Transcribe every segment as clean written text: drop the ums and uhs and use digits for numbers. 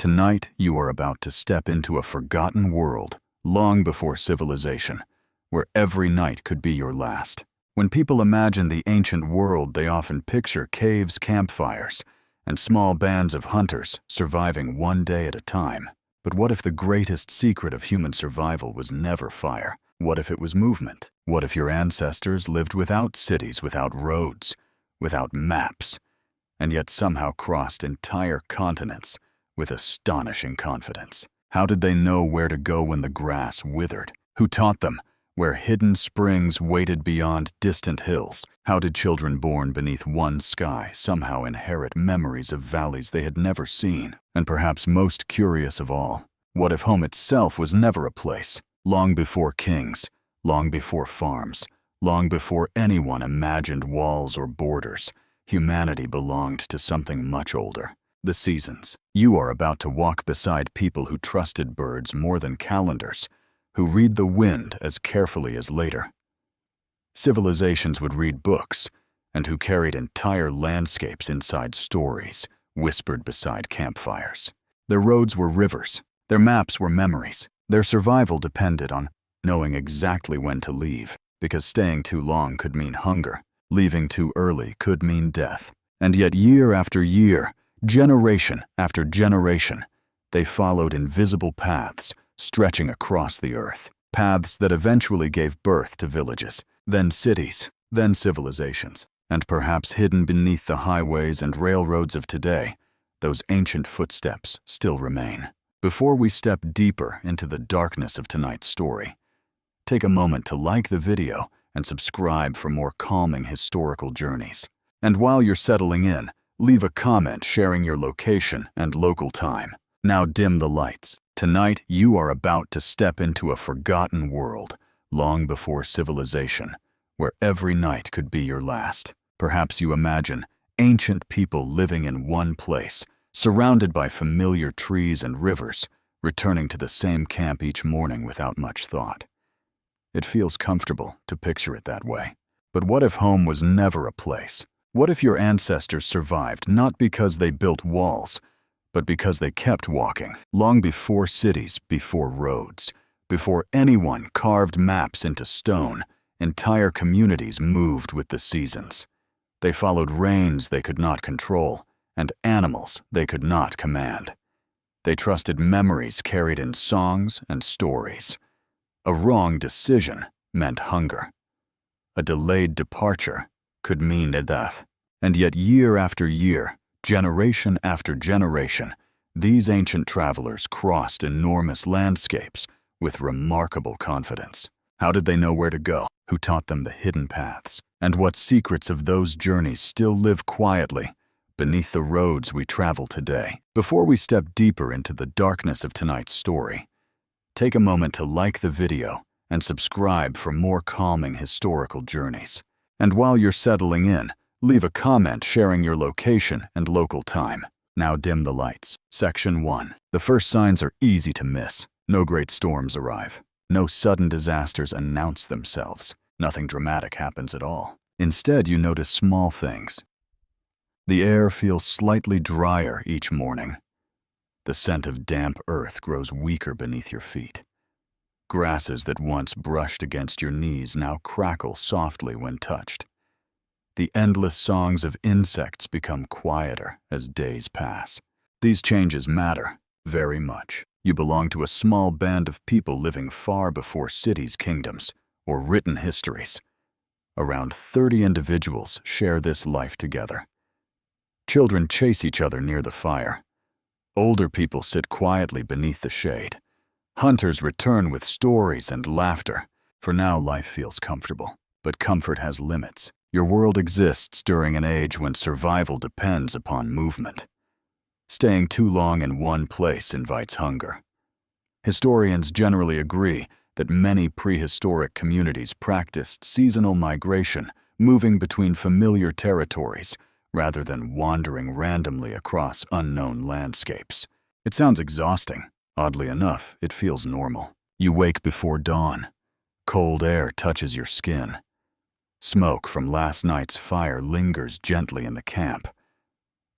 Tonight, you are about to step into a forgotten world, long before civilization, where every night could be your last. When people imagine the ancient world, they often picture caves, campfires, and small bands of hunters surviving one day at a time. But what if the greatest secret of human survival was never fire? What if it was movement? What if your ancestors lived without cities, without roads, without maps, and yet somehow crossed entire continents with astonishing confidence? How did they know where to go when the grass withered? Who taught them where hidden springs waited beyond distant hills? How did children born beneath one sky somehow inherit memories of valleys they had never seen? And perhaps most curious of all, what if home itself was never a place? Long before kings, long before farms, long before anyone imagined walls or borders, humanity belonged to something much older: the seasons. You are about to walk beside people who trusted birds more than calendars, who read the wind as carefully as later civilizations would read books, and who carried entire landscapes inside stories, whispered beside campfires. Their roads were rivers, their maps were memories. Their survival depended on knowing exactly when to leave, because staying too long could mean hunger, leaving too early could mean death. And yet year after year, generation after generation, they followed invisible paths stretching across the earth, paths that eventually gave birth to villages, then cities, then civilizations. And perhaps hidden beneath the highways and railroads of today, those ancient footsteps still remain. Before we step deeper into the darkness of tonight's story, take a moment to like the video and subscribe for more calming historical journeys. And while you're settling in, leave a comment sharing your location and local time. Now dim the lights. Tonight, you are about to step into a forgotten world, long before civilization, where every night could be your last. Perhaps you imagine ancient people living in one place, surrounded by familiar trees and rivers, returning to the same camp each morning without much thought. It feels comfortable to picture it that way. But what if home was never a place? What if your ancestors survived not because they built walls, but because they kept walking, long before cities, before roads, before anyone carved maps into stone? Entire communities moved with the seasons. They followed rains they could not control, and animals they could not command. They trusted memories carried in songs and stories. A wrong decision meant hunger. A delayed departure could mean death. And yet year after year, generation after generation, these ancient travelers crossed enormous landscapes with remarkable confidence. How did they know where to go? Who taught them the hidden paths? And what secrets of those journeys still live quietly beneath the roads we travel today? Before we step deeper into the darkness of tonight's story, take a moment to like the video and subscribe for more calming historical journeys. And while you're settling in, leave a comment sharing your location and local time. Now dim the lights. Section 1. The first signs are easy to miss. No great storms arrive. No sudden disasters announce themselves. Nothing dramatic happens at all. Instead, you notice small things. The air feels slightly drier each morning. The scent of damp earth grows weaker beneath your feet. Grasses that once brushed against your knees now crackle softly when touched. The endless songs of insects become quieter as days pass. These changes matter very much. You belong to a small band of people living far before cities, kingdoms, or written histories. Around 30 individuals share this life together. Children chase each other near the fire. Older people sit quietly beneath the shade. Hunters return with stories and laughter. For now, life feels comfortable. But comfort has limits. Your world exists during an age when survival depends upon movement. Staying too long in one place invites hunger. Historians generally agree that many prehistoric communities practiced seasonal migration, moving between familiar territories rather than wandering randomly across unknown landscapes. It sounds exhausting. Oddly enough, it feels normal. You wake before dawn. Cold air touches your skin. Smoke from last night's fire lingers gently in the camp.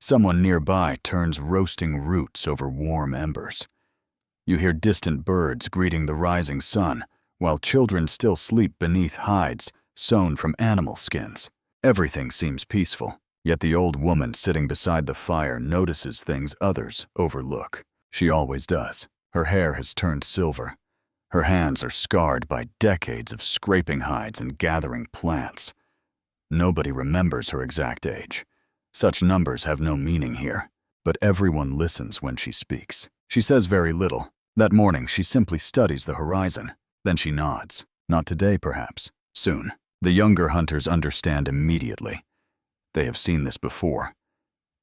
Someone nearby turns roasting roots over warm embers. You hear distant birds greeting the rising sun, while children still sleep beneath hides sewn from animal skins. Everything seems peaceful, yet the old woman sitting beside the fire notices things others overlook. She always does. Her hair has turned silver. Her hands are scarred by decades of scraping hides and gathering plants. Nobody remembers her exact age. Such numbers have no meaning here, but everyone listens when she speaks. She says very little. That morning, she simply studies the horizon. Then she nods. Not today, perhaps. Soon. The younger hunters understand immediately. They have seen this before.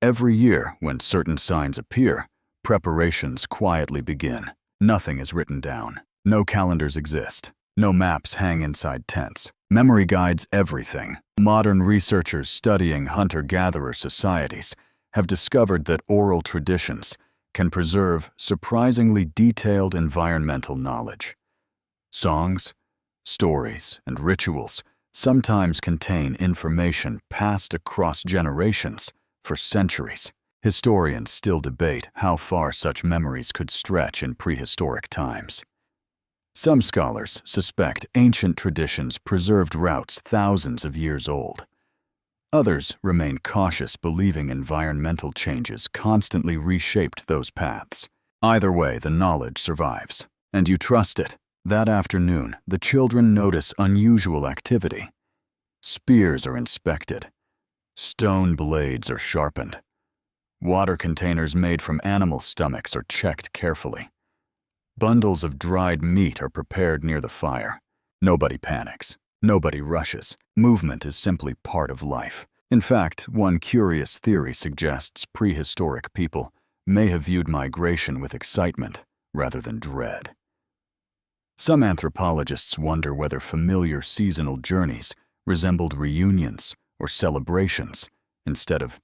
Every year, when certain signs appear, preparations quietly begin. Nothing is written down. No calendars exist. No maps hang inside tents. Memory guides everything. Modern researchers studying hunter-gatherer societies have discovered that oral traditions can preserve surprisingly detailed environmental knowledge. Songs, stories, and rituals sometimes contain information passed across generations for centuries. Historians still debate how far such memories could stretch in prehistoric times. Some scholars suspect ancient traditions preserved routes thousands of years old. Others remain cautious, believing environmental changes constantly reshaped those paths. Either way, the knowledge survives, and you trust it. That afternoon, the children notice unusual activity. Spears are inspected. Stone blades are sharpened. Water containers made from animal stomachs are checked carefully. Bundles of dried meat are prepared near the fire. Nobody panics. Nobody rushes. Movement is simply part of life. In fact, one curious theory suggests prehistoric people may have viewed migration with excitement rather than dread. Some anthropologists wonder whether familiar seasonal journeys resembled reunions or celebrations instead of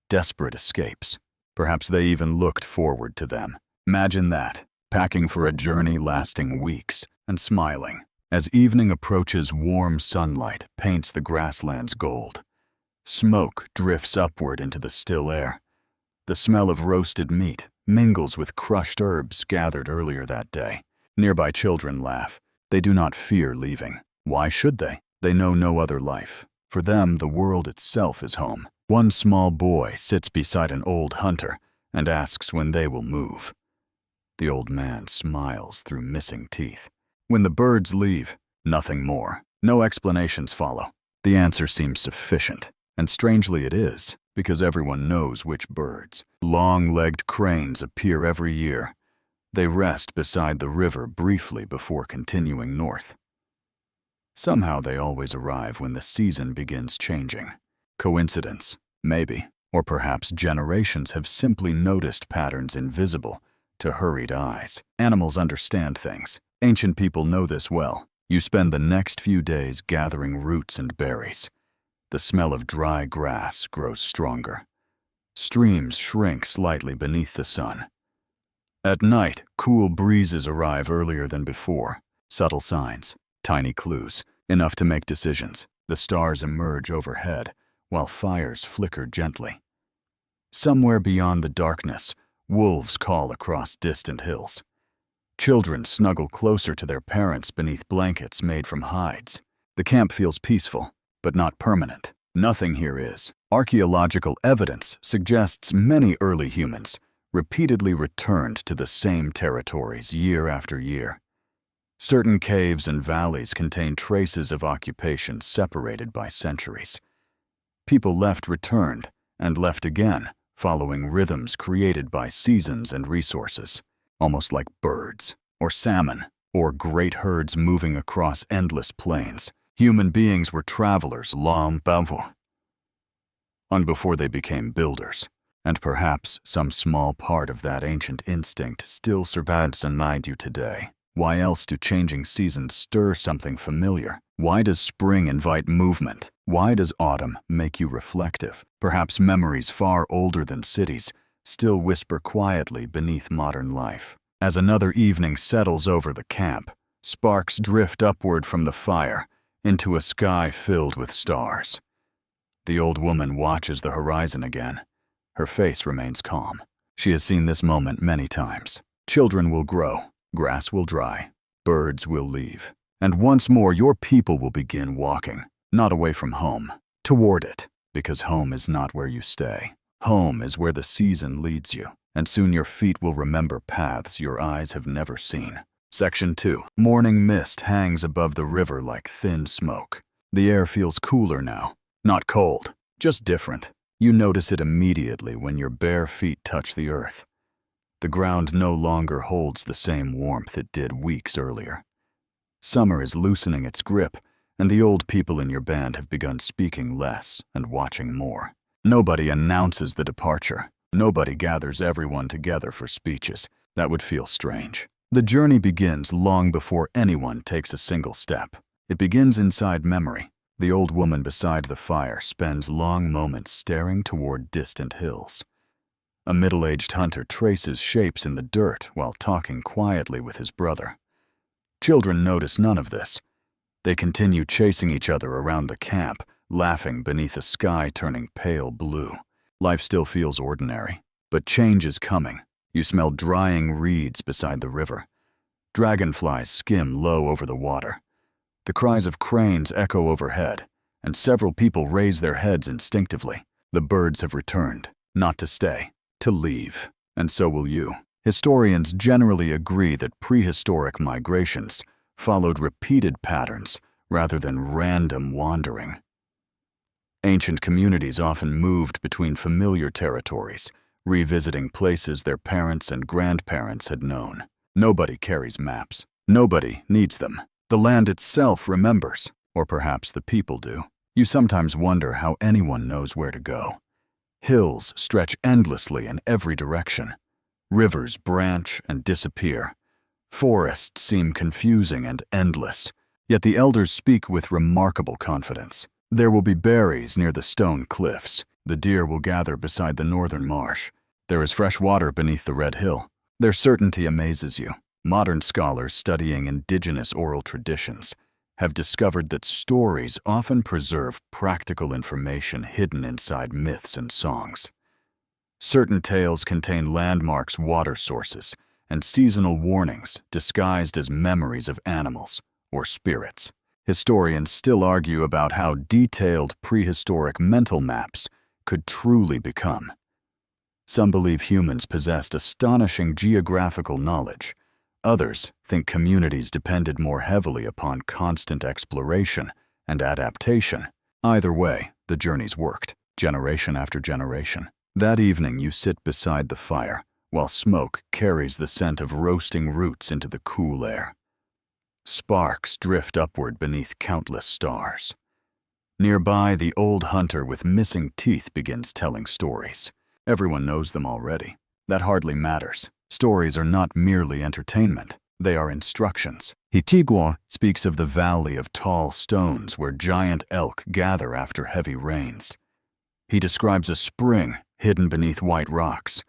desperate escapes. Perhaps they even looked forward to them. Imagine that, packing for a journey lasting weeks and smiling. As evening approaches, warm sunlight paints the grasslands gold. Smoke drifts upward into the still air. The smell of roasted meat mingles with crushed herbs gathered earlier that day. Nearby children laugh. They do not fear leaving. Why should they? They know no other life. For them, the world itself is home. One small boy sits beside an old hunter and asks when they will move. The old man smiles through missing teeth. When the birds leave, nothing more. No explanations follow. The answer seems sufficient. And strangely it is, because everyone knows which birds. Long-legged cranes appear every year. They rest beside the river briefly before continuing north. Somehow they always arrive when the season begins changing. Coincidence? Maybe. Or perhaps generations have simply noticed patterns invisible to hurried eyes. Animals understand things. Ancient people know this well. You spend the next few days gathering roots and berries. The smell of dry grass grows stronger. Streams shrink slightly beneath the sun. At night, cool breezes arrive earlier than before. Subtle signs, tiny clues, enough to make decisions. The stars emerge overhead, while fires flicker gently. Somewhere beyond the darkness, wolves call across distant hills. Children snuggle closer to their parents beneath blankets made from hides. The camp feels peaceful, but not permanent. Nothing here is. Archaeological evidence suggests many early humans repeatedly returned to the same territories year after year. Certain caves and valleys contain traces of occupation separated by centuries. People returned, and left again, following rhythms created by seasons and resources, almost like birds, or salmon, or great herds moving across endless plains. Human beings were travelers long before they became builders, and perhaps some small part of that ancient instinct still survives inside you today. Why else do changing seasons stir something familiar? Why does spring invite movement? Why does autumn make you reflective? Perhaps memories far older than cities still whisper quietly beneath modern life. As another evening settles over the camp, sparks drift upward from the fire into a sky filled with stars. The old woman watches the horizon again. Her face remains calm. She has seen this moment many times. Children will grow, grass will dry, birds will leave. And once more your people will begin walking, not away from home, toward it, because home is not where you stay. Home is where the season leads you, and soon your feet will remember paths your eyes have never seen. Section 2. Morning mist hangs above the river like thin smoke. The air feels cooler now. Not cold, just different. You notice it immediately when your bare feet touch the earth. The ground no longer holds the same warmth it did weeks earlier. Summer is loosening its grip, and the old people in your band have begun speaking less and watching more. Nobody announces the departure. Nobody gathers everyone together for speeches. That would feel strange. The journey begins long before anyone takes a single step. It begins inside memory. The old woman beside the fire spends long moments staring toward distant hills. A middle-aged hunter traces shapes in the dirt while talking quietly with his brother. Children notice none of this. They continue chasing each other around the camp, laughing beneath a sky turning pale blue. Life still feels ordinary, but change is coming. You smell drying reeds beside the river. Dragonflies skim low over the water. The cries of cranes echo overhead, and several people raise their heads instinctively. The birds have returned, not to stay, to leave, and so will you. Historians generally agree that prehistoric migrations followed repeated patterns rather than random wandering. Ancient communities often moved between familiar territories, revisiting places their parents and grandparents had known. Nobody carries maps. Nobody needs them. The land itself remembers, or perhaps the people do. You sometimes wonder how anyone knows where to go. Hills stretch endlessly in every direction. Rivers branch and disappear. Forests seem confusing and endless, yet the elders speak with remarkable confidence. There will be berries near the stone cliffs. The deer will gather beside the northern marsh. There is fresh water beneath the red hill. Their certainty amazes you. Modern scholars studying indigenous oral traditions have discovered that stories often preserve practical information hidden inside myths and songs. Certain tales contain landmarks, water sources, and seasonal warnings disguised as memories of animals or spirits. Historians still argue about how detailed prehistoric mental maps could truly become. Some believe humans possessed astonishing geographical knowledge. Others think communities depended more heavily upon constant exploration and adaptation. Either way, the journeys worked, generation after generation. That evening you sit beside the fire, while smoke carries the scent of roasting roots into the cool air. Sparks drift upward beneath countless stars. Nearby, the old hunter with missing teeth begins telling stories. Everyone knows them already. That hardly matters. Stories are not merely entertainment. They are instructions. Hitigwo speaks of the valley of tall stones where giant elk gather after heavy rains. He describes a spring hidden beneath white rocks.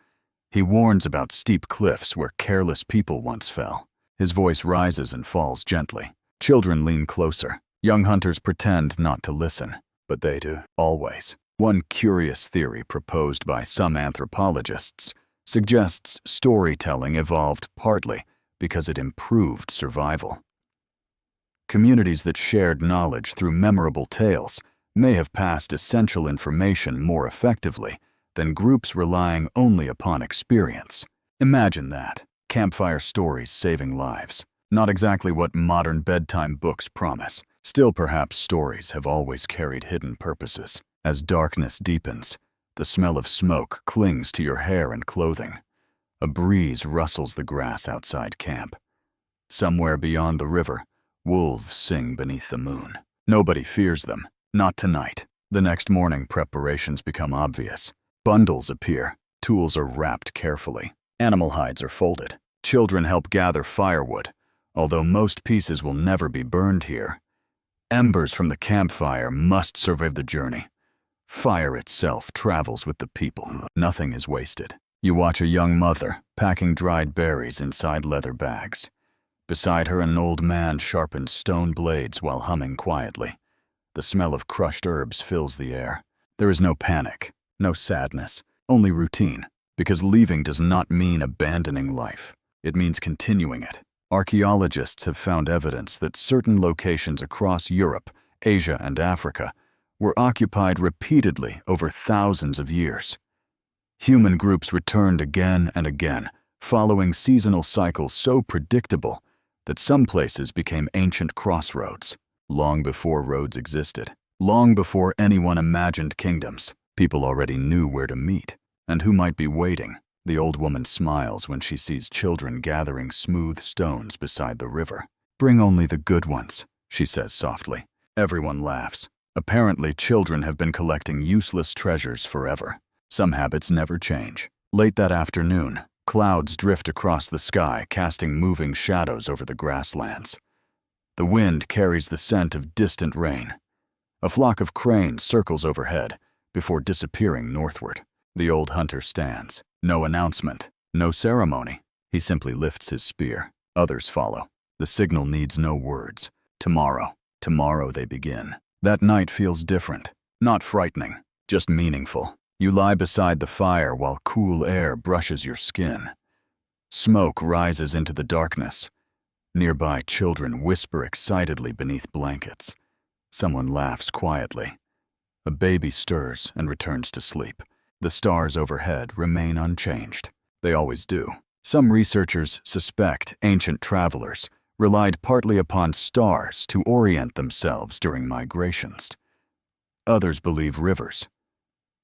He warns about steep cliffs where careless people once fell. His voice rises and falls gently. Children lean closer. Young hunters pretend not to listen, but they do, always. One curious theory proposed by some anthropologists suggests storytelling evolved partly because it improved survival. Communities that shared knowledge through memorable tales may have passed essential information more effectively than groups relying only upon experience. Imagine that. Campfire stories saving lives. Not exactly what modern bedtime books promise. Still, perhaps stories have always carried hidden purposes. As darkness deepens, the smell of smoke clings to your hair and clothing. A breeze rustles the grass outside camp. Somewhere beyond the river, wolves sing beneath the moon. Nobody fears them. Not tonight. The next morning, preparations become obvious. Bundles appear. Tools are wrapped carefully. Animal hides are folded. Children help gather firewood, although most pieces will never be burned here. Embers from the campfire must survive the journey. Fire itself travels with the people. Nothing is wasted. You watch a young mother packing dried berries inside leather bags. Beside her, an old man sharpens stone blades while humming quietly. The smell of crushed herbs fills the air. There is no panic, no sadness, only routine, because leaving does not mean abandoning life. It means continuing it. Archaeologists have found evidence that certain locations across Europe, Asia, and Africa were occupied repeatedly over thousands of years. Human groups returned again and again, following seasonal cycles so predictable that some places became ancient crossroads. Long before roads existed, long before anyone imagined kingdoms, people already knew where to meet and who might be waiting. The old woman smiles when she sees children gathering smooth stones beside the river. "Bring only the good ones," she says softly. Everyone laughs. Apparently, children have been collecting useless treasures forever. Some habits never change. Late that afternoon, clouds drift across the sky, casting moving shadows over the grasslands. The wind carries the scent of distant rain. A flock of cranes circles overhead before disappearing northward. The old hunter stands. No announcement, no ceremony. He simply lifts his spear. Others follow. The signal needs no words. Tomorrow they begin. That night feels different. Not frightening, just meaningful. You lie beside the fire while cool air brushes your skin. Smoke rises into the darkness. Nearby children whisper excitedly beneath blankets. Someone laughs quietly. A baby stirs and returns to sleep. The stars overhead remain unchanged. They always do. Some researchers suspect ancient travelers relied partly upon stars to orient themselves during migrations. Others believe rivers,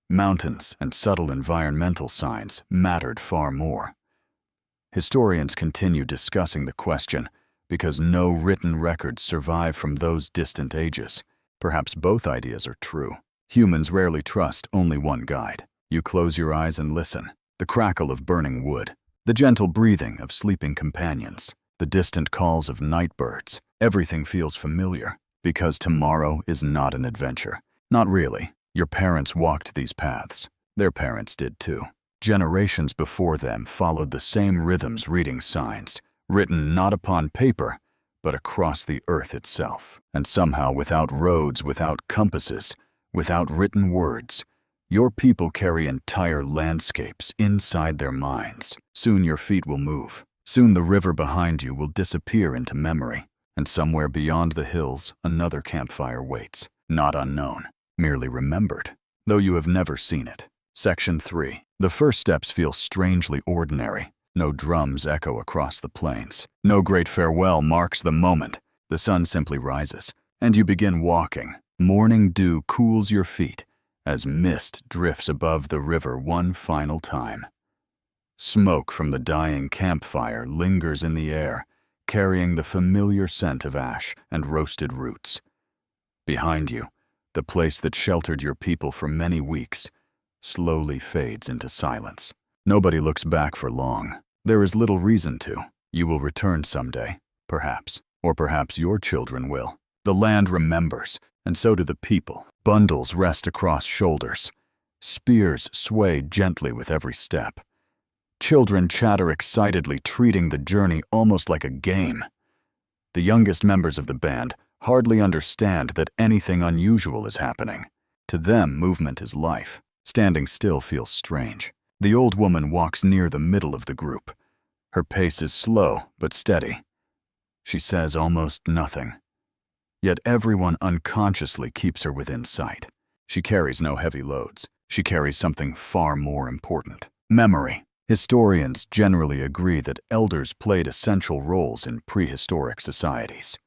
mountains, and subtle environmental signs mattered far more. Historians continue discussing the question because no written records survive from those distant ages. Perhaps both ideas are true. Humans rarely trust only one guide. You close your eyes and listen. The crackle of burning wood, the gentle breathing of sleeping companions, the distant calls of night birds. Everything feels familiar because tomorrow is not an adventure. Not really. Your parents walked these paths. Their parents did too. Generations before them followed the same rhythms, reading signs, written not upon paper, but across the earth itself. And somehow, without roads, without compasses, without written words, your people carry entire landscapes inside their minds. Soon your feet will move. Soon the river behind you will disappear into memory. And somewhere beyond the hills, another campfire waits. Not unknown, merely remembered, though you have never seen it. Section 3. The first steps feel strangely ordinary. No drums echo across the plains. No great farewell marks the moment. The sun simply rises, and you begin walking. Morning dew cools your feet as mist drifts above the river one final time. Smoke from the dying campfire lingers in the air, carrying the familiar scent of ash and roasted roots. Behind you, the place that sheltered your people for many weeks slowly fades into silence. Nobody looks back for long. There is little reason to. You will return someday, perhaps, or perhaps your children will. The land remembers, and so do the people. Bundles rest across shoulders. Spears sway gently with every step. Children chatter excitedly, treating the journey almost like a game. The youngest members of the band hardly understand that anything unusual is happening. To them, movement is life. Standing still feels strange. The old woman walks near the middle of the group. Her pace is slow but steady. She says almost nothing. Yet everyone unconsciously keeps her within sight. She carries no heavy loads. She carries something far more important: memory. Historians generally agree that elders played essential roles in prehistoric societies.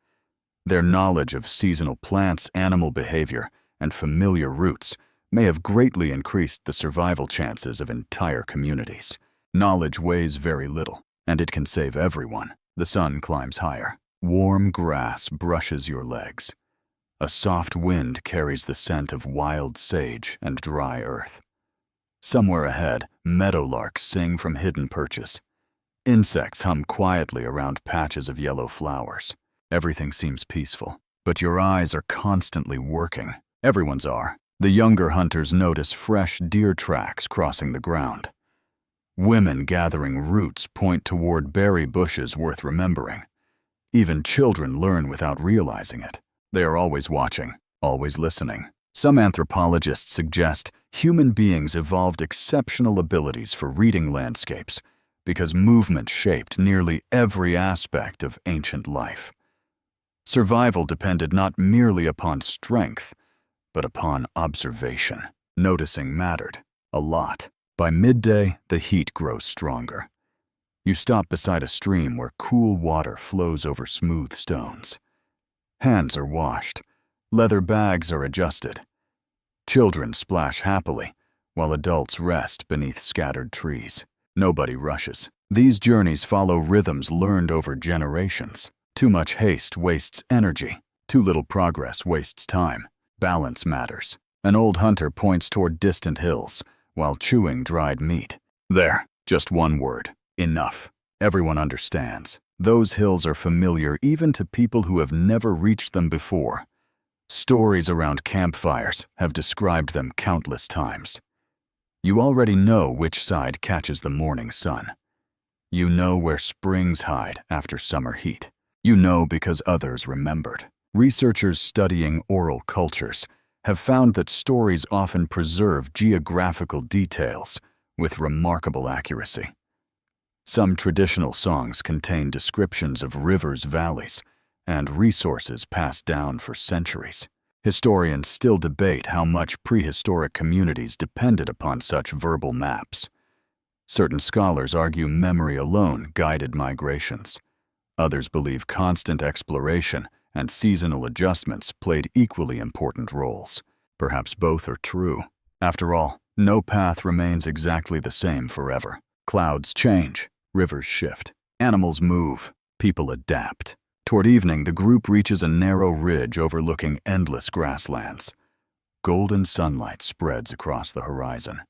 Their knowledge of seasonal plants, animal behavior, and familiar routes may have greatly increased the survival chances of entire communities. Knowledge weighs very little, and it can save everyone. The sun climbs higher. Warm grass brushes your legs. A soft wind carries the scent of wild sage and dry earth. Somewhere ahead, meadowlarks sing from hidden perches. Insects hum quietly around patches of yellow flowers. Everything seems peaceful, but your eyes are constantly working. Everyone's are. The younger hunters notice fresh deer tracks crossing the ground. Women gathering roots point toward berry bushes worth remembering. Even children learn without realizing it. They are always watching, always listening. Some anthropologists suggest Human beings evolved exceptional abilities for reading landscapes because movement shaped nearly every aspect of ancient life. Survival depended not merely upon strength, but upon observation. Noticing mattered a lot. By midday, the heat grows stronger. You stop beside a stream where cool water flows over smooth stones. Hands are washed. Leather bags are adjusted. Children splash happily, while adults rest beneath scattered trees. Nobody rushes. These journeys follow rhythms learned over generations. Too much haste wastes energy. Too little progress wastes time. Balance matters. An old hunter points toward distant hills while chewing dried meat. There, just one word. Enough. Everyone understands. Those hills are familiar even to people who have never reached them before. Stories around campfires have described them countless times. You already know which side catches the morning sun. You know where springs hide after summer heat. You know because others remembered. Researchers studying oral cultures have found that stories often preserve geographical details with remarkable accuracy. Some traditional songs contain descriptions of rivers, valleys, and resources passed down for centuries. Historians still debate how much prehistoric communities depended upon such verbal maps. Certain scholars argue memory alone guided migrations. Others believe constant exploration and seasonal adjustments played equally important roles. Perhaps both are true. After all, no path remains exactly the same forever. Clouds change, rivers shift, animals move, people adapt. Toward evening, the group reaches a narrow ridge overlooking endless grasslands. Golden sunlight spreads across the horizon.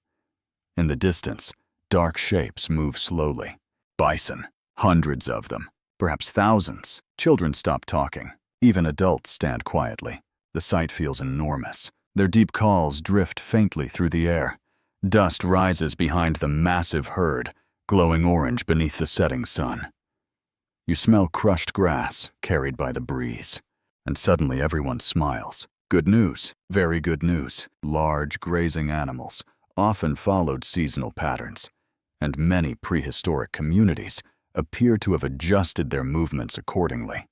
In the distance, dark shapes move slowly. Bison, hundreds of them, perhaps thousands. Children stop talking. Even adults stand quietly. The sight feels enormous. Their deep calls drift faintly through the air. Dust rises behind the massive herd, glowing orange beneath the setting sun. You smell crushed grass carried by the breeze, and suddenly everyone smiles. Good news, very good news. Large grazing animals often followed seasonal patterns, and many prehistoric communities appear to have adjusted their movements accordingly.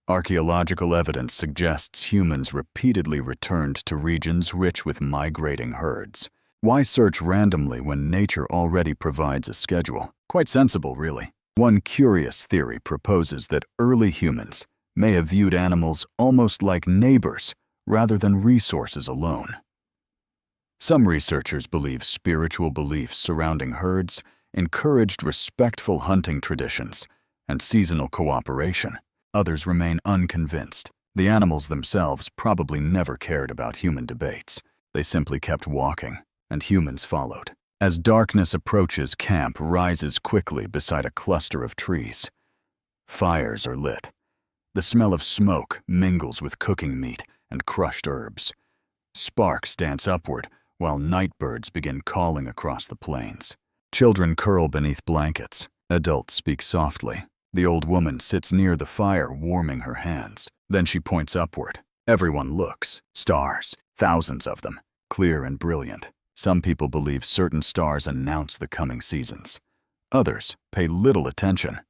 Archaeological evidence suggests humans repeatedly returned to regions rich with migrating herds. Why search randomly when nature already provides a schedule? Quite sensible, really. One curious theory proposes that early humans may have viewed animals almost like neighbors rather than resources alone. Some researchers believe spiritual beliefs surrounding herds encouraged respectful hunting traditions and seasonal cooperation. Others remain unconvinced. The animals themselves probably never cared about human debates. They simply kept walking, and humans followed. As darkness approaches, camp rises quickly beside a cluster of trees. Fires are lit. The smell of smoke mingles with cooking meat and crushed herbs. Sparks dance upward while night birds begin calling across the plains. Children curl beneath blankets. Adults speak softly. The old woman sits near the fire, warming her hands. Then she points upward. Everyone looks. Stars, thousands of them, clear and brilliant. Some people believe certain stars announce the coming seasons. Others pay little attention.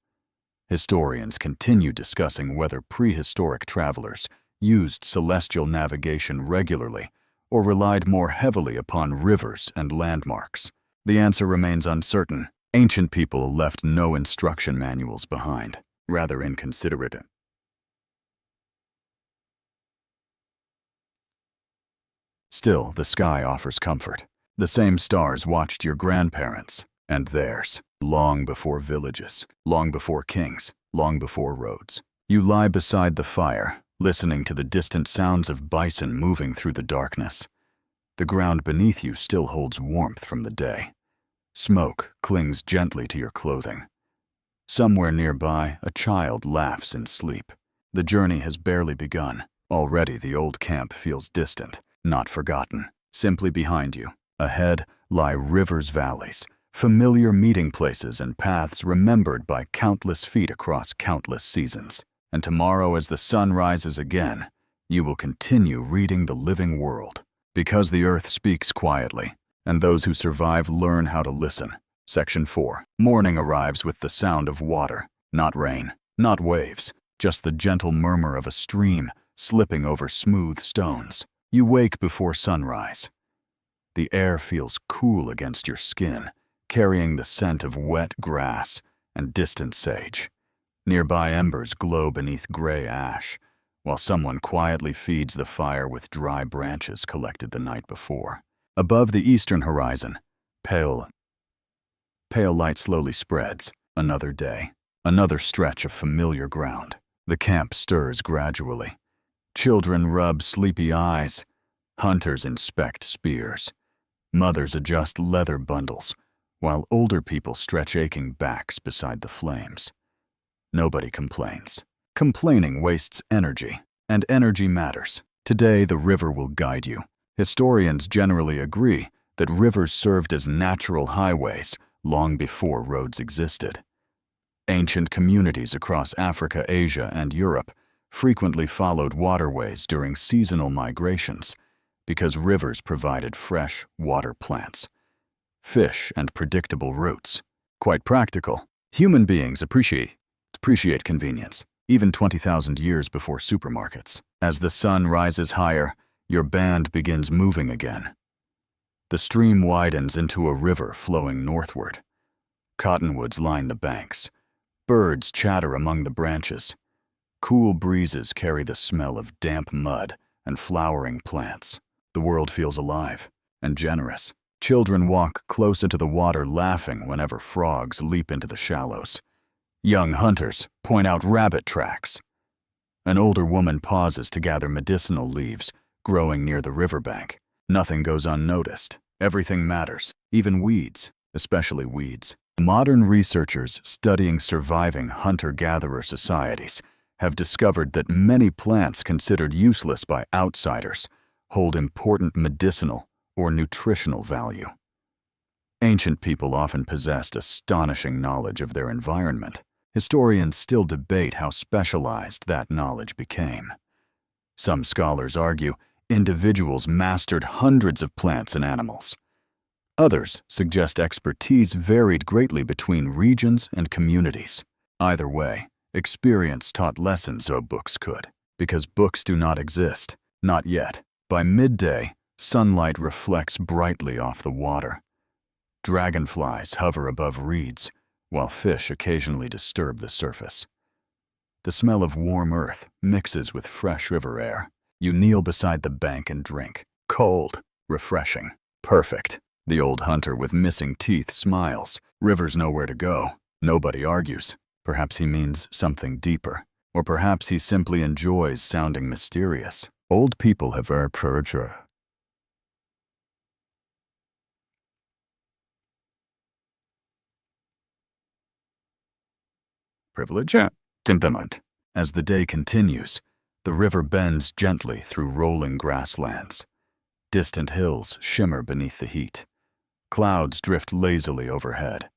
Historians continue discussing whether prehistoric travelers used celestial navigation regularly or relied more heavily upon rivers and landmarks. The answer remains uncertain. Ancient people left no instruction manuals behind, rather inconsiderate. Still, the sky offers comfort. The same stars watched your grandparents and theirs, long before villages, long before kings, long before roads. You lie beside the fire, listening to the distant sounds of bison moving through the darkness. The ground beneath you still holds warmth from the day. Smoke clings gently to your clothing. Somewhere nearby, a child laughs in sleep. The journey has barely begun. Already the old camp feels distant, not forgotten. Simply behind you, ahead, lie rivers, valleys, familiar meeting places and paths remembered by countless feet across countless seasons. And tomorrow, as the sun rises again, you will continue reading the living world. Because the earth speaks quietly, and those who survive learn how to listen. Section 4. Morning arrives with the sound of water. Not rain, not waves, just the gentle murmur of a stream slipping over smooth stones. You wake before sunrise. The air feels cool against your skin, carrying the scent of wet grass and distant sage. Nearby embers glow beneath gray ash, while someone quietly feeds the fire with dry branches collected the night before. Above the eastern horizon, pale light slowly spreads. Another day, another stretch of familiar ground. The camp stirs gradually. Children rub sleepy eyes. Hunters inspect spears. Mothers adjust leather bundles, while older people stretch aching backs beside the flames. Nobody complains. Complaining wastes energy, and energy matters. Today, the river will guide you. Historians generally agree that rivers served as natural highways long before roads existed. Ancient communities across Africa, Asia, and Europe frequently followed waterways during seasonal migrations because rivers provided fresh water plants, fish, and predictable routes. Quite practical. Human beings appreciate convenience, even 20,000 years before supermarkets. As the sun rises higher, your band begins moving again. The stream widens into a river flowing northward. Cottonwoods line the banks. Birds chatter among the branches. Cool breezes carry the smell of damp mud and flowering plants. The world feels alive and generous. Children walk close into the water laughing whenever frogs leap into the shallows. Young hunters point out rabbit tracks. An older woman pauses to gather medicinal leaves growing near the riverbank. Nothing goes unnoticed. Everything matters, even weeds, especially weeds. Modern researchers studying surviving hunter-gatherer societies have discovered that many plants considered useless by outsiders hold important medicinal or nutritional value. Ancient people often possessed astonishing knowledge of their environment. Historians still debate how specialized that knowledge became. Some scholars argue individuals mastered hundreds of plants and animals. Others suggest expertise varied greatly between regions and communities. Either way, experience taught lessons no books could, because books do not exist, not yet. By midday, sunlight reflects brightly off the water. Dragonflies hover above reeds, while fish occasionally disturb the surface. The smell of warm earth mixes with fresh river air. You kneel beside the bank and drink. Cold, refreshing, perfect. The old hunter with missing teeth smiles. Rivers know where to go. Nobody argues. Perhaps he means something deeper. Or perhaps he simply enjoys sounding mysterious. Old people have privilege. Temperament. As the day continues, the river bends gently through rolling grasslands. Distant hills shimmer beneath the heat. Clouds drift lazily overhead.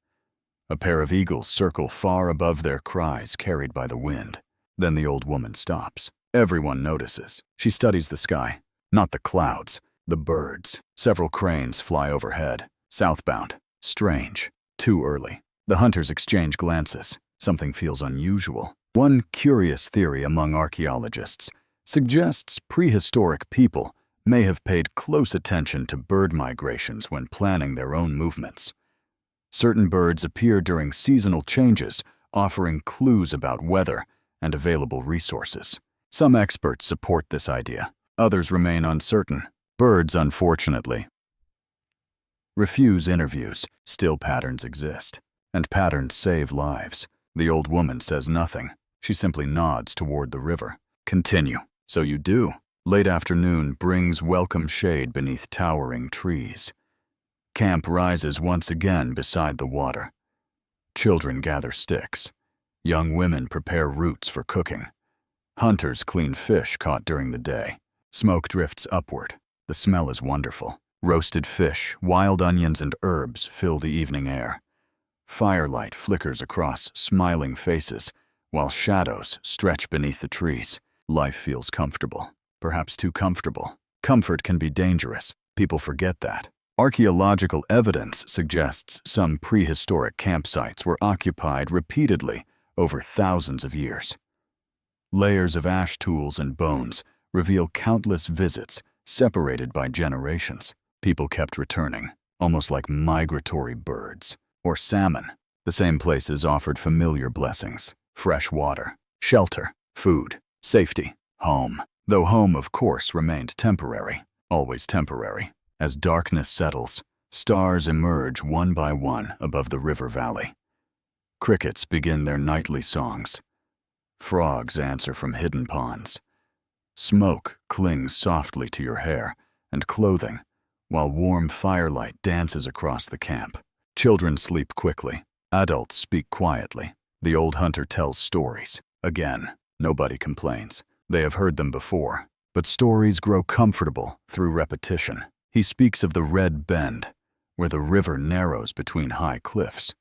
A pair of eagles circle far above their cries carried by the wind. Then the old woman stops. Everyone notices. She studies the sky, not the clouds, the birds. Several cranes fly overhead, southbound. Strange. Too early. The hunters exchange glances. Something feels unusual. One curious theory among archaeologists suggests prehistoric people may have paid close attention to bird migrations when planning their own movements. Certain birds appear during seasonal changes, offering clues about weather and available resources. Some experts support this idea. Others remain uncertain. Birds, unfortunately, refuse interviews. Still, patterns exist, and patterns save lives. The old woman says nothing. She simply nods toward the river. Continue. So you do. Late afternoon brings welcome shade beneath towering trees. Camp rises once again beside the water. Children gather sticks. Young women prepare roots for cooking. Hunters clean fish caught during the day. Smoke drifts upward. The smell is wonderful. Roasted fish, wild onions, and herbs fill the evening air. Firelight flickers across smiling faces, while shadows stretch beneath the trees. Life feels comfortable, perhaps too comfortable. Comfort can be dangerous. People forget that. Archaeological evidence suggests some prehistoric campsites were occupied repeatedly over thousands of years. Layers of ash tools and bones reveal countless visits separated by generations. People kept returning, almost like migratory birds. Or salmon. The same places offered familiar blessings: fresh water, shelter, food, safety, home. Though home, of course, remained temporary, always temporary. As darkness settles, stars emerge one by one above the river valley. Crickets begin their nightly songs. Frogs answer from hidden ponds. Smoke clings softly to your hair and clothing, while warm firelight dances across the camp. Children sleep quickly. Adults speak quietly. The old hunter tells stories. Again, nobody complains. They have heard them before. But stories grow comfortable through repetition. He speaks of the Red Bend, where the river narrows between high cliffs.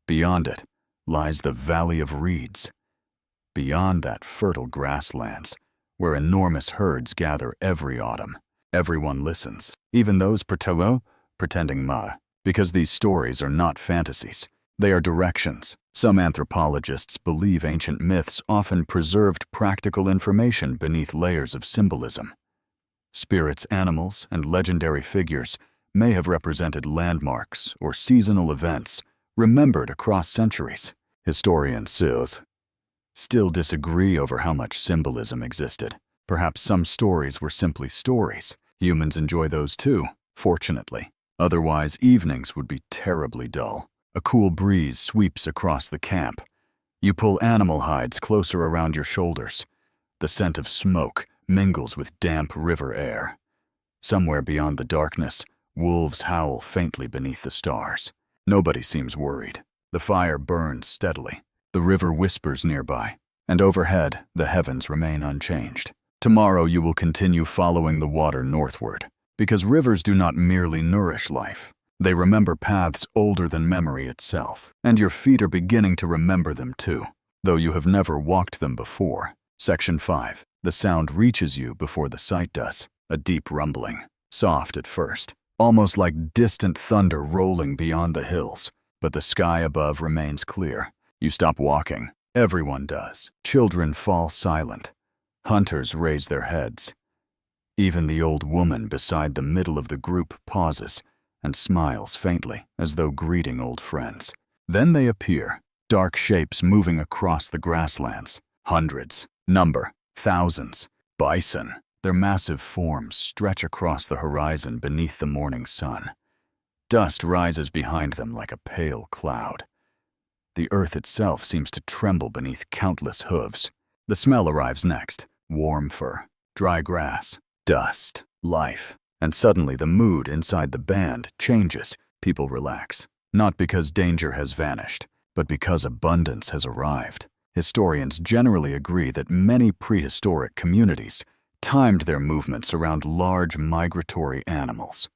Beyond it lies the Valley of Reeds. Beyond that, fertile grasslands, where enormous herds gather every autumn. Everyone listens, even those pretending because these stories are not fantasies. They are directions. Some anthropologists believe ancient myths often preserved practical information beneath layers of symbolism. Spirits, animals, and legendary figures may have represented landmarks or seasonal events remembered across centuries. Historians still disagree over how much symbolism existed. Perhaps some stories were simply stories. Humans enjoy those too, fortunately. Otherwise, evenings would be terribly dull. A cool breeze sweeps across the camp. You pull animal hides closer around your shoulders. The scent of smoke mingles with damp river air. Somewhere beyond the darkness, wolves howl faintly beneath the stars. Nobody seems worried. The fire burns steadily. The river whispers nearby, and overhead, the heavens remain unchanged. Tomorrow you will continue following the water northward, because rivers do not merely nourish life. They remember paths older than memory itself, and your feet are beginning to remember them too, though you have never walked them before. Section 5. The sound reaches you before the sight does. A deep rumbling, soft at first, almost like distant thunder rolling beyond the hills, but the sky above remains clear. You stop walking. Everyone does. Children fall silent. Hunters raise their heads. Even the old woman beside the middle of the group pauses and smiles faintly, as though greeting old friends. Then they appear, dark shapes moving across the grasslands. Hundreds, number, thousands. Bison. Their massive forms stretch across the horizon beneath the morning sun. Dust rises behind them like a pale cloud. The earth itself seems to tremble beneath countless hooves. The smell arrives next. Warm fur, dry grass, dust, life. And suddenly the mood inside the band changes. People relax. Not because danger has vanished, but because abundance has arrived. Historians generally agree that many prehistoric communities timed their movements around large migratory animals.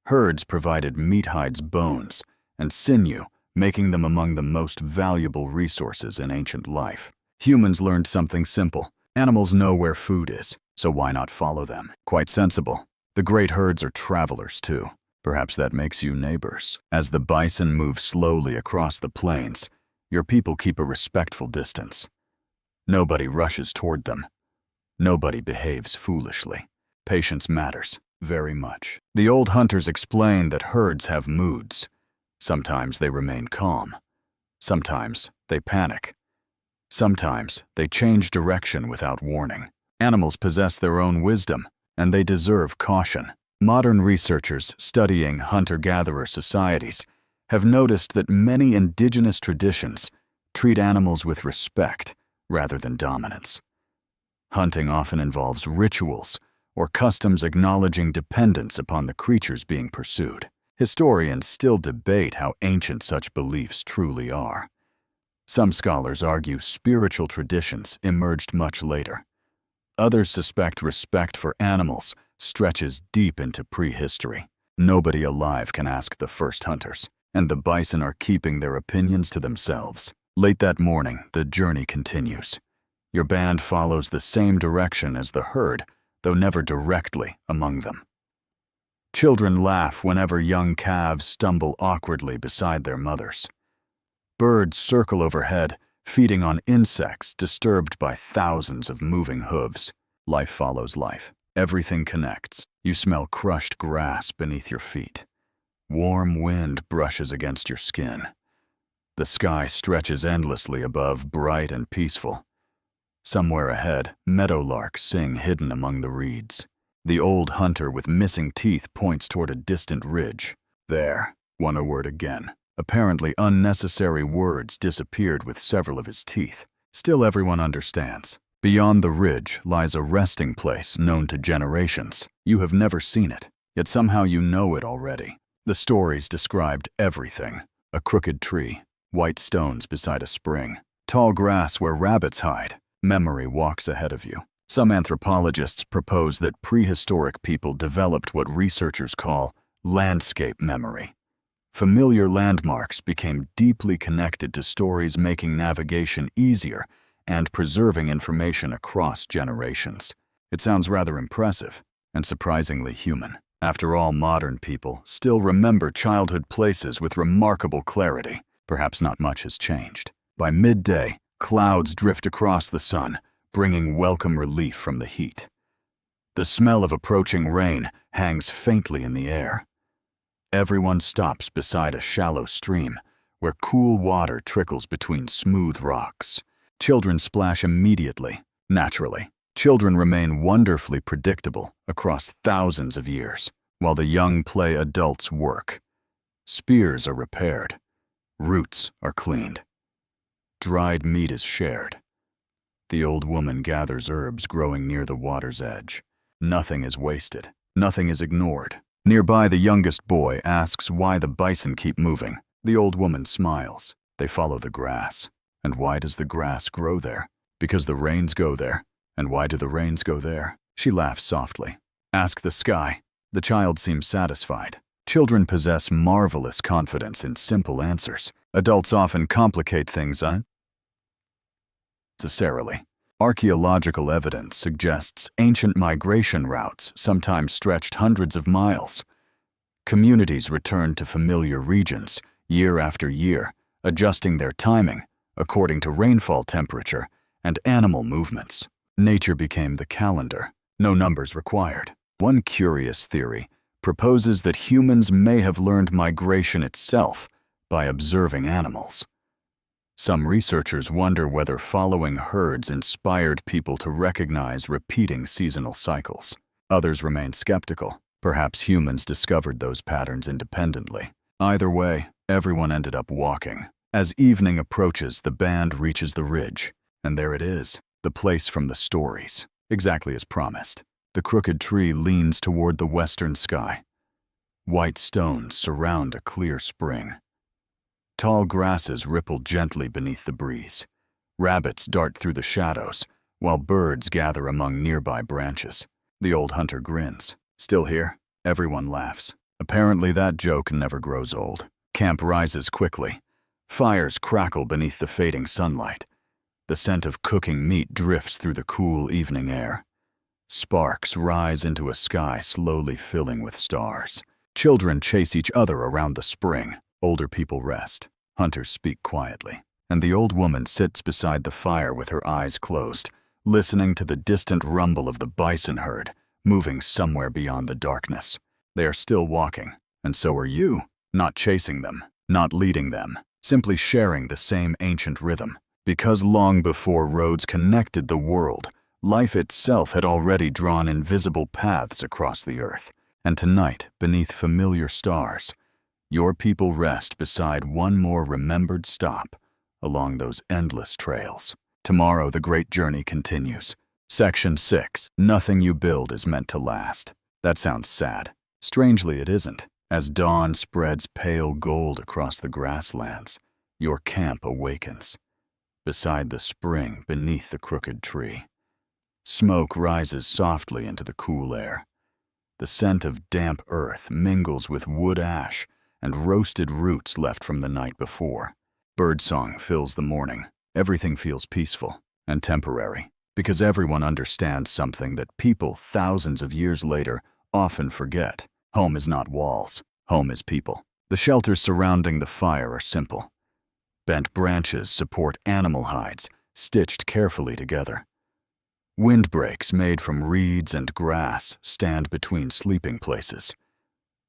Herds provided meat hides, bones, and sinew, making them among the most valuable resources in ancient life. Humans learned something simple. Animals know where food is, so why not follow them? Quite sensible. The great herds are travelers too. Perhaps that makes you neighbors. As the bison move slowly across the plains, your people keep a respectful distance. Nobody rushes toward them. Nobody behaves foolishly. Patience matters very much. The old hunters explain that herds have moods. Sometimes they remain calm. Sometimes they panic. Sometimes they change direction without warning. Animals possess their own wisdom, and they deserve caution. Modern researchers studying hunter-gatherer societies have noticed that many indigenous traditions treat animals with respect rather than dominance. Hunting often involves rituals or customs acknowledging dependence upon the creatures being pursued. Historians still debate how ancient such beliefs truly are. Some scholars argue spiritual traditions emerged much later. Others suspect respect for animals stretches deep into prehistory. Nobody alive can ask the first hunters, and the bison are keeping their opinions to themselves. Late that morning, the journey continues. Your band follows the same direction as the herd, though never directly among them. Children laugh whenever young calves stumble awkwardly beside their mothers. Birds circle overhead, feeding on insects disturbed by thousands of moving hooves. Life follows life. Everything connects. You smell crushed grass beneath your feet. Warm wind brushes against your skin. The sky stretches endlessly above, bright and peaceful. Somewhere ahead, meadowlarks sing hidden among the reeds. The old hunter with missing teeth points toward a distant ridge. There, one word again. Apparently unnecessary words disappeared with several of his teeth. Still everyone understands. Beyond the ridge lies a resting place known to generations. You have never seen it, yet somehow you know it already. The stories described everything. A crooked tree, white stones beside a spring, tall grass where rabbits hide. Memory walks ahead of you. Some anthropologists propose that prehistoric people developed what researchers call landscape memory. Familiar landmarks became deeply connected to stories, making navigation easier and preserving information across generations. It sounds rather impressive and surprisingly human. After all, modern people still remember childhood places with remarkable clarity. Perhaps not much has changed. By midday, clouds drift across the sun, bringing welcome relief from the heat. The smell of approaching rain hangs faintly in the air. Everyone stops beside a shallow stream where cool water trickles between smooth rocks. Children splash immediately, naturally. Children remain wonderfully predictable across thousands of years, while the young play, adults work. Spears are repaired. Roots are cleaned. Dried meat is shared. The old woman gathers herbs growing near the water's edge. Nothing is wasted. Nothing is ignored. Nearby, the youngest boy asks why the bison keep moving. The old woman smiles. They follow the grass. And why does the grass grow there? Because the rains go there. And why do the rains go there? She laughs softly. Ask the sky. The child seems satisfied. Children possess marvelous confidence in simple answers. Adults often complicate things unnecessarily. Archaeological evidence suggests ancient migration routes sometimes stretched hundreds of miles. Communities returned to familiar regions year after year, adjusting their timing according to rainfall temperature and animal movements. Nature became the calendar, no numbers required. One curious theory proposes that humans may have learned migration itself by observing animals. Some researchers wonder whether following herds inspired people to recognize repeating seasonal cycles. Others remain skeptical. Perhaps humans discovered those patterns independently. Either way, everyone ended up walking. As evening approaches, the band reaches the ridge, and there it is, the place from the stories, exactly as promised. The crooked tree leans toward the western sky. White stones surround a clear spring. Tall grasses ripple gently beneath the breeze. Rabbits dart through the shadows, while birds gather among nearby branches. The old hunter grins. Still here? Everyone laughs. Apparently that joke never grows old. Camp rises quickly. Fires crackle beneath the fading sunlight. The scent of cooking meat drifts through the cool evening air. Sparks rise into a sky slowly filling with stars. Children chase each other around the spring. Older people rest. Hunters speak quietly. And the old woman sits beside the fire with her eyes closed, listening to the distant rumble of the bison herd, moving somewhere beyond the darkness. They are still walking, and so are you. Not chasing them, not leading them, simply sharing the same ancient rhythm. Because long before roads connected the world, life itself had already drawn invisible paths across the earth. And tonight, beneath familiar stars, your people rest beside one more remembered stop along those endless trails. Tomorrow, the great journey continues. Section 6. Nothing you build is meant to last. That sounds sad. Strangely, it isn't. As dawn spreads pale gold across the grasslands, your camp awakens. Beside the spring, beneath the crooked tree. Smoke rises softly into the cool air. The scent of damp earth mingles with wood ash and roasted roots left from the night before. Birdsong fills the morning. Everything feels peaceful and temporary. Because everyone understands something that people thousands of years later often forget. Home is not walls. Home is people. The shelters surrounding the fire are simple. Bent branches support animal hides, stitched carefully together. Windbreaks made from reeds and grass stand between sleeping places.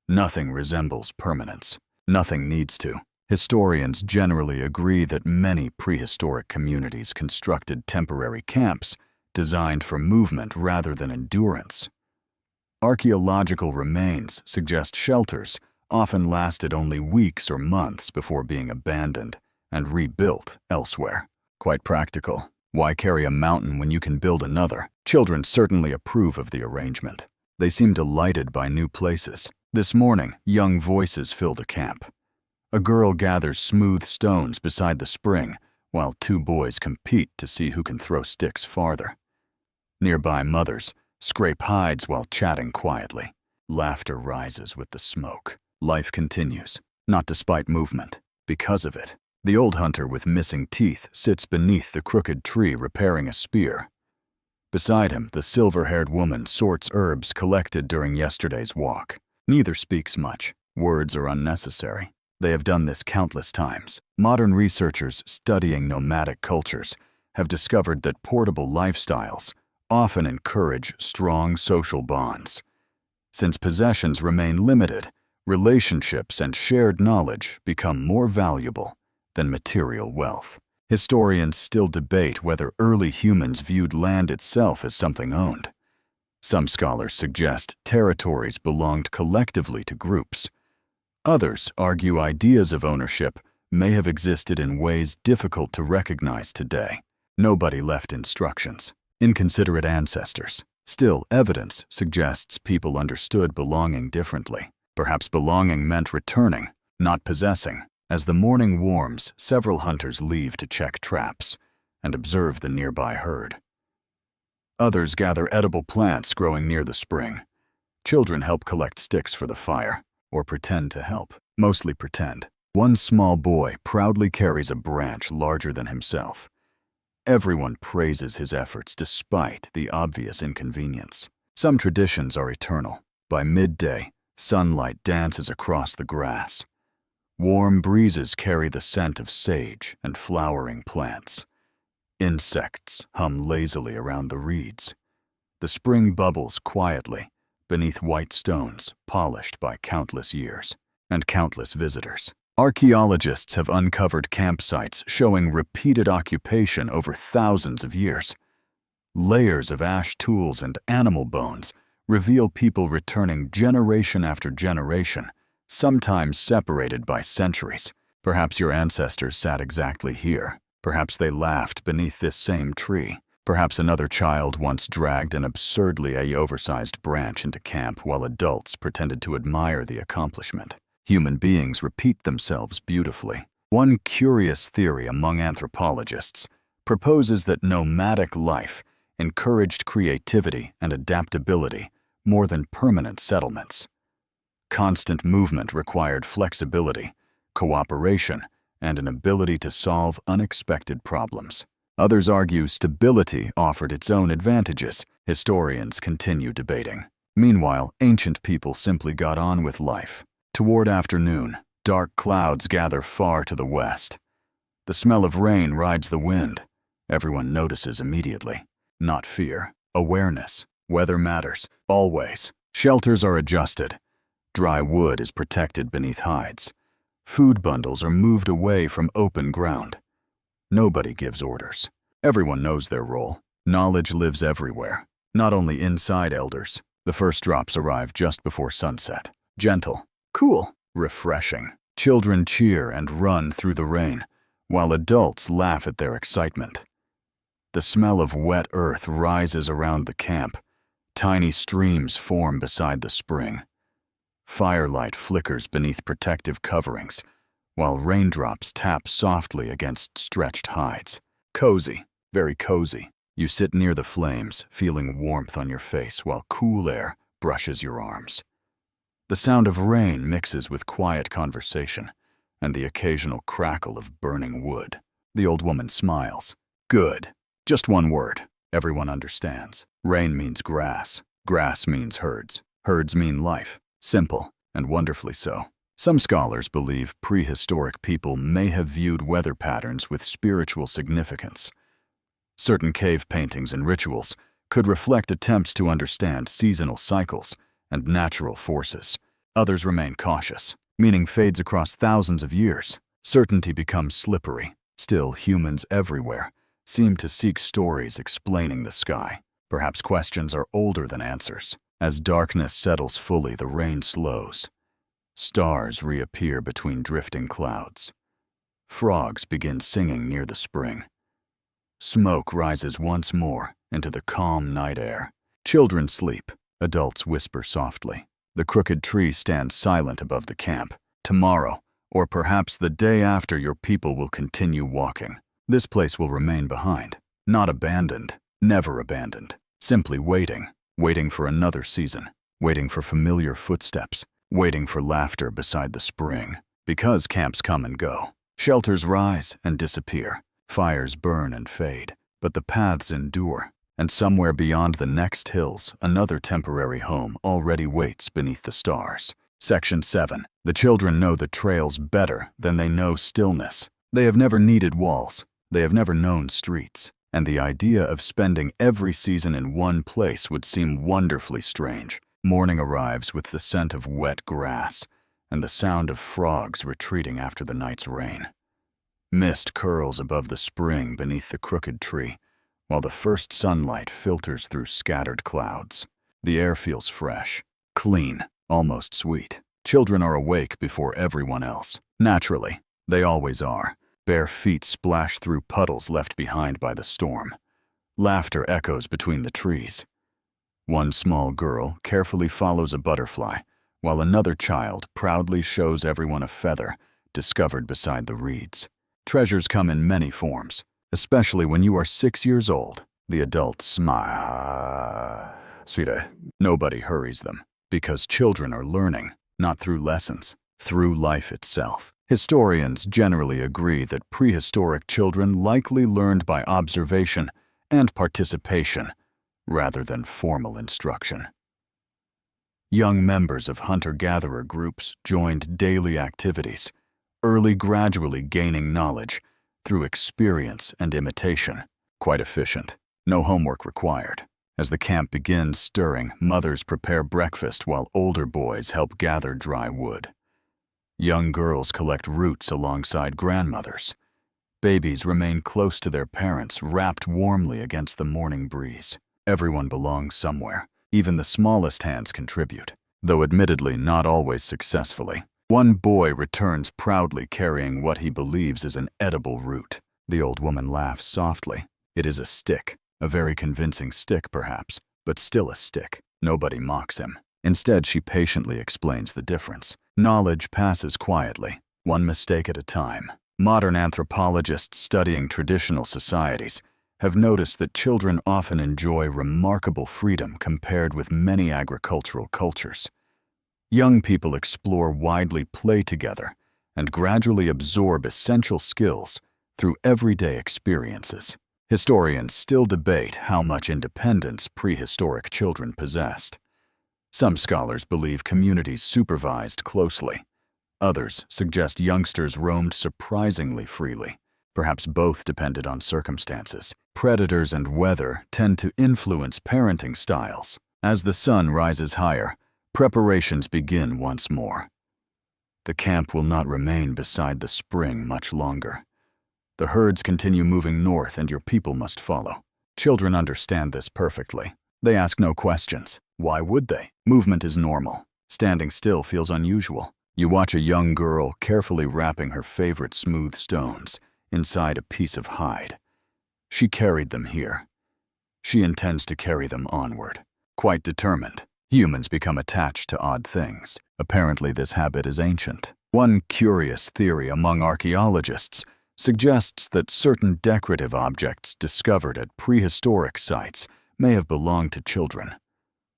Nothing resembles permanence. Nothing needs to. Historians generally agree that many prehistoric communities constructed temporary camps designed for movement rather than endurance. Archaeological remains suggest shelters often lasted only weeks or months before being abandoned and rebuilt elsewhere. Quite practical. Why carry a mountain when you can build another? Children certainly approve of the arrangement. They seem delighted by new places. This morning, young voices fill the camp. A girl gathers smooth stones beside the spring, while two boys compete to see who can throw sticks farther. Nearby mothers scrape hides while chatting quietly. Laughter rises with the smoke. Life continues, not despite movement, because of it. The old hunter with missing teeth sits beneath the crooked tree repairing a spear. Beside him, the silver-haired woman sorts herbs collected during yesterday's walk. Neither speaks much. Words are unnecessary. They have done this countless times. Modern researchers studying nomadic cultures have discovered that portable lifestyles often encourage strong social bonds. Since possessions remain limited, relationships and shared knowledge become more valuable than material wealth. Historians still debate whether early humans viewed land itself as something owned. Some scholars suggest territories belonged collectively to groups. Others argue ideas of ownership may have existed in ways difficult to recognize today. Nobody left instructions. Inconsiderate ancestors. Still, evidence suggests people understood belonging differently. Perhaps belonging meant returning, not possessing. As the morning warms, several hunters leave to check traps and observe the nearby herd. Others gather edible plants growing near the spring. Children help collect sticks for the fire, or pretend to help. Mostly pretend. One small boy proudly carries a branch larger than himself. Everyone praises his efforts despite the obvious inconvenience. Some traditions are eternal. By midday, sunlight dances across the grass. Warm breezes carry the scent of sage and flowering plants. Insects hum lazily around the reeds. The spring bubbles quietly beneath white stones polished by countless years and countless visitors. Archaeologists have uncovered campsites showing repeated occupation over thousands of years. Layers of ash tools and animal bones reveal people returning generation after generation, sometimes separated by centuries. Perhaps your ancestors sat exactly here. Perhaps they laughed beneath this same tree. Perhaps another child once dragged an absurdly oversized branch into camp while adults pretended to admire the accomplishment. Human beings repeat themselves beautifully. One curious theory among anthropologists proposes that nomadic life encouraged creativity and adaptability more than permanent settlements. Constant movement required flexibility, cooperation, and an ability to solve unexpected problems. Others argue stability offered its own advantages. Historians continue debating. Meanwhile, ancient people simply got on with life. Toward afternoon, dark clouds gather far to the west. The smell of rain rides the wind. Everyone notices immediately. Not fear, awareness. Weather matters, always. Shelters are adjusted. Dry wood is protected beneath hides. Food bundles are moved away from open ground. Nobody gives orders. Everyone knows their role. Knowledge lives everywhere, not only inside elders. The first drops arrive just before sunset. Gentle, cool, refreshing. Children cheer and run through the rain, while adults laugh at their excitement. The smell of wet earth rises around the camp. Tiny streams form beside the spring. Firelight flickers beneath protective coverings, while raindrops tap softly against stretched hides. Cozy, very cozy. You sit near the flames, feeling warmth on your face while cool air brushes your arms. The sound of rain mixes with quiet conversation and the occasional crackle of burning wood. The old woman smiles. Good. Just one word. Everyone understands. Rain means grass. Grass means herds. Herds mean life. Simple, and wonderfully so. Some scholars believe prehistoric people may have viewed weather patterns with spiritual significance. Certain cave paintings and rituals could reflect attempts to understand seasonal cycles and natural forces. Others remain cautious. Meaning fades across thousands of years. Certainty becomes slippery. Still, humans everywhere seem to seek stories explaining the sky. Perhaps questions are older than answers. As darkness settles fully, the rain slows. Stars reappear between drifting clouds. Frogs begin singing near the spring. Smoke rises once more into the calm night air. Children sleep. Adults whisper softly. The crooked tree stands silent above the camp. Tomorrow, or perhaps the day after, your people will continue walking. This place will remain behind. Not abandoned. Never abandoned. Simply waiting. Waiting for another season. Waiting for familiar footsteps. Waiting for laughter beside the spring. Because camps come and go. Shelters rise and disappear. Fires burn and fade. But the paths endure. And somewhere beyond the next hills, another temporary home already waits beneath the stars. Section 7. The children know the trails better than they know stillness. They have never needed walls. They have never known streets. And the idea of spending every season in one place would seem wonderfully strange. Morning arrives with the scent of wet grass and the sound of frogs retreating after the night's rain. Mist curls above the spring beneath the crooked tree, while the first sunlight filters through scattered clouds. The air feels fresh, clean, almost sweet. Children are awake before everyone else. Naturally, they always are. Bare feet splash through puddles left behind by the storm. Laughter echoes between the trees. One small girl carefully follows a butterfly, while another child proudly shows everyone a feather discovered beside the reeds. Treasures come in many forms, especially when you are 6 years old. The adults smile. Sweetie, nobody hurries them, because children are learning, not through lessons, through life itself. Historians generally agree that prehistoric children likely learned by observation and participation, rather than formal instruction. Young members of hunter-gatherer groups joined daily activities, early gradually gaining knowledge through experience and imitation. Quite efficient. No homework required. As the camp begins stirring, mothers prepare breakfast while older boys help gather dry wood. Young girls collect roots alongside grandmothers. Babies remain close to their parents, wrapped warmly against the morning breeze. Everyone belongs somewhere. Even the smallest hands contribute, though admittedly not always successfully. One boy returns proudly carrying what he believes is an edible root. The old woman laughs softly. It is a stick, a very convincing stick perhaps, but still a stick. Nobody mocks him. Instead, she patiently explains the difference. Knowledge passes quietly, one mistake at a time. Modern anthropologists studying traditional societies have noticed that children often enjoy remarkable freedom compared with many agricultural cultures. Young people explore widely, play together, and gradually absorb essential skills through everyday experiences. Historians still debate how much independence prehistoric children possessed. Some scholars believe communities supervised closely. Others suggest youngsters roamed surprisingly freely. Perhaps both depended on circumstances. Predators and weather tend to influence parenting styles. As the sun rises higher, preparations begin once more. The camp will not remain beside the spring much longer. The herds continue moving north and your people must follow. Children understand this perfectly. They ask no questions. Why would they? Movement is normal. Standing still feels unusual. You watch a young girl carefully wrapping her favorite smooth stones inside a piece of hide. She carried them here. She intends to carry them onward. Quite determined. Humans become attached to odd things. Apparently this habit is ancient. One curious theory among archaeologists suggests that certain decorative objects discovered at prehistoric sites may have belonged to children.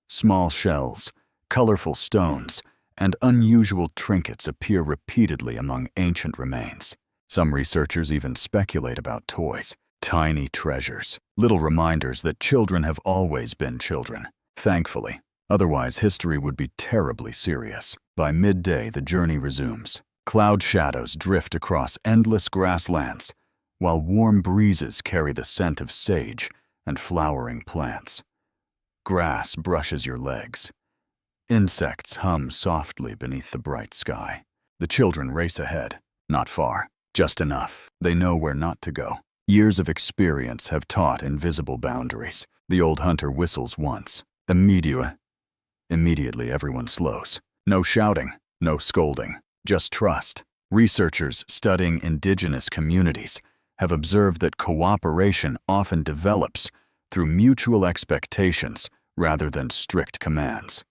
Small shells, colorful stones, and unusual trinkets appear repeatedly among ancient remains. Some researchers even speculate about toys. Tiny treasures, little reminders that children have always been children. Thankfully, otherwise history would be terribly serious. By midday, the journey resumes. Cloud shadows drift across endless grasslands, while warm breezes carry the scent of sage and flowering plants. Grass brushes your legs. Insects hum softly beneath the bright sky. The children race ahead. Not far, just enough. They know where not to go. Years of experience have taught invisible boundaries. The old hunter whistles once. Immediately everyone slows. No shouting, no scolding, just trust. Researchers studying indigenous communities have observed that cooperation often develops through mutual expectations rather than strict commands.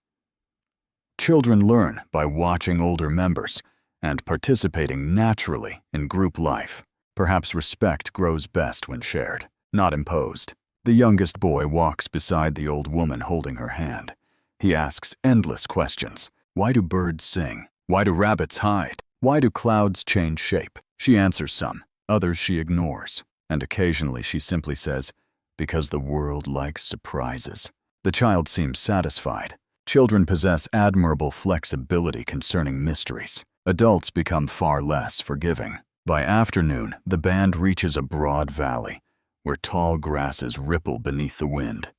Children learn by watching older members and participating naturally in group life. Perhaps respect grows best when shared, not imposed. The youngest boy walks beside the old woman holding her hand. He asks endless questions. Why do birds sing? Why do rabbits hide? Why do clouds change shape? She answers some, others she ignores, and occasionally she simply says, "Because the world likes surprises." The child seems satisfied. Children possess admirable flexibility concerning mysteries. Adults become far less forgiving. By afternoon, the band reaches a broad valley where tall grasses ripple beneath the wind.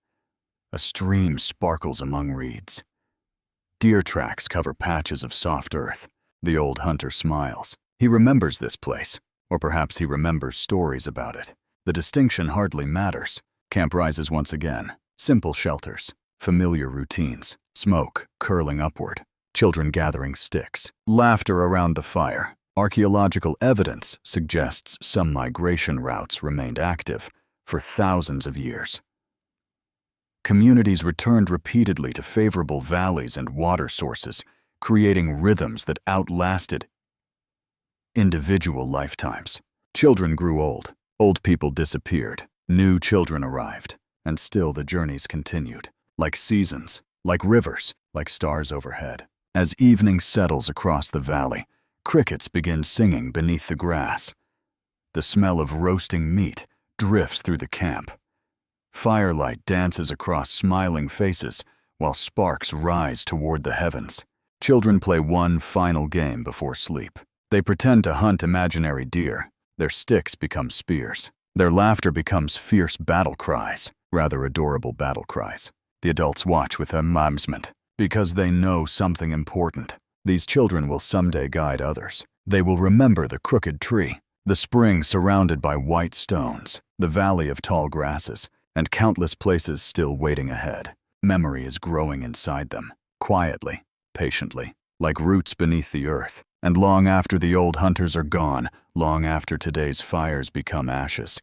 A stream sparkles among reeds. Deer tracks cover patches of soft earth. The old hunter smiles. He remembers this place, or perhaps he remembers stories about it. The distinction hardly matters. Camp rises once again. Simple shelters, familiar routines, smoke curling upward, children gathering sticks, laughter around the fire. Archaeological evidence suggests some migration routes remained active for thousands of years. Communities returned repeatedly to favorable valleys and water sources, creating rhythms that outlasted individual lifetimes. Children grew old, old people disappeared, new children arrived, and still the journeys continued, like seasons, like rivers, like stars overhead. As evening settles across the valley, crickets begin singing beneath the grass. The smell of roasting meat drifts through the camp. Firelight dances across smiling faces while sparks rise toward the heavens. Children play one final game before sleep. They pretend to hunt imaginary deer. Their sticks become spears. Their laughter becomes fierce battle cries, rather adorable battle cries. The adults watch with amusement because they know something important. These children will someday guide others. They will remember the crooked tree, the spring surrounded by white stones, the valley of tall grasses, and countless places still waiting ahead. Memory is growing inside them, quietly, patiently, like roots beneath the earth. And long after the old hunters are gone, long after today's fires become ashes,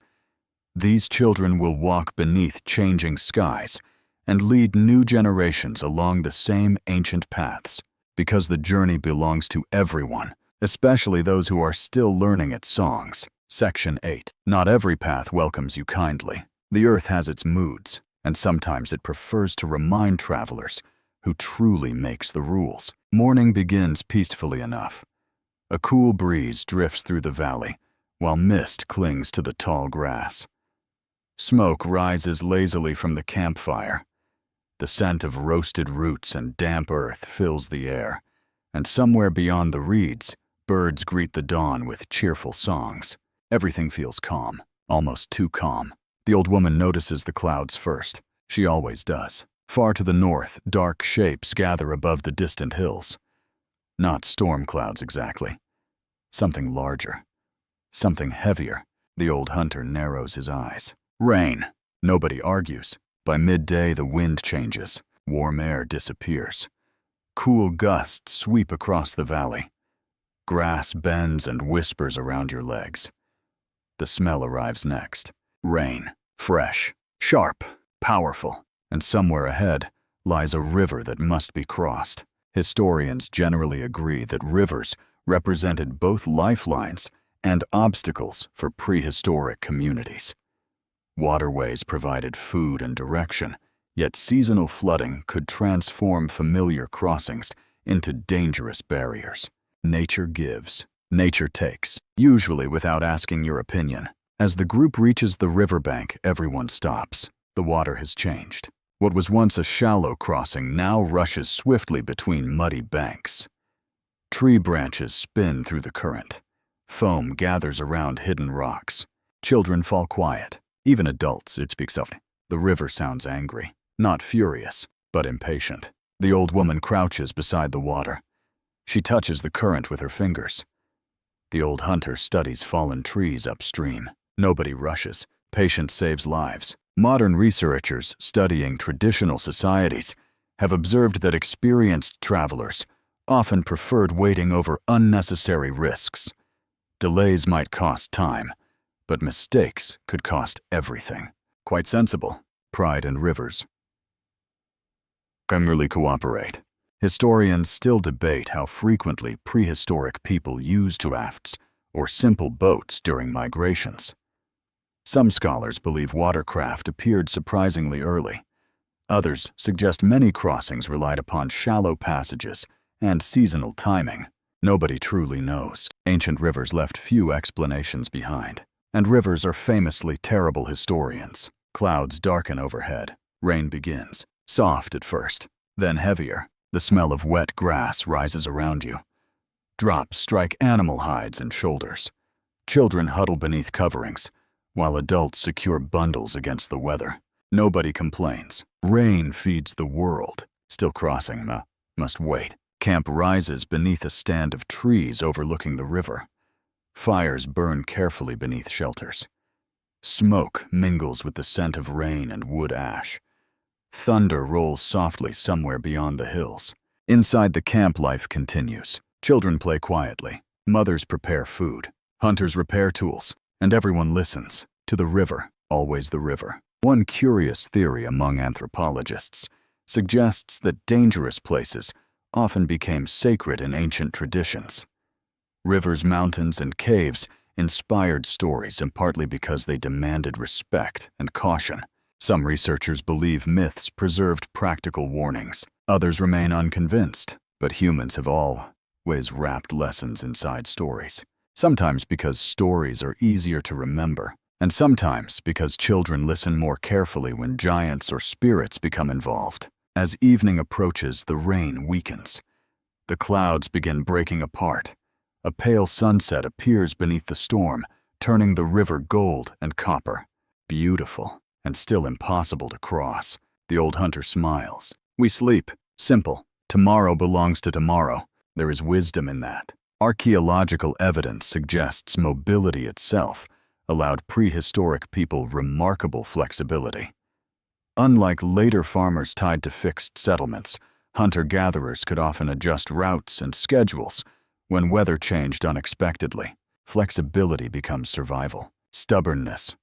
these children will walk beneath changing skies and lead new generations along the same ancient paths, because the journey belongs to everyone, especially those who are still learning its songs. Section 8. Not every path welcomes you kindly. The earth has its moods, and sometimes it prefers to remind travelers who truly makes the rules. Morning begins peacefully enough. A cool breeze drifts through the valley, while mist clings to the tall grass. Smoke rises lazily from the campfire. The scent of roasted roots and damp earth fills the air, and somewhere beyond the reeds, birds greet the dawn with cheerful songs. Everything feels calm, almost too calm. The old woman notices the clouds first. She always does. Far to the north, dark shapes gather above the distant hills. Not storm clouds exactly. Something larger. Something heavier. The old hunter narrows his eyes. Rain. Nobody argues. By midday, the wind changes. Warm air disappears. Cool gusts sweep across the valley. Grass bends and whispers around your legs. The smell arrives next. Rain. Fresh. Sharp. Powerful. And somewhere ahead lies a river that must be crossed. Historians generally agree that rivers represented both lifelines and obstacles for prehistoric communities. Waterways provided food and direction, yet seasonal flooding could transform familiar crossings into dangerous barriers. Nature gives, nature takes, usually without asking your opinion. As the group reaches the riverbank, everyone stops. The water has changed. What was once a shallow crossing now rushes swiftly between muddy banks. Tree branches spin through the current. Foam gathers around hidden rocks. Children fall quiet. Even adults, it speaks of. The river sounds angry, not furious, but impatient. The old woman crouches beside the water. She touches the current with her fingers. The old hunter studies fallen trees upstream. Nobody rushes. Patience saves lives. Modern researchers studying traditional societies have observed that experienced travelers often preferred waiting over unnecessary risks. Delays might cost time, but mistakes could cost everything. Quite sensible. Pride and rivers merely cooperate. Historians still debate how frequently prehistoric people used rafts or simple boats during migrations. Some scholars believe watercraft appeared surprisingly early. Others suggest many crossings relied upon shallow passages and seasonal timing. Nobody truly knows. Ancient rivers left few explanations behind. And rivers are famously terrible historians. Clouds darken overhead. Rain begins. Soft at first, then heavier. The smell of wet grass rises around you. Drops strike animal hides and shoulders. Children huddle beneath coverings, while adults secure bundles against the weather. Nobody complains. Rain feeds the world. Still crossing, must wait. Camp rises beneath a stand of trees overlooking the river. Fires burn carefully beneath shelters. Smoke mingles with the scent of rain and wood ash. Thunder rolls softly somewhere beyond the hills. Inside the camp, life continues. Children play quietly. Mothers prepare food. Hunters repair tools. And everyone listens. To the river, always the river. One curious theory among anthropologists suggests that dangerous places often became sacred in ancient traditions. Rivers, mountains, and caves inspired stories, and partly because they demanded respect and caution. Some researchers believe myths preserved practical warnings. Others remain unconvinced, but humans have always wrapped lessons inside stories. Sometimes because stories are easier to remember, and sometimes because children listen more carefully when giants or spirits become involved. As evening approaches, the rain weakens. The clouds begin breaking apart. A pale sunset appears beneath the storm, turning the river gold and copper. Beautiful, and still impossible to cross. The old hunter smiles. We sleep. Simple. Tomorrow belongs to tomorrow. There is wisdom in that. Archaeological evidence suggests mobility itself allowed prehistoric people remarkable flexibility. Unlike later farmers tied to fixed settlements, hunter-gatherers could often adjust routes and schedules when weather changed unexpectedly. Flexibility becomes survival. Stubbornness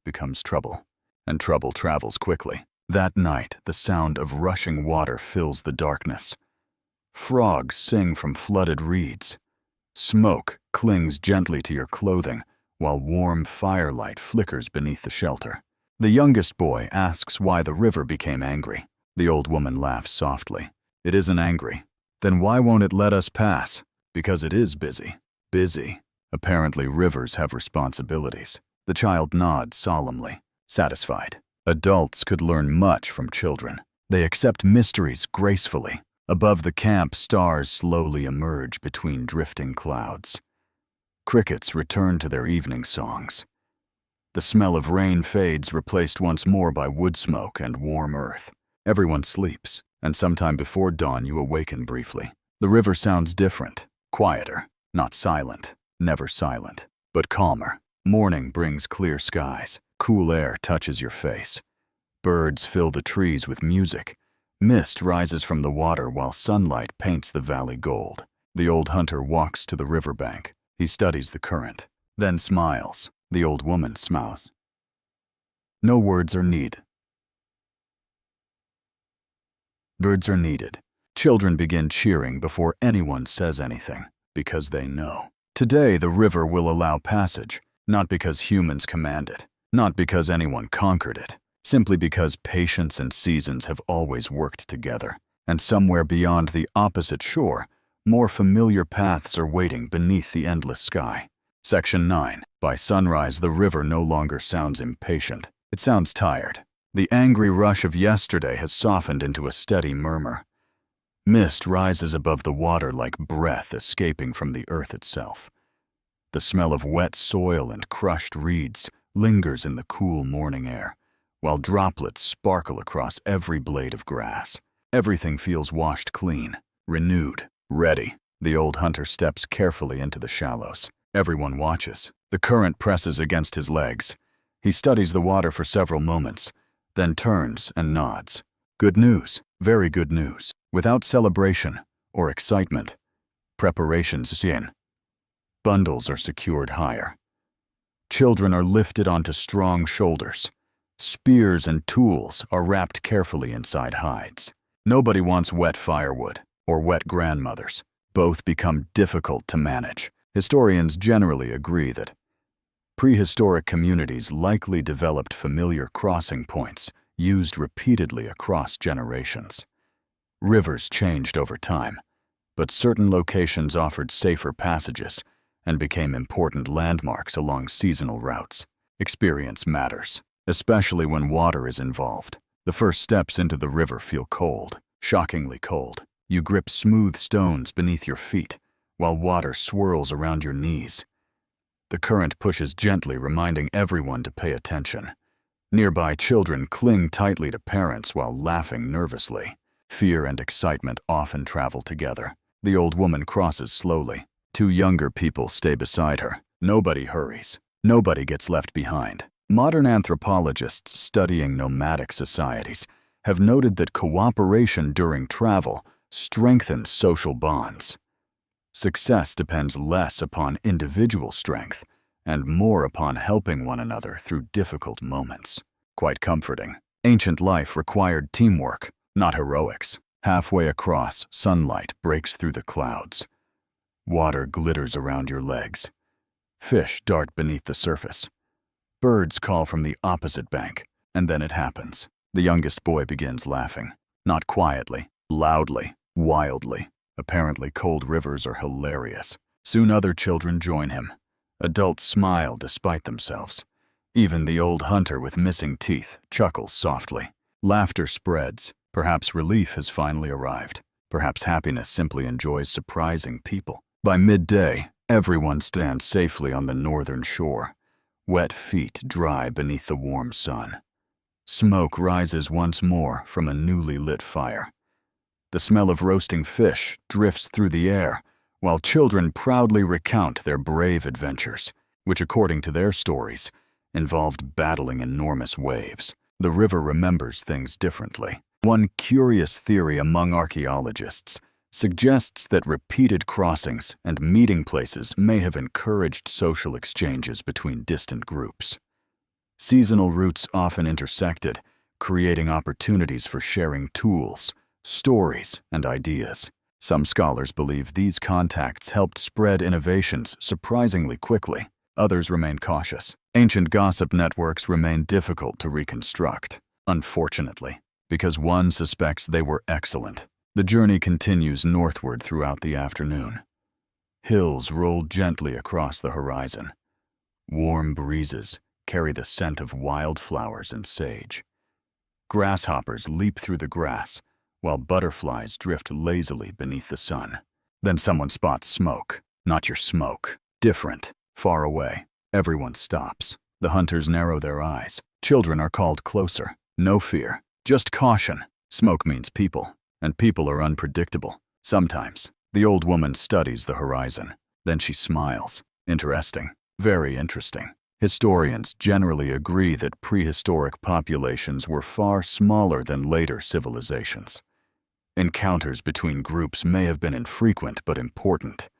becomes trouble, and trouble travels quickly. That night, the sound of rushing water fills the darkness. Frogs sing from flooded reeds. Smoke clings gently to your clothing, while warm firelight flickers beneath the shelter. The youngest boy asks why the river became angry. The old woman laughs softly. It isn't angry. Then why won't it let us pass? Because it is busy. Busy. Apparently rivers have responsibilities. The child nods solemnly, satisfied. Adults could learn much from children. They accept mysteries gracefully. Above the camp, stars slowly emerge between drifting clouds. Crickets return to their evening songs. The smell of rain fades, replaced once more by wood smoke and warm earth. Everyone sleeps, and sometime before dawn you awaken briefly. The river sounds different, quieter, not silent, never silent, but calmer. Morning brings clear skies. Cool air touches your face. Birds fill the trees with music. Mist rises from the water while sunlight paints the valley gold. The old hunter walks to the riverbank. He studies the current, then smiles. The old woman smiles. No words are needed. Words are needed. Children begin cheering before anyone says anything, because they know. Today the river will allow passage, not because humans command it, not because anyone conquered it, simply because patience and seasons have always worked together. And somewhere beyond the opposite shore, more familiar paths are waiting beneath the endless sky. Section 9. By sunrise, the river no longer sounds impatient. It sounds tired. The angry rush of yesterday has softened into a steady murmur. Mist rises above the water like breath escaping from the earth itself. The smell of wet soil and crushed reeds lingers in the cool morning air, while droplets sparkle across every blade of grass. Everything feels washed clean, renewed, ready. The old hunter steps carefully into the shallows. Everyone watches. The current presses against his legs. He studies the water for several moments, then turns and nods. Good news, very good news. Without celebration or excitement, preparations begin. Bundles are secured higher. Children are lifted onto strong shoulders. Spears and tools are wrapped carefully inside hides. Nobody wants wet firewood or wet grandmothers. Both become difficult to manage. Historians generally agree that prehistoric communities likely developed familiar crossing points used repeatedly across generations. Rivers changed over time, but certain locations offered safer passages and became important landmarks along seasonal routes. Experience matters, especially when water is involved. The first steps into the river feel cold, shockingly cold. You grip smooth stones beneath your feet, while water swirls around your knees. The current pushes gently, reminding everyone to pay attention. Nearby children cling tightly to parents while laughing nervously. Fear and excitement often travel together. The old woman crosses slowly. Two younger people stay beside her. Nobody hurries. Nobody gets left behind. Modern anthropologists studying nomadic societies have noted that cooperation during travel strengthens social bonds. Success depends less upon individual strength and more upon helping one another through difficult moments. Quite comforting. Ancient life required teamwork, not heroics. Halfway across, sunlight breaks through the clouds. Water glitters around your legs. Fish dart beneath the surface. Birds call from the opposite bank, and then it happens. The youngest boy begins laughing. Not quietly, loudly, wildly. Apparently, cold rivers are hilarious. Soon other children join him. Adults smile despite themselves. Even the old hunter with missing teeth chuckles softly. Laughter spreads. Perhaps relief has finally arrived. Perhaps happiness simply enjoys surprising people. By midday, everyone stands safely on the northern shore. Wet feet dry beneath the warm sun. Smoke rises once more from a newly lit fire. The smell of roasting fish drifts through the air, while children proudly recount their brave adventures, which, according to their stories, involved battling enormous waves. The river remembers things differently. One curious theory among archaeologists suggests that repeated crossings and meeting places may have encouraged social exchanges between distant groups. Seasonal routes often intersected, creating opportunities for sharing tools, stories, and ideas. Some scholars believe these contacts helped spread innovations surprisingly quickly. Others remain cautious. Ancient gossip networks remain difficult to reconstruct, unfortunately, because one suspects they were excellent. The journey continues northward throughout the afternoon. Hills roll gently across the horizon. Warm breezes carry the scent of wildflowers and sage. Grasshoppers leap through the grass, while butterflies drift lazily beneath the sun. Then someone spots smoke. Not your smoke. Different. Far away. Everyone stops. The hunters narrow their eyes. Children are called closer. No fear. Just caution. Smoke means people, and people are unpredictable. Sometimes. The old woman studies the horizon. Then she smiles. Interesting. Very interesting. Historians generally agree that prehistoric populations were far smaller than later civilizations. Encounters between groups may have been infrequent but important.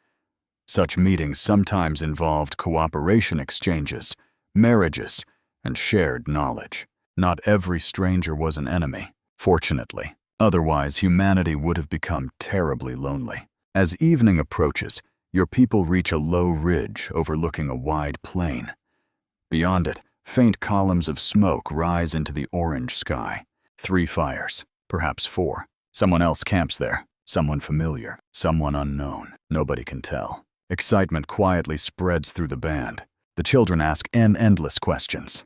Such meetings sometimes involved cooperation exchanges, marriages, and shared knowledge. Not every stranger was an enemy, fortunately. Otherwise, humanity would have become terribly lonely. As evening approaches, your people reach a low ridge overlooking a wide plain. Beyond it, faint columns of smoke rise into the orange sky. 3 fires, perhaps 4. Someone else camps there. Someone familiar. Someone unknown. Nobody can tell. Excitement quietly spreads through the band. The children ask endless questions.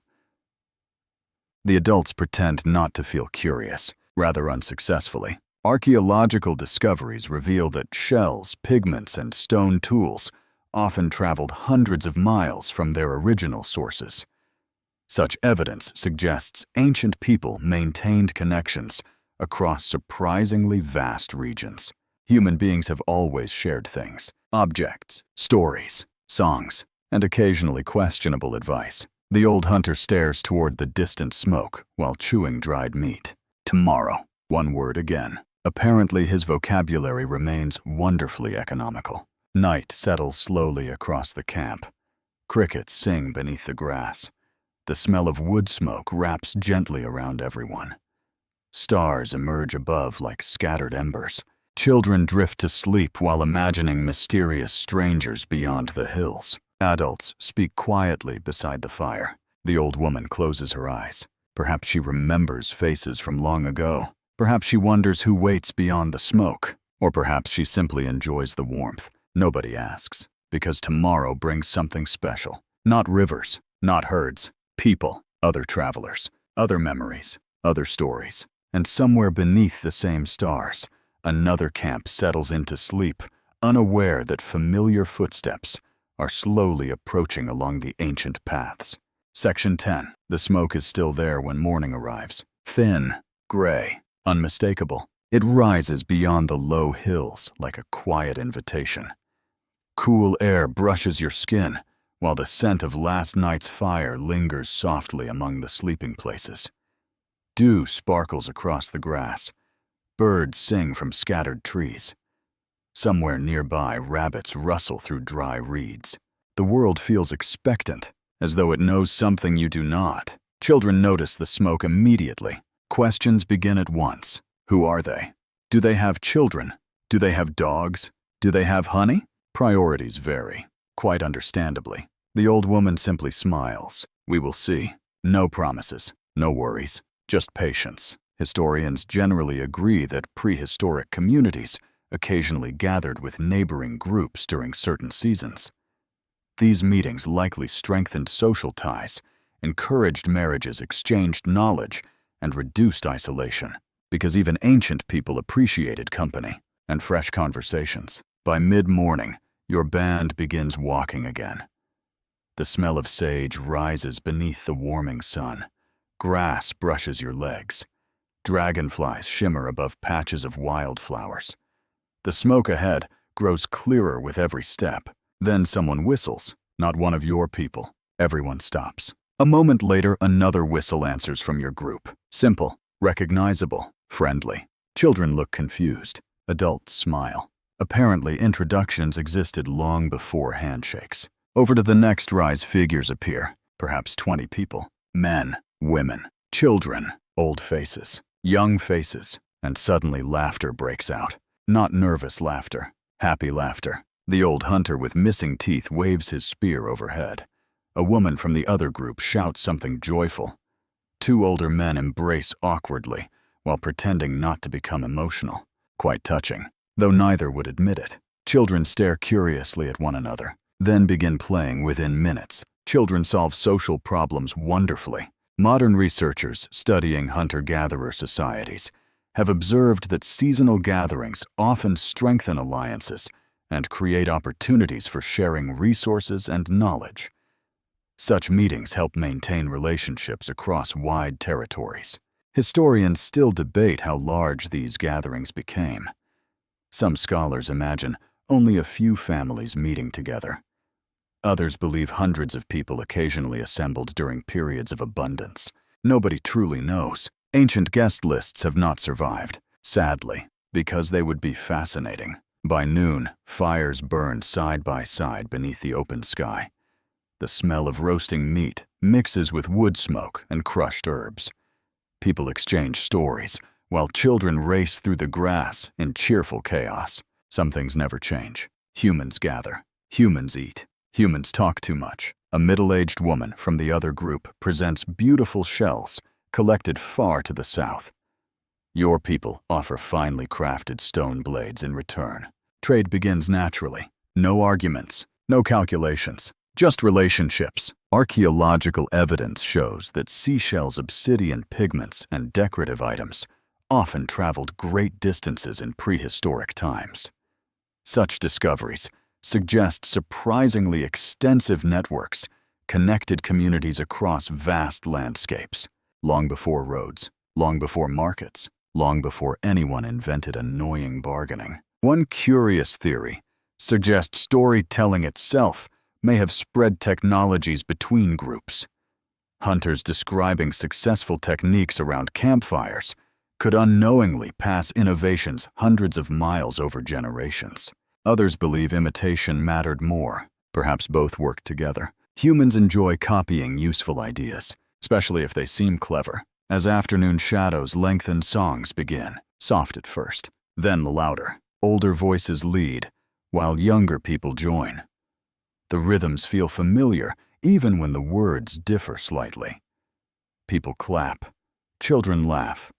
The adults pretend not to feel curious, rather unsuccessfully. Archaeological discoveries reveal that shells, pigments, and stone tools often traveled hundreds of miles from their original sources. Such evidence suggests ancient people maintained connections across surprisingly vast regions. Human beings have always shared things: objects, stories, songs, and occasionally questionable advice. The old hunter stares toward the distant smoke while chewing dried meat. Tomorrow, one word again. Apparently, his vocabulary remains wonderfully economical. Night settles slowly across the camp. Crickets sing beneath the grass. The smell of wood smoke wraps gently around everyone. Stars emerge above like scattered embers. Children drift to sleep while imagining mysterious strangers beyond the hills. Adults speak quietly beside the fire. The old woman closes her eyes. Perhaps she remembers faces from long ago. Perhaps she wonders who waits beyond the smoke. Or perhaps she simply enjoys the warmth. Nobody asks, because tomorrow brings something special. Not rivers, not herds, people, other travelers, other memories, other stories. And somewhere beneath the same stars, another camp settles into sleep, unaware that familiar footsteps are slowly approaching along the ancient paths. Section 10. The smoke is still there when morning arrives. Thin, gray, unmistakable. It rises beyond the low hills like a quiet invitation. Cool air brushes your skin, while the scent of last night's fire lingers softly among the sleeping places. Dew sparkles across the grass. Birds sing from scattered trees. Somewhere nearby, rabbits rustle through dry reeds. The world feels expectant, as though it knows something you do not. Children notice the smoke immediately. Questions begin at once. Who are they? Do they have children? Do they have dogs? Do they have honey? Priorities vary, quite understandably. The old woman simply smiles. We will see. No promises, no worries, just patience. Historians generally agree that prehistoric communities occasionally gathered with neighboring groups during certain seasons. These meetings likely strengthened social ties, encouraged marriages, exchanged knowledge, and reduced isolation, because even ancient people appreciated company and fresh conversations. By mid-morning, your band begins walking again. The smell of sage rises beneath the warming sun. Grass brushes your legs. Dragonflies shimmer above patches of wildflowers. The smoke ahead grows clearer with every step. Then someone whistles, not one of your people. Everyone stops. A moment later, another whistle answers from your group. Simple, recognizable, friendly. Children look confused. Adults smile. Apparently, introductions existed long before handshakes. Over to the next rise, figures appear. Perhaps 20 people. Men, women, children, old faces, young faces. And suddenly laughter breaks out. Not nervous laughter, happy laughter. The old hunter with missing teeth waves his spear overhead. A woman from the other group shouts something joyful. Two older men embrace awkwardly while pretending not to become emotional. Quite touching, though neither would admit it. Children stare curiously at one another, then begin playing within minutes. Children solve social problems wonderfully. Modern researchers studying hunter-gatherer societies have observed that seasonal gatherings often strengthen alliances and create opportunities for sharing resources and knowledge. Such meetings help maintain relationships across wide territories. Historians still debate how large these gatherings became. Some scholars imagine only a few families meeting together. Others believe hundreds of people occasionally assembled during periods of abundance. Nobody truly knows. Ancient guest lists have not survived, sadly, because they would be fascinating. By noon, fires burned side by side beneath the open sky. The smell of roasting meat mixes with wood smoke and crushed herbs. People exchange stories, while children race through the grass in cheerful chaos. Some things never change. Humans gather. Humans eat. Humans talk too much. A middle-aged woman from the other group presents beautiful shells collected far to the south. Your people offer finely crafted stone blades in return. Trade begins naturally. No arguments, no calculations, just relationships. Archaeological evidence shows that seashells, obsidian pigments, and decorative items often traveled great distances in prehistoric times. Such discoveries suggest surprisingly extensive networks connected communities across vast landscapes, long before roads, long before markets, long before anyone invented annoying bargaining. One curious theory suggests storytelling itself may have spread technologies between groups. Hunters describing successful techniques around campfires could unknowingly pass innovations hundreds of miles over generations. Others believe imitation mattered more. Perhaps both worked together. Humans enjoy copying useful ideas, especially if they seem clever. As afternoon shadows lengthen, songs begin, soft at first, then louder. Older voices lead, while younger people join. The rhythms feel familiar, even when the words differ slightly. People clap, children laugh.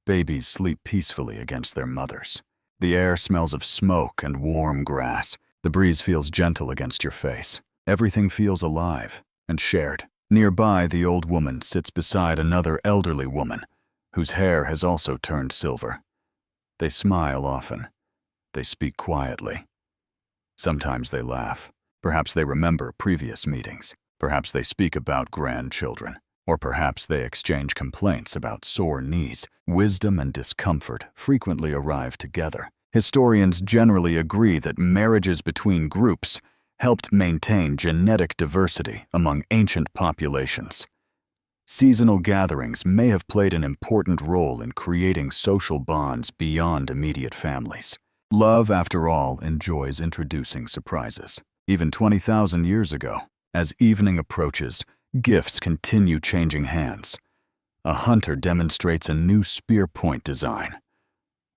Babies sleep peacefully against their mothers. The air smells of smoke and warm grass. The breeze feels gentle against your face. Everything feels alive and shared. Nearby, the old woman sits beside another elderly woman, whose hair has also turned silver. They smile often. They speak quietly. Sometimes they laugh. Perhaps they remember previous meetings. Perhaps they speak about grandchildren. Or perhaps they exchange complaints about sore knees. Wisdom and discomfort frequently arrive together. Historians generally agree that marriages between groups helped maintain genetic diversity among ancient populations. Seasonal gatherings may have played an important role in creating social bonds beyond immediate families. Love, after all, enjoys introducing surprises. Even 20,000 years ago, as evening approaches, gifts continue changing hands. A hunter demonstrates a new spear point design.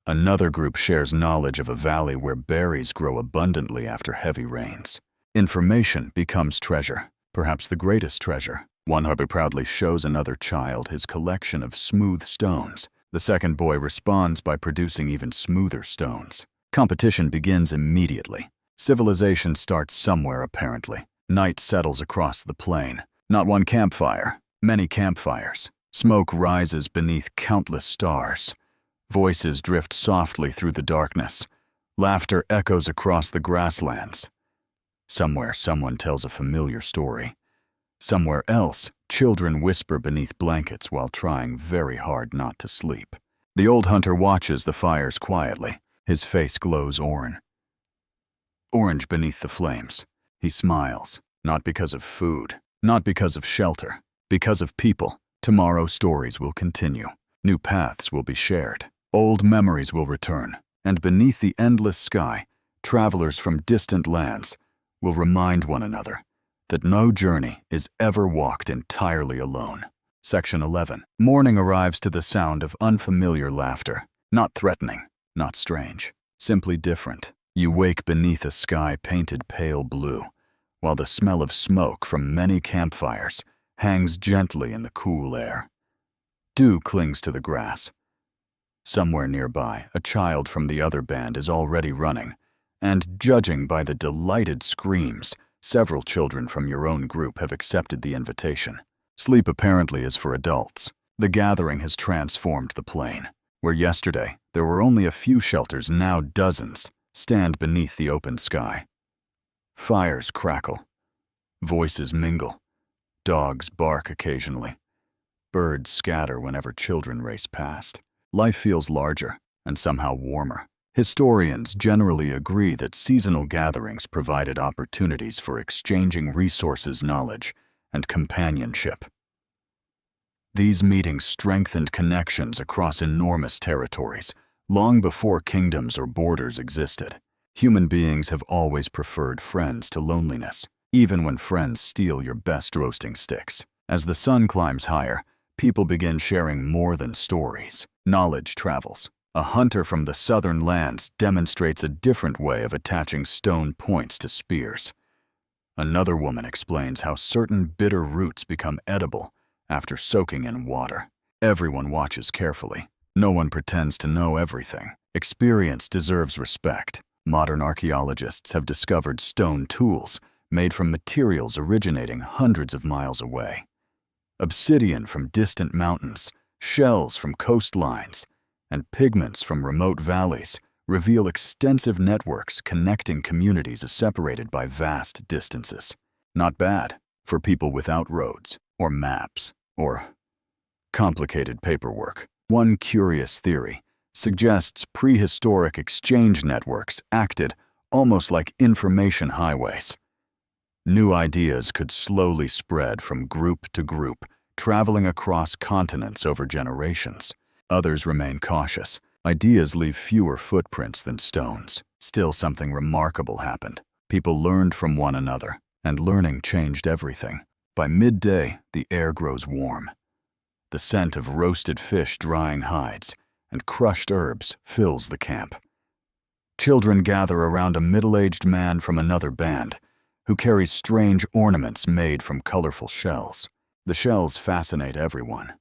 Another group shares knowledge of a valley where berries grow abundantly after heavy rains. Information becomes treasure, perhaps the greatest treasure. One hubby proudly shows another child his collection of smooth stones. The second boy responds by producing even smoother stones. Competition begins immediately. Civilization starts somewhere, apparently. Night settles across the plain. Not one campfire, many campfires. Smoke rises beneath countless stars. Voices drift softly through the darkness. Laughter echoes across the grasslands. Somewhere, someone tells a familiar story. Somewhere else, children whisper beneath blankets while trying very hard not to sleep. The old hunter watches the fires quietly. His face glows orange beneath the flames. He smiles, not because of food, not because of shelter, because of people. Tomorrow's stories will continue. New paths will be shared. Old memories will return. And beneath the endless sky, travelers from distant lands will remind one another that no journey is ever walked entirely alone. Section 11. Morning arrives to the sound of unfamiliar laughter. Not threatening, not strange, simply different. You wake beneath a sky painted pale blue, while the smell of smoke from many campfires hangs gently in the cool air. Dew clings to the grass. Somewhere nearby, a child from the other band is already running, and judging by the delighted screams, several children from your own group have accepted the invitation. Sleep apparently is for adults. The gathering has transformed the plain. Where yesterday there were only a few shelters, now dozens stand beneath the open sky. Fires crackle. Voices mingle. Dogs bark occasionally. Birds scatter whenever children race past. Life feels larger and somehow warmer. Historians generally agree that seasonal gatherings provided opportunities for exchanging resources, knowledge, and companionship. These meetings strengthened connections across enormous territories, long before kingdoms or borders existed. Human beings have always preferred friends to loneliness, even when friends steal your best roasting sticks. As the sun climbs higher, people begin sharing more than stories. Knowledge travels. A hunter from the southern lands demonstrates a different way of attaching stone points to spears. Another woman explains how certain bitter roots become edible after soaking in water. Everyone watches carefully. No one pretends to know everything. Experience deserves respect. Modern archaeologists have discovered stone tools made from materials originating hundreds of miles away. Obsidian from distant mountains, shells from coastlines, and pigments from remote valleys reveal extensive networks connecting communities separated by vast distances. Not bad for people without roads, or maps, or complicated paperwork. One curious theory suggests prehistoric exchange networks acted almost like information highways. New ideas could slowly spread from group to group, traveling across continents over generations. Others remain cautious. Ideas leave fewer footprints than stones. Still, something remarkable happened. People learned from one another, and learning changed everything. By midday, the air grows warm. The scent of roasted fish drying hides and crushed herbs fills the camp. Children gather around a middle-aged man from another band who carries strange ornaments made from colorful shells. The shells fascinate everyone,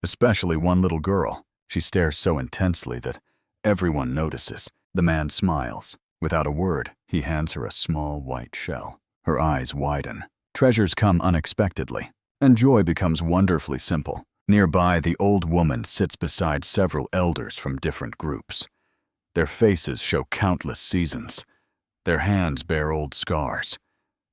especially one little girl. She stares so intensely that everyone notices. The man smiles. Without a word, he hands her a small white shell. Her eyes widen. Treasures come unexpectedly, and joy becomes wonderfully simple. Nearby, the old woman sits beside several elders from different groups. Their faces show countless seasons. Their hands bear old scars.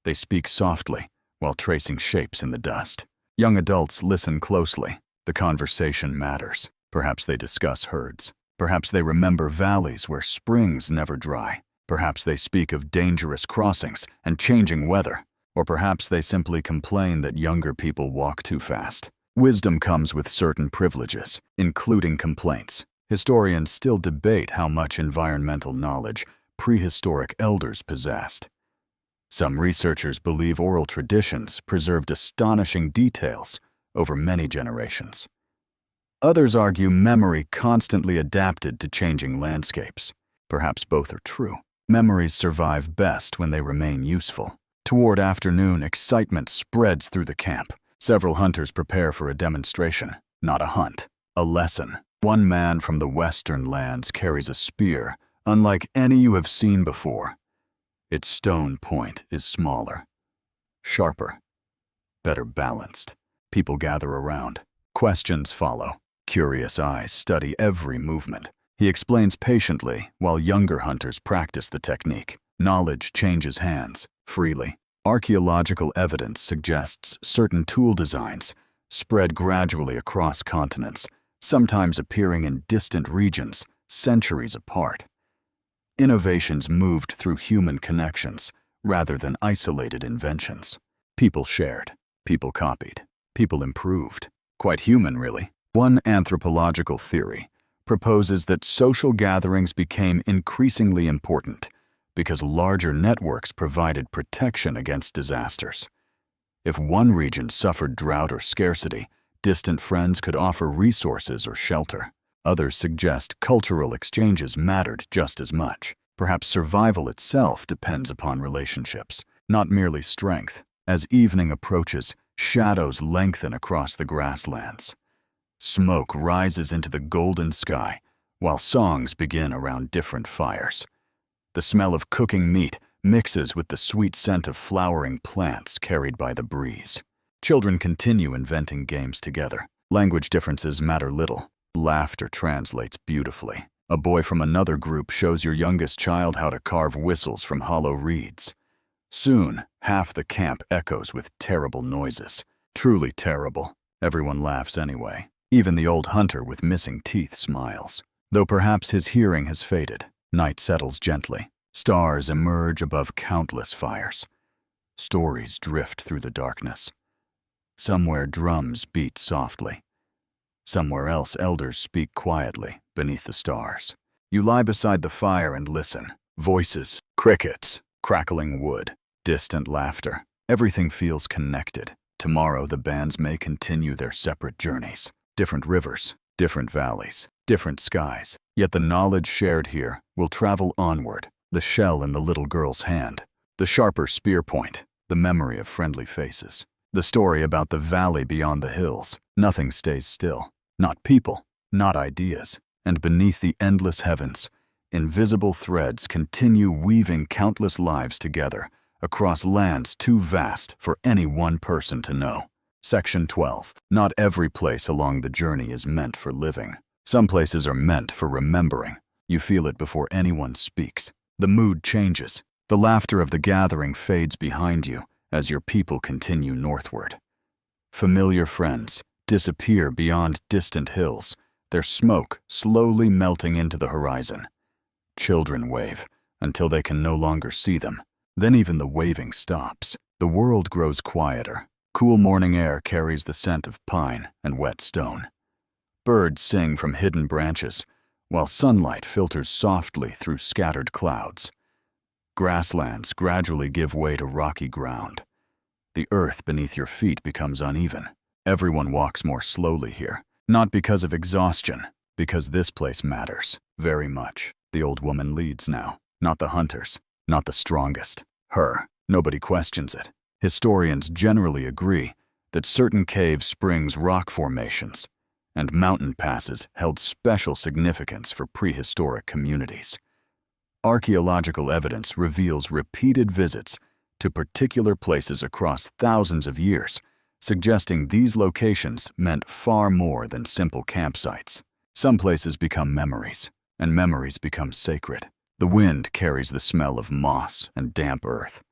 They speak softly while tracing shapes in the dust. Young adults listen closely. The conversation matters. Perhaps they discuss herds. Perhaps they remember valleys where springs never dry. Perhaps they speak of dangerous crossings and changing weather. Or perhaps they simply complain that younger people walk too fast. Wisdom comes with certain privileges, including complaints. Historians still debate how much environmental knowledge prehistoric elders possessed. Some researchers believe oral traditions preserved astonishing details over many generations. Others argue memory constantly adapted to changing landscapes. Perhaps both are true. Memories survive best when they remain useful. Toward afternoon, excitement spreads through the camp. Several hunters prepare for a demonstration, not a hunt, a lesson. One man from the western lands carries a spear, unlike any you have seen before. Its stone point is smaller, sharper, better balanced. People gather around. Questions follow. Curious eyes study every movement. He explains patiently while younger hunters practice the technique. Knowledge changes hands freely. Archaeological evidence suggests certain tool designs spread gradually across continents, sometimes appearing in distant regions centuries apart. Innovations moved through human connections rather than isolated inventions. People shared, people copied, people improved. Quite human, really. One anthropological theory proposes that social gatherings became increasingly important because larger networks provided protection against disasters. If one region suffered drought or scarcity, distant friends could offer resources or shelter. Others suggest cultural exchanges mattered just as much. Perhaps survival itself depends upon relationships, not merely strength. As evening approaches, shadows lengthen across the grasslands. Smoke rises into the golden sky, while songs begin around different fires. The smell of cooking meat mixes with the sweet scent of flowering plants carried by the breeze. Children continue inventing games together. Language differences matter little. Laughter translates beautifully. A boy from another group shows your youngest child how to carve whistles from hollow reeds. Soon, half the camp echoes with terrible noises. Truly terrible. Everyone laughs anyway. Even the old hunter with missing teeth smiles. Though perhaps his hearing has faded, night settles gently. Stars emerge above countless fires. Stories drift through the darkness. Somewhere drums beat softly. Somewhere else elders speak quietly beneath the stars. You lie beside the fire and listen. Voices, crickets, crackling wood, distant laughter. Everything feels connected. Tomorrow the bands may continue their separate journeys. Different rivers, different valleys, different skies. Yet the knowledge shared here will travel onward. The shell in the little girl's hand, the sharper spear point, the memory of friendly faces. The story about the valley beyond the hills. Nothing stays still. Not people, not ideas. And beneath the endless heavens, invisible threads continue weaving countless lives together across lands too vast for any one person to know. Section 12. Not every place along the journey is meant for living. Some places are meant for remembering. You feel it before anyone speaks. The mood changes. The laughter of the gathering fades behind you as your people continue northward. Familiar friends disappear beyond distant hills, their smoke slowly melting into the horizon. Children wave until they can no longer see them. Then even the waving stops. The world grows quieter. Cool morning air carries the scent of pine and wet stone. Birds sing from hidden branches, while sunlight filters softly through scattered clouds. Grasslands gradually give way to rocky ground. The earth beneath your feet becomes uneven. Everyone walks more slowly here, not because of exhaustion, because this place matters very much. The old woman leads now, not the hunters, not the strongest. Her. Nobody questions it. Historians generally agree that certain cave springs, rock formations, and mountain passes held special significance for prehistoric communities. Archaeological evidence reveals repeated visits to particular places across thousands of years, suggesting these locations meant far more than simple campsites. Some places become memories, and memories become sacred. The wind carries the smell of moss and damp earth.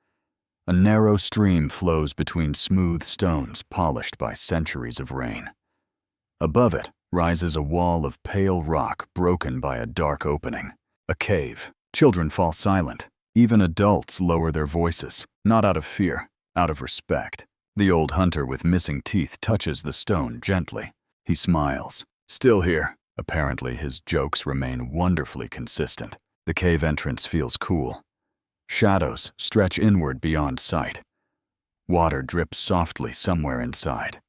A narrow stream flows between smooth stones polished by centuries of rain. Above it rises a wall of pale rock broken by a dark opening. A cave. Children fall silent. Even adults lower their voices, not out of fear, out of respect. The old hunter with missing teeth touches the stone gently. He smiles. Still here. Apparently, his jokes remain wonderfully consistent. The cave entrance feels cool. Shadows stretch inward beyond sight. Water drips softly somewhere inside.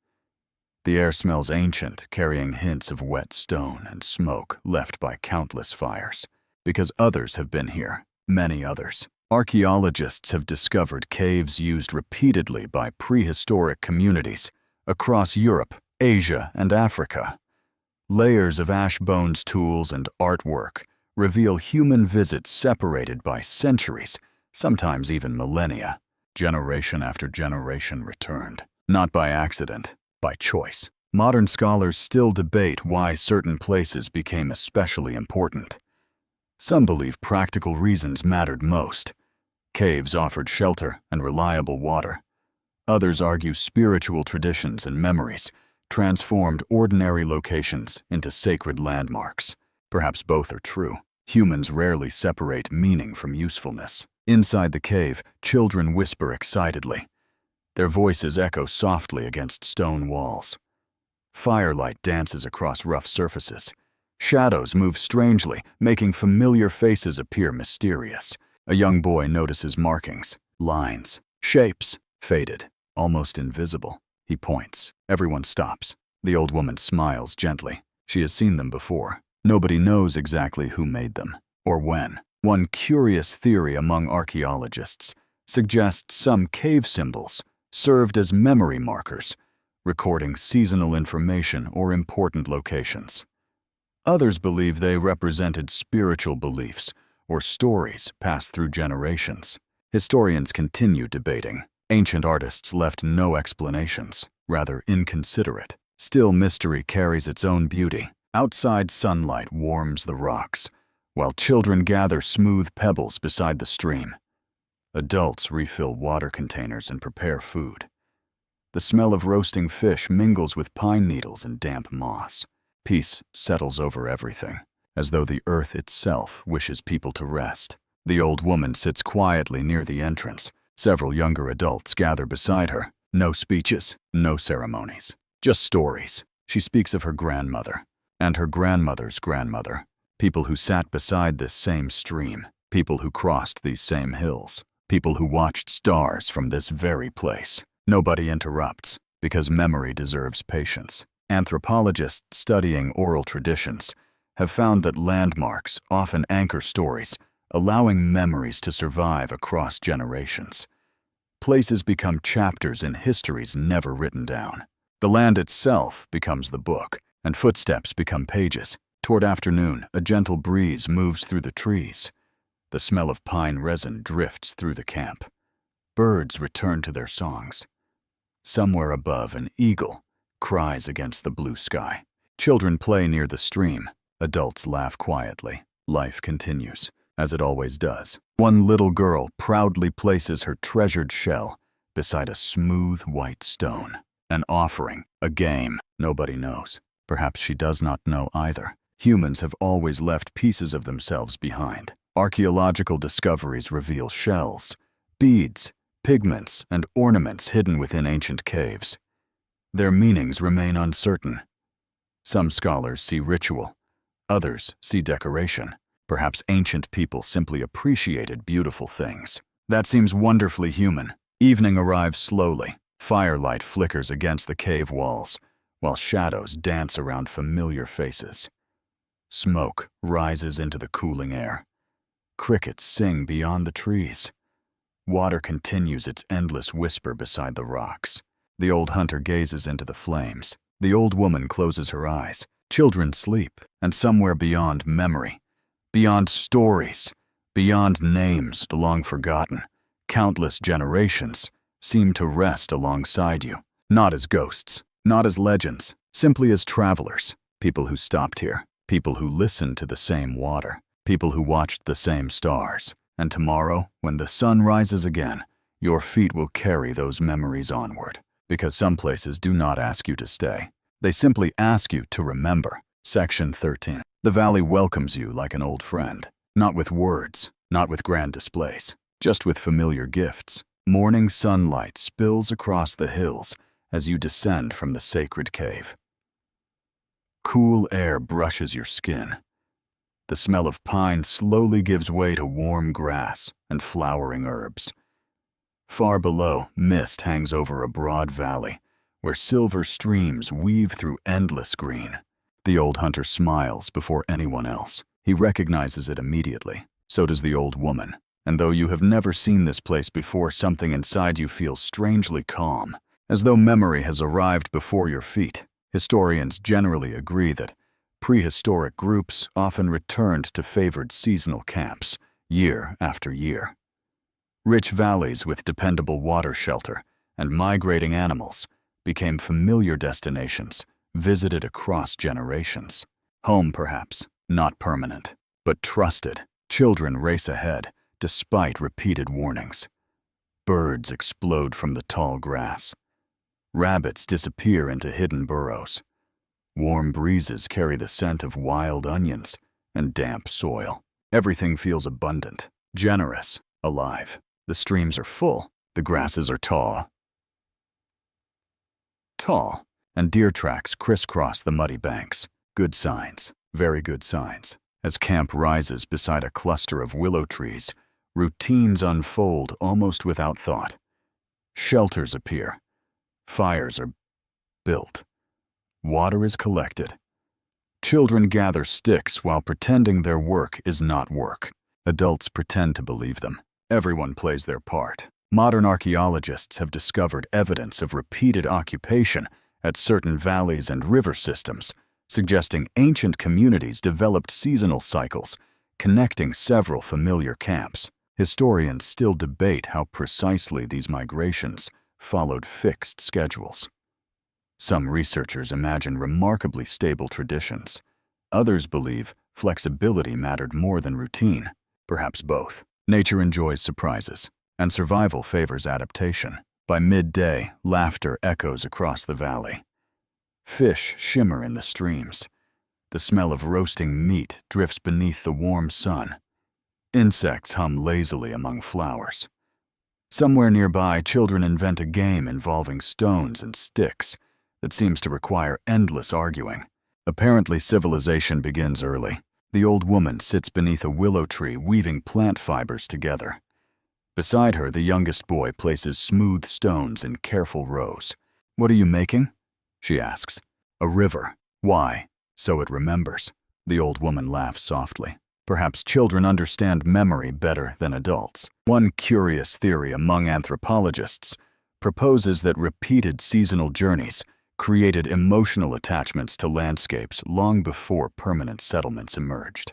The air smells ancient, carrying hints of wet stone and smoke left by countless fires. Because others have been here, many others. Archaeologists have discovered caves used repeatedly by prehistoric communities across Europe, Asia, and Africa. Layers of ash bones, tools, and artwork reveal human visits separated by centuries, sometimes even millennia. Generation after generation returned, not by accident, by choice. Modern scholars still debate why certain places became especially important. Some believe practical reasons mattered most. Caves offered shelter and reliable water. Others argue spiritual traditions and memories transformed ordinary locations into sacred landmarks. Perhaps both are true. Humans rarely separate meaning from usefulness. Inside the cave, children whisper excitedly. Their voices echo softly against stone walls. Firelight dances across rough surfaces. Shadows move strangely, making familiar faces appear mysterious. A young boy notices markings, lines, shapes, faded, almost invisible. He points. Everyone stops. The old woman smiles gently. She has seen them before. Nobody knows exactly who made them, or when. One curious theory among archaeologists suggests some cave symbols served as memory markers, recording seasonal information or important locations. Others believe they represented spiritual beliefs or stories passed through generations. Historians continue debating. Ancient artists left no explanations, rather inconsiderate. Still, mystery carries its own beauty. Outside sunlight warms the rocks, while children gather smooth pebbles beside the stream. Adults refill water containers and prepare food. The smell of roasting fish mingles with pine needles and damp moss. Peace settles over everything, as though the earth itself wishes people to rest. The old woman sits quietly near the entrance. Several younger adults gather beside her. No speeches, no ceremonies, just stories. She speaks of her grandmother and her grandmother's grandmother, people who sat beside this same stream, people who crossed these same hills, people who watched stars from this very place. Nobody interrupts, because memory deserves patience. Anthropologists studying oral traditions have found that landmarks often anchor stories, allowing memories to survive across generations. Places become chapters in histories never written down. The land itself becomes the book, and footsteps become pages. Toward afternoon, a gentle breeze moves through the trees. The smell of pine resin drifts through the camp. Birds return to their songs. Somewhere above, an eagle cries against the blue sky. Children play near the stream. Adults laugh quietly. Life continues, as it always does. One little girl proudly places her treasured shell beside a smooth white stone. An offering, a game, nobody knows. Perhaps she does not know either. Humans have always left pieces of themselves behind. Archaeological discoveries reveal shells, beads, pigments, and ornaments hidden within ancient caves. Their meanings remain uncertain. Some scholars see ritual, others see decoration. Perhaps ancient people simply appreciated beautiful things. That seems wonderfully human. Evening arrives slowly. Firelight flickers against the cave walls, while shadows dance around familiar faces. Smoke rises into the cooling air. Crickets sing beyond the trees. Water continues its endless whisper beside the rocks. The old hunter gazes into the flames. The old woman closes her eyes. Children sleep, and somewhere beyond memory, beyond stories, beyond names long forgotten, countless generations seem to rest alongside you, not as ghosts, not as legends, simply as travelers, people who stopped here, people who listened to the same water, people who watched the same stars. And tomorrow, when the sun rises again, your feet will carry those memories onward, because some places do not ask you to stay. They simply ask you to remember. Section 13. The valley welcomes you like an old friend, not with words, not with grand displays, just with familiar gifts. Morning sunlight spills across the hills as you descend from the sacred cave. Cool air brushes your skin. The smell of pine slowly gives way to warm grass and flowering herbs. Far below, mist hangs over a broad valley, where silver streams weave through endless green. The old hunter smiles before anyone else. He recognizes it immediately. So does the old woman. And though you have never seen this place before, something inside you feels strangely calm, as though memory has arrived before your feet. Historians generally agree that prehistoric groups often returned to favored seasonal camps, year after year. Rich valleys with dependable water shelter and migrating animals became familiar destinations, visited across generations. Home, perhaps, not permanent, but trusted. Children race ahead, despite repeated warnings. Birds explode from the tall grass. Rabbits disappear into hidden burrows. Warm breezes carry the scent of wild onions and damp soil. Everything feels abundant, generous, alive. The streams are full, the grasses are tall, and deer tracks crisscross the muddy banks. Good signs, very good signs. As camp rises beside a cluster of willow trees, routines unfold almost without thought. Shelters appear. Fires are built. Water is collected. Children gather sticks while pretending their work is not work. Adults pretend to believe them. Everyone plays their part. Modern archaeologists have discovered evidence of repeated occupation at certain valleys and river systems, suggesting ancient communities developed seasonal cycles, connecting several familiar camps. Historians still debate how precisely these migrations followed fixed schedules. Some researchers imagine remarkably stable traditions. Others believe flexibility mattered more than routine, perhaps both. Nature enjoys surprises, and survival favors adaptation. By midday, laughter echoes across the valley. Fish shimmer in the streams. The smell of roasting meat drifts beneath the warm sun. Insects hum lazily among flowers. Somewhere nearby, children invent a game involving stones and sticks that seems to require endless arguing. Apparently, civilization begins early. The old woman sits beneath a willow tree weaving plant fibers together. Beside her, the youngest boy places smooth stones in careful rows. "What are you making?" she asks. "A river." "Why?" "So it remembers." The old woman laughs softly. Perhaps children understand memory better than adults. One curious theory among anthropologists proposes that repeated seasonal journeys created emotional attachments to landscapes long before permanent settlements emerged.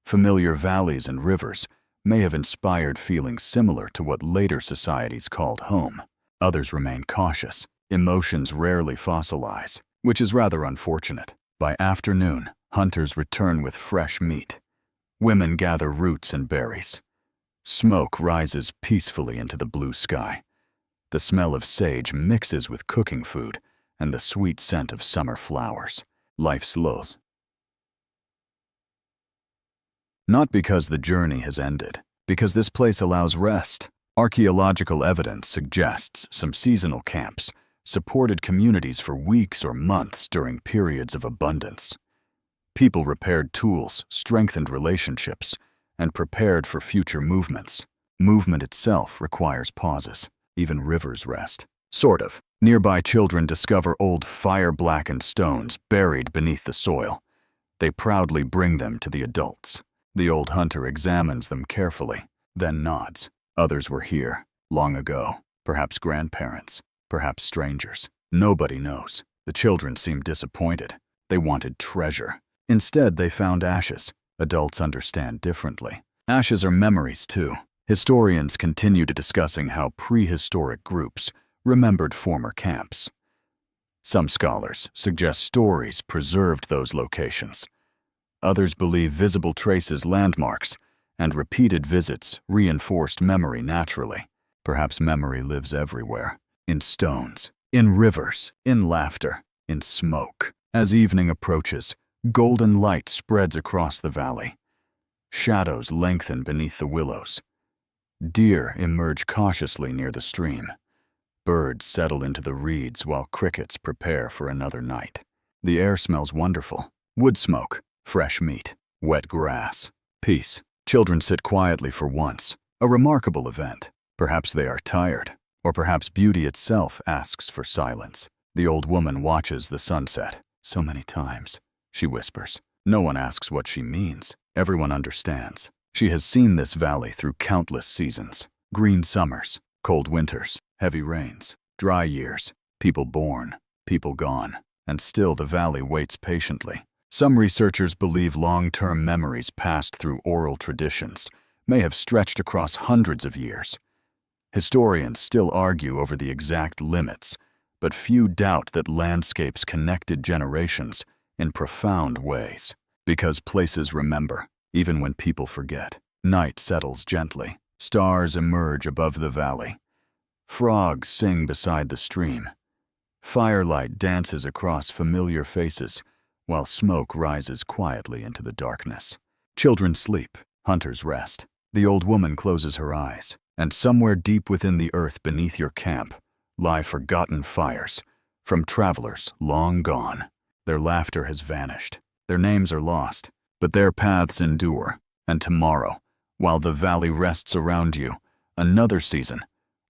Familiar valleys and rivers may have inspired feelings similar to what later societies called home. Others remain cautious. Emotions rarely fossilize, which is rather unfortunate. By afternoon, hunters return with fresh meat. Women gather roots and berries. Smoke rises peacefully into the blue sky. The smell of sage mixes with cooking food and the sweet scent of summer flowers. Life slows. Not because the journey has ended, because this place allows rest. Archaeological evidence suggests some seasonal camps supported communities for weeks or months during periods of abundance. People repaired tools, strengthened relationships, and prepared for future movements. Movement itself requires pauses. Even rivers rest. Sort of. Nearby children discover old fire-blackened stones buried beneath the soil. They proudly bring them to the adults. The old hunter examines them carefully, then nods. Others were here, long ago. Perhaps grandparents, perhaps strangers. Nobody knows. The children seemed disappointed. They wanted treasure. Instead, they found ashes. Adults understand differently. Ashes are memories, too. Historians continue to discussing how prehistoric groups remembered former camps. Some scholars suggest stories preserved those locations. Others believe visible traces landmarks, and repeated visits reinforced memory naturally. Perhaps memory lives everywhere. In stones, in rivers, in laughter, in smoke. As evening approaches, golden light spreads across the valley. Shadows lengthen beneath the willows. Deer emerge cautiously near the stream. Birds settle into the reeds while crickets prepare for another night. The air smells wonderful. Wood smoke, fresh meat, wet grass, peace. Children sit quietly for once, a remarkable event. Perhaps they are tired, or perhaps beauty itself asks for silence. The old woman watches the sunset. So many times, she whispers. No one asks what she means. Everyone understands. She has seen this valley through countless seasons. Green summers, cold winters, heavy rains, dry years, people born, people gone. And still the valley waits patiently. Some researchers believe long-term memories passed through oral traditions may have stretched across hundreds of years. Historians still argue over the exact limits, but few doubt that landscapes connected generations in profound ways. Because places remember, even when people forget. Night settles gently. Stars emerge above the valley. Frogs sing beside the stream. Firelight dances across familiar faces, while smoke rises quietly into the darkness. Children sleep, hunters rest. The old woman closes her eyes, and somewhere deep within the earth beneath your camp lie forgotten fires from travelers long gone. Their laughter has vanished. Their names are lost, but their paths endure. And tomorrow, while the valley rests around you, another season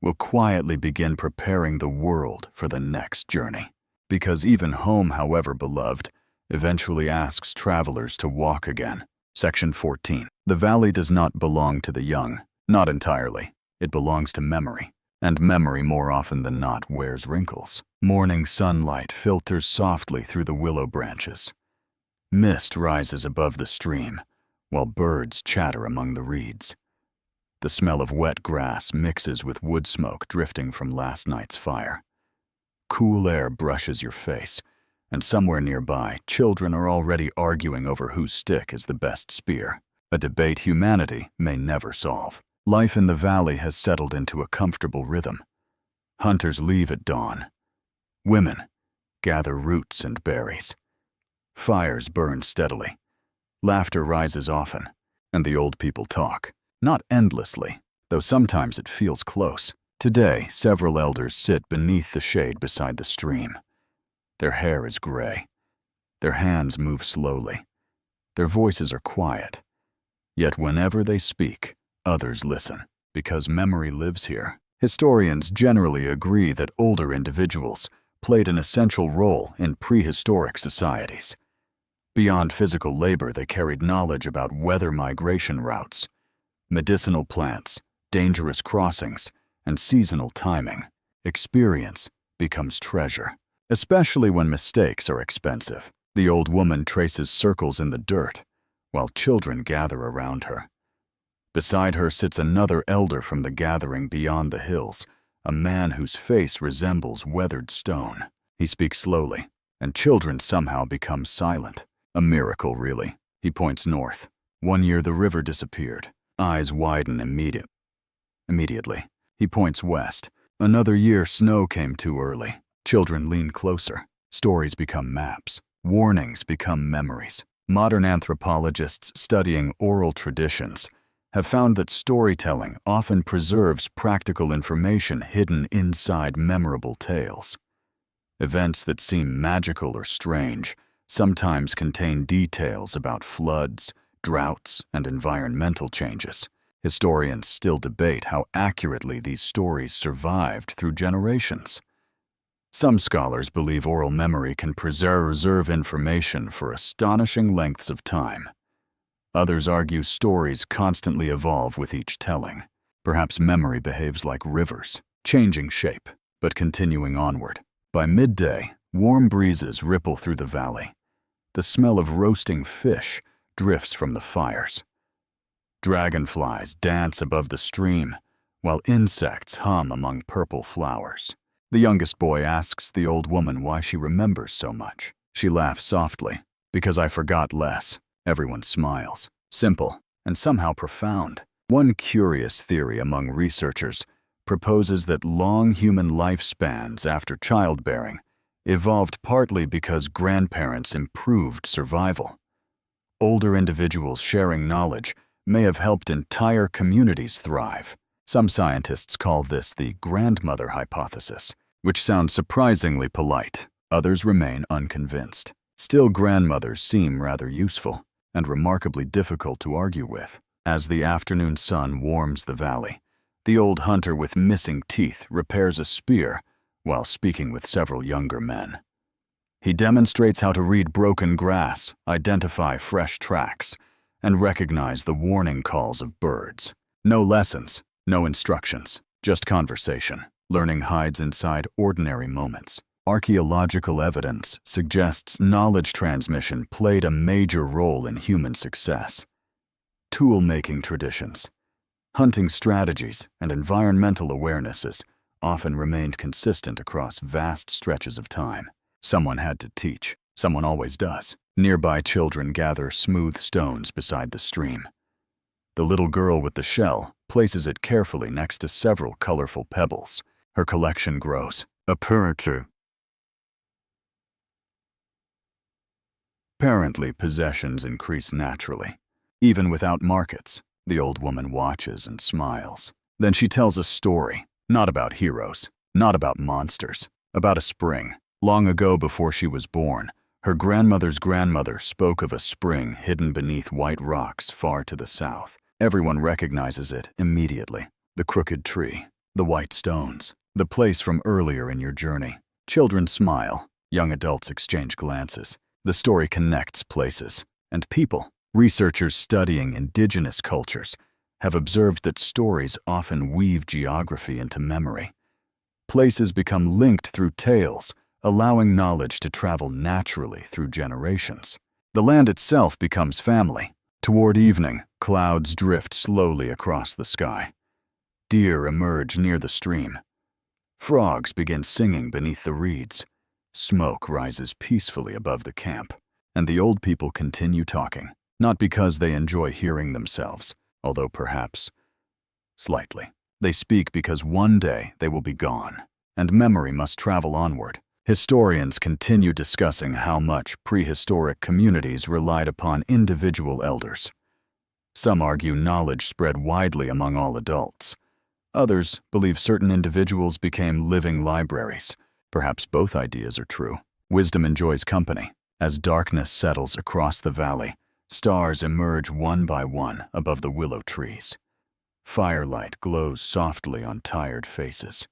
will quietly begin preparing the world for the next journey. Because even home, however beloved, eventually asks travelers to walk again. Section 14. The valley does not belong to the young. Not entirely. It belongs to memory. And memory, more often than not, wears wrinkles. Morning sunlight filters softly through the willow branches. Mist rises above the stream, while birds chatter among the reeds. The smell of wet grass mixes with wood smoke drifting from last night's fire. Cool air brushes your face, and somewhere nearby, children are already arguing over whose stick is the best spear, a debate humanity may never solve. Life in the valley has settled into a comfortable rhythm. Hunters leave at dawn. Women gather roots and berries. Fires burn steadily. Laughter rises often, and the old people talk. Not endlessly, though sometimes it feels close. Today, several elders sit beneath the shade beside the stream. Their hair is gray. Their hands move slowly. Their voices are quiet. Yet whenever they speak, others listen, because memory lives here. Historians generally agree that older individuals played an essential role in prehistoric societies. Beyond physical labor, they carried knowledge about weather migration routes, medicinal plants, dangerous crossings, and seasonal timing. Experience becomes treasure. especially when mistakes are expensive. The old woman traces circles in the dirt, while children gather around her. Beside her sits another elder from the gathering beyond the hills, a man whose face resembles weathered stone. He speaks slowly, and children somehow become silent. A miracle, really. He points north. One year the river disappeared. Eyes widen immediately. He points west. Another year snow came too early. Children lean closer. Stories become maps. Warnings become memories. Modern anthropologists studying oral traditions have found that storytelling often preserves practical information hidden inside memorable tales. Events that seem magical or strange sometimes contain details about floods, droughts, and environmental changes. Historians still debate how accurately these stories survived through generations. Some scholars believe oral memory can preserve information for astonishing lengths of time. Others argue stories constantly evolve with each telling. Perhaps memory behaves like rivers, changing shape, but continuing onward. By midday, warm breezes ripple through the valley. The smell of roasting fish drifts from the fires. Dragonflies dance above the stream, while insects hum among purple flowers. The youngest boy asks the old woman why she remembers so much. She laughs softly. "Because I forgot less." Everyone smiles. Simple, and somehow profound. One curious theory among researchers proposes that long human lifespans after childbearing evolved partly because grandparents improved survival. Older individuals sharing knowledge may have helped entire communities thrive. Some scientists call this the grandmother hypothesis, which sounds surprisingly polite. Others remain unconvinced. Still, grandmothers seem rather useful and remarkably difficult to argue with. As the afternoon sun warms the valley, the old hunter with missing teeth repairs a spear while speaking with several younger men. He demonstrates how to read broken grass, identify fresh tracks, and recognize the warning calls of birds. No lessons, no instructions, just conversation. Learning hides inside ordinary moments. Archaeological evidence suggests knowledge transmission played a major role in human success. Tool-making traditions, hunting strategies, and environmental awarenesses often remained consistent across vast stretches of time. Someone had to teach. Someone always does. Nearby children gather smooth stones beside the stream. The little girl with the shell places it carefully next to several colorful pebbles. Her collection grows. Apparently, possessions increase naturally. Even without markets, the old woman watches and smiles. Then she tells a story, not about heroes, not about monsters, about a spring. Long ago, before she was born, her grandmother's grandmother spoke of a spring hidden beneath white rocks far to the south. Everyone recognizes it immediately. The crooked tree, the white stones, the place from earlier in your journey. Children smile. Young adults exchange glances. The story connects places and people. Researchers studying indigenous cultures have observed that stories often weave geography into memory. Places become linked through tales, allowing knowledge to travel naturally through generations. The land itself becomes family. Toward evening, clouds drift slowly across the sky. Deer emerge near the stream. Frogs begin singing beneath the reeds. Smoke rises peacefully above the camp, and the old people continue talking, not because they enjoy hearing themselves, although perhaps slightly. They speak because one day they will be gone, and memory must travel onward. Historians continue discussing how much prehistoric communities relied upon individual elders. Some argue knowledge spread widely among all adults. Others believe certain individuals became living libraries. Perhaps both ideas are true. Wisdom enjoys company. As darkness settles across the valley, stars emerge one by one above the willow trees. Firelight glows softly on tired faces.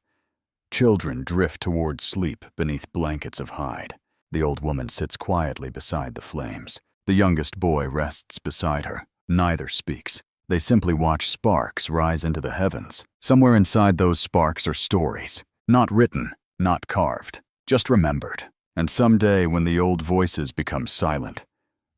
Children drift toward sleep beneath blankets of hide. The old woman sits quietly beside the flames. The youngest boy rests beside her. Neither speaks. They simply watch sparks rise into the heavens. Somewhere inside those sparks are stories, not written, not carved, just remembered. And someday, when the old voices become silent,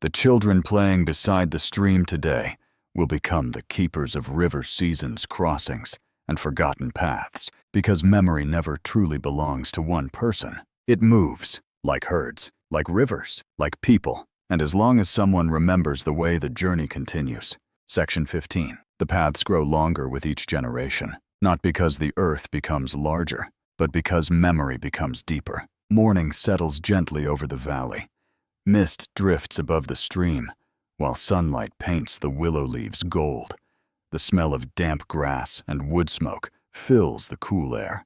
the children playing beside the stream today will become the keepers of river seasons, crossings, and forgotten paths, because memory never truly belongs to one person. It moves, like herds, like rivers, like people, and as long as someone remembers the way the journey continues. Section 15. The paths grow longer with each generation, not because the earth becomes larger, but because memory becomes deeper. Morning settles gently over the valley. Mist drifts above the stream, while sunlight paints the willow leaves gold. The smell of damp grass and wood smoke fills the cool air.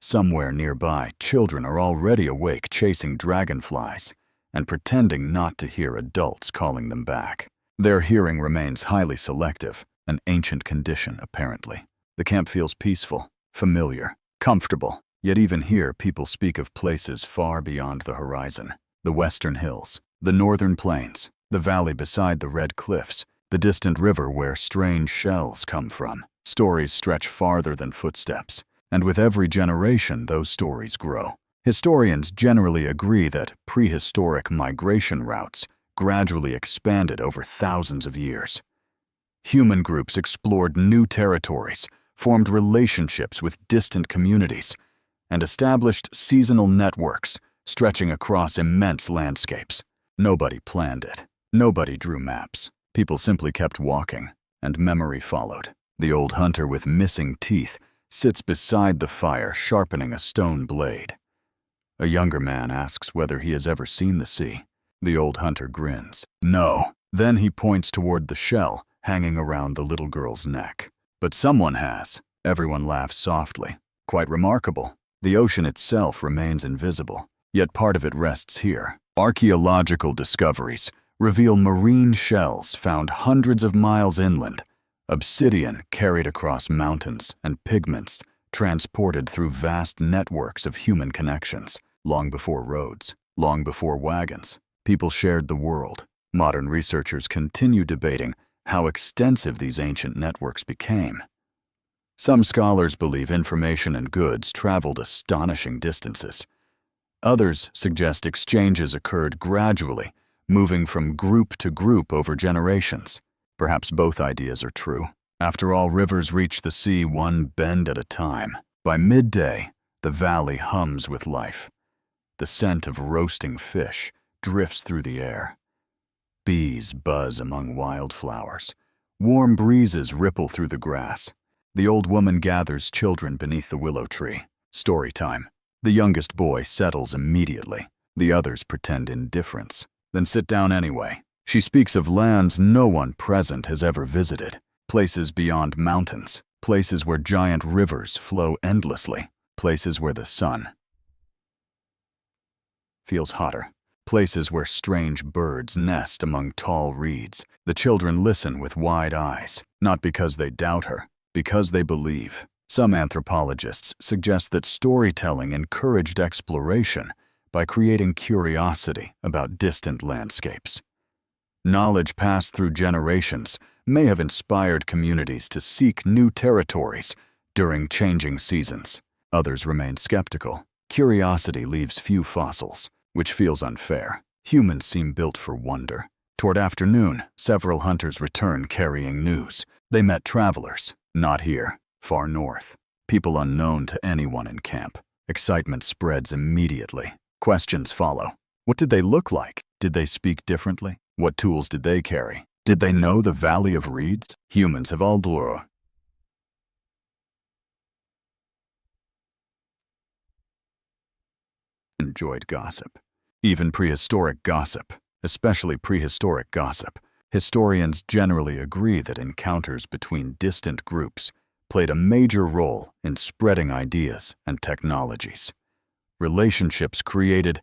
Somewhere nearby, children are already awake chasing dragonflies and pretending not to hear adults calling them back. Their hearing remains highly selective, an ancient condition apparently. The camp feels peaceful, familiar, comfortable, yet even here people speak of places far beyond the horizon. The western hills, the northern plains, the valley beside the red cliffs, the distant river where strange shells come from. Stories stretch farther than footsteps, and with every generation those stories grow. Historians generally agree that prehistoric migration routes gradually expanded over thousands of years. Human groups explored new territories, formed relationships with distant communities, and established seasonal networks stretching across immense landscapes. Nobody planned it. Nobody drew maps. People simply kept walking, and memory followed. The old hunter with missing teeth sits beside the fire, sharpening a stone blade. A younger man asks whether he has ever seen the sea. The old hunter grins. No. Then he points toward the shell hanging around the little girl's neck. But someone has. Everyone laughs softly. Quite remarkable. The ocean itself remains invisible, yet part of it rests here. Archaeological discoveries reveal marine shells found hundreds of miles inland, obsidian carried across mountains, and pigments transported through vast networks of human connections. Long before roads, long before wagons, people shared the world. Modern researchers continue debating how extensive these ancient networks became. Some scholars believe information and goods traveled astonishing distances. Others suggest exchanges occurred gradually, moving from group to group over generations. Perhaps both ideas are true. After all, rivers reach the sea one bend at a time. By midday, the valley hums with life. The scent of roasting fish drifts through the air. Bees buzz among wildflowers. Warm breezes ripple through the grass. The old woman gathers children beneath the willow tree. Story time. The youngest boy settles immediately. The others pretend indifference, then sit down anyway. She speaks of lands no one present has ever visited, places beyond mountains, places where giant rivers flow endlessly, places where the sun feels hotter, places where strange birds nest among tall reeds. The children listen with wide eyes, not because they doubt her, because they believe. Some anthropologists suggest that storytelling encouraged exploration by creating curiosity about distant landscapes. Knowledge passed through generations may have inspired communities to seek new territories during changing seasons. Others remain skeptical. Curiosity leaves few fossils, which feels unfair. Humans seem built for wonder. Toward afternoon, several hunters return carrying news. They met travelers, not here, far north, people unknown to anyone in camp. Excitement spreads immediately. Questions follow. What did they look like? Did they speak differently? What tools did they carry? Did they know the Valley of Reeds? Humans have all enjoyed gossip. Even prehistoric gossip, especially prehistoric gossip. Historians generally agree that encounters between distant groups played a major role in spreading ideas and technologies. Relationships created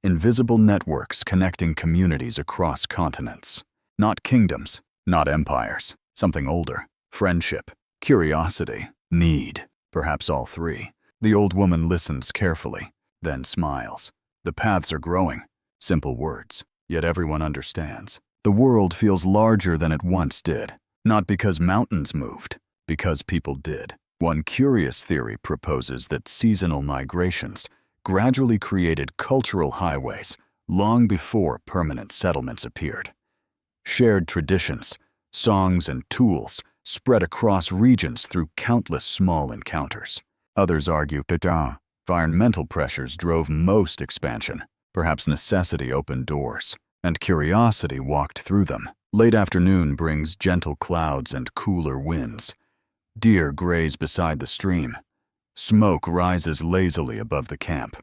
invisible networks connecting communities across continents. Not kingdoms, not empires, something older. Friendship, curiosity, need, perhaps all three. The old woman listens carefully, then smiles. The paths are growing. Simple words, yet everyone understands. The world feels larger than it once did, not because mountains moved, because people did. One curious theory proposes that seasonal migrations gradually created cultural highways long before permanent settlements appeared. Shared traditions, songs, and tools spread across regions through countless small encounters. Others argue that environmental pressures drove most expansion. Perhaps necessity opened doors, and curiosity walked through them. Late afternoon brings gentle clouds and cooler winds. Deer graze beside the stream. Smoke rises lazily above the camp.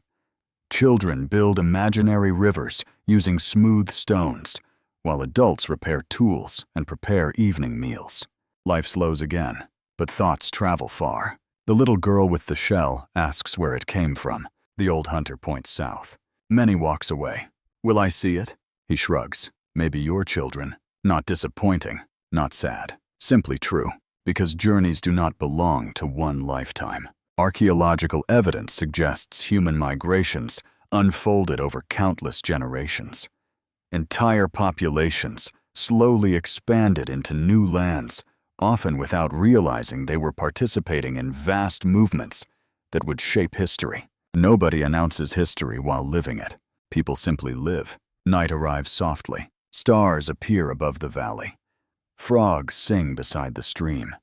Children build imaginary rivers using smooth stones, while adults repair tools and prepare evening meals. Life slows again, but thoughts travel far. The little girl with the shell asks where it came from. The old hunter points south. Many walks away. Will I see it? He shrugs. Maybe your children. Not disappointing, not sad. Simply true, because journeys do not belong to one lifetime. Archaeological evidence suggests human migrations unfolded over countless generations. Entire populations slowly expanded into new lands, often without realizing they were participating in vast movements that would shape history. Nobody announces history while living it. People simply live. Night arrives softly. Stars appear above the valley. Frogs sing beside the stream.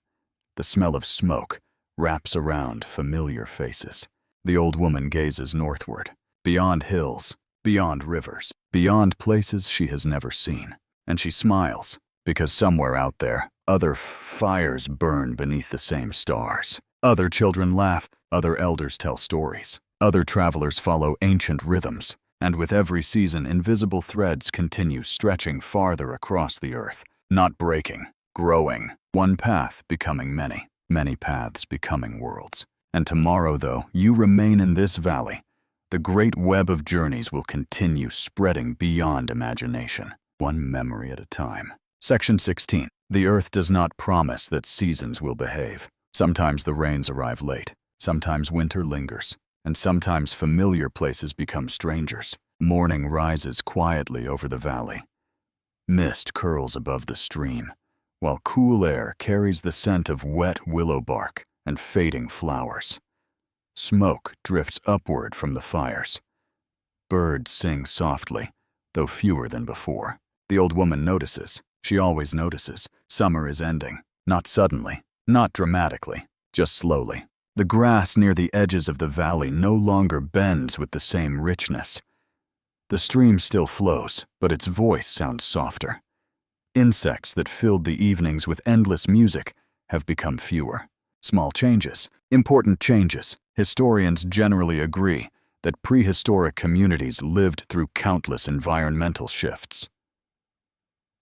The smell of smoke wraps around familiar faces. The old woman gazes northward, beyond hills, beyond rivers, beyond places she has never seen. And she smiles, because somewhere out there, other fires burn beneath the same stars. Other children laugh, other elders tell stories. Other travelers follow ancient rhythms, and with every season, invisible threads continue stretching farther across the earth, not breaking, growing, one path becoming many, many paths becoming worlds. And tomorrow, though, you remain in this valley, the great web of journeys will continue spreading beyond imagination, one memory at a time. Section 16. The earth does not promise that seasons will behave. Sometimes the rains arrive late, sometimes winter lingers, and sometimes familiar places become strangers. Morning rises quietly over the valley. Mist curls above the stream, while cool air carries the scent of wet willow bark and fading flowers. Smoke drifts upward from the fires. Birds sing softly, though fewer than before. The old woman notices. She always notices. Summer is ending. Not suddenly, not dramatically, just slowly. The grass near the edges of the valley no longer bends with the same richness. The stream still flows, but its voice sounds softer. Insects that filled the evenings with endless music have become fewer. Small changes, important changes. Historians generally agree that prehistoric communities lived through countless environmental shifts.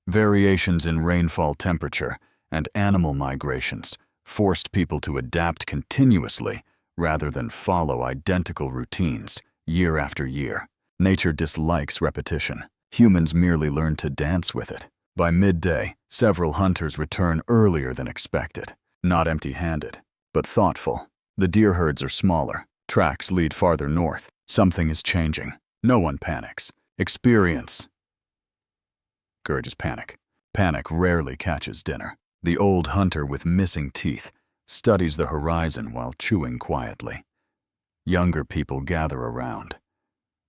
Variations in rainfall temperature and animal migrations forced people to adapt continuously rather than follow identical routines year after year. Nature dislikes repetition. Humans merely learn to dance with it. By midday, several hunters return earlier than expected, not empty-handed, but thoughtful. The deer herds are smaller. Tracks lead farther north. Something is changing. No one panics. Experience encourages panic. Panic rarely catches dinner. The old hunter with missing teeth studies the horizon while chewing quietly. Younger people gather around.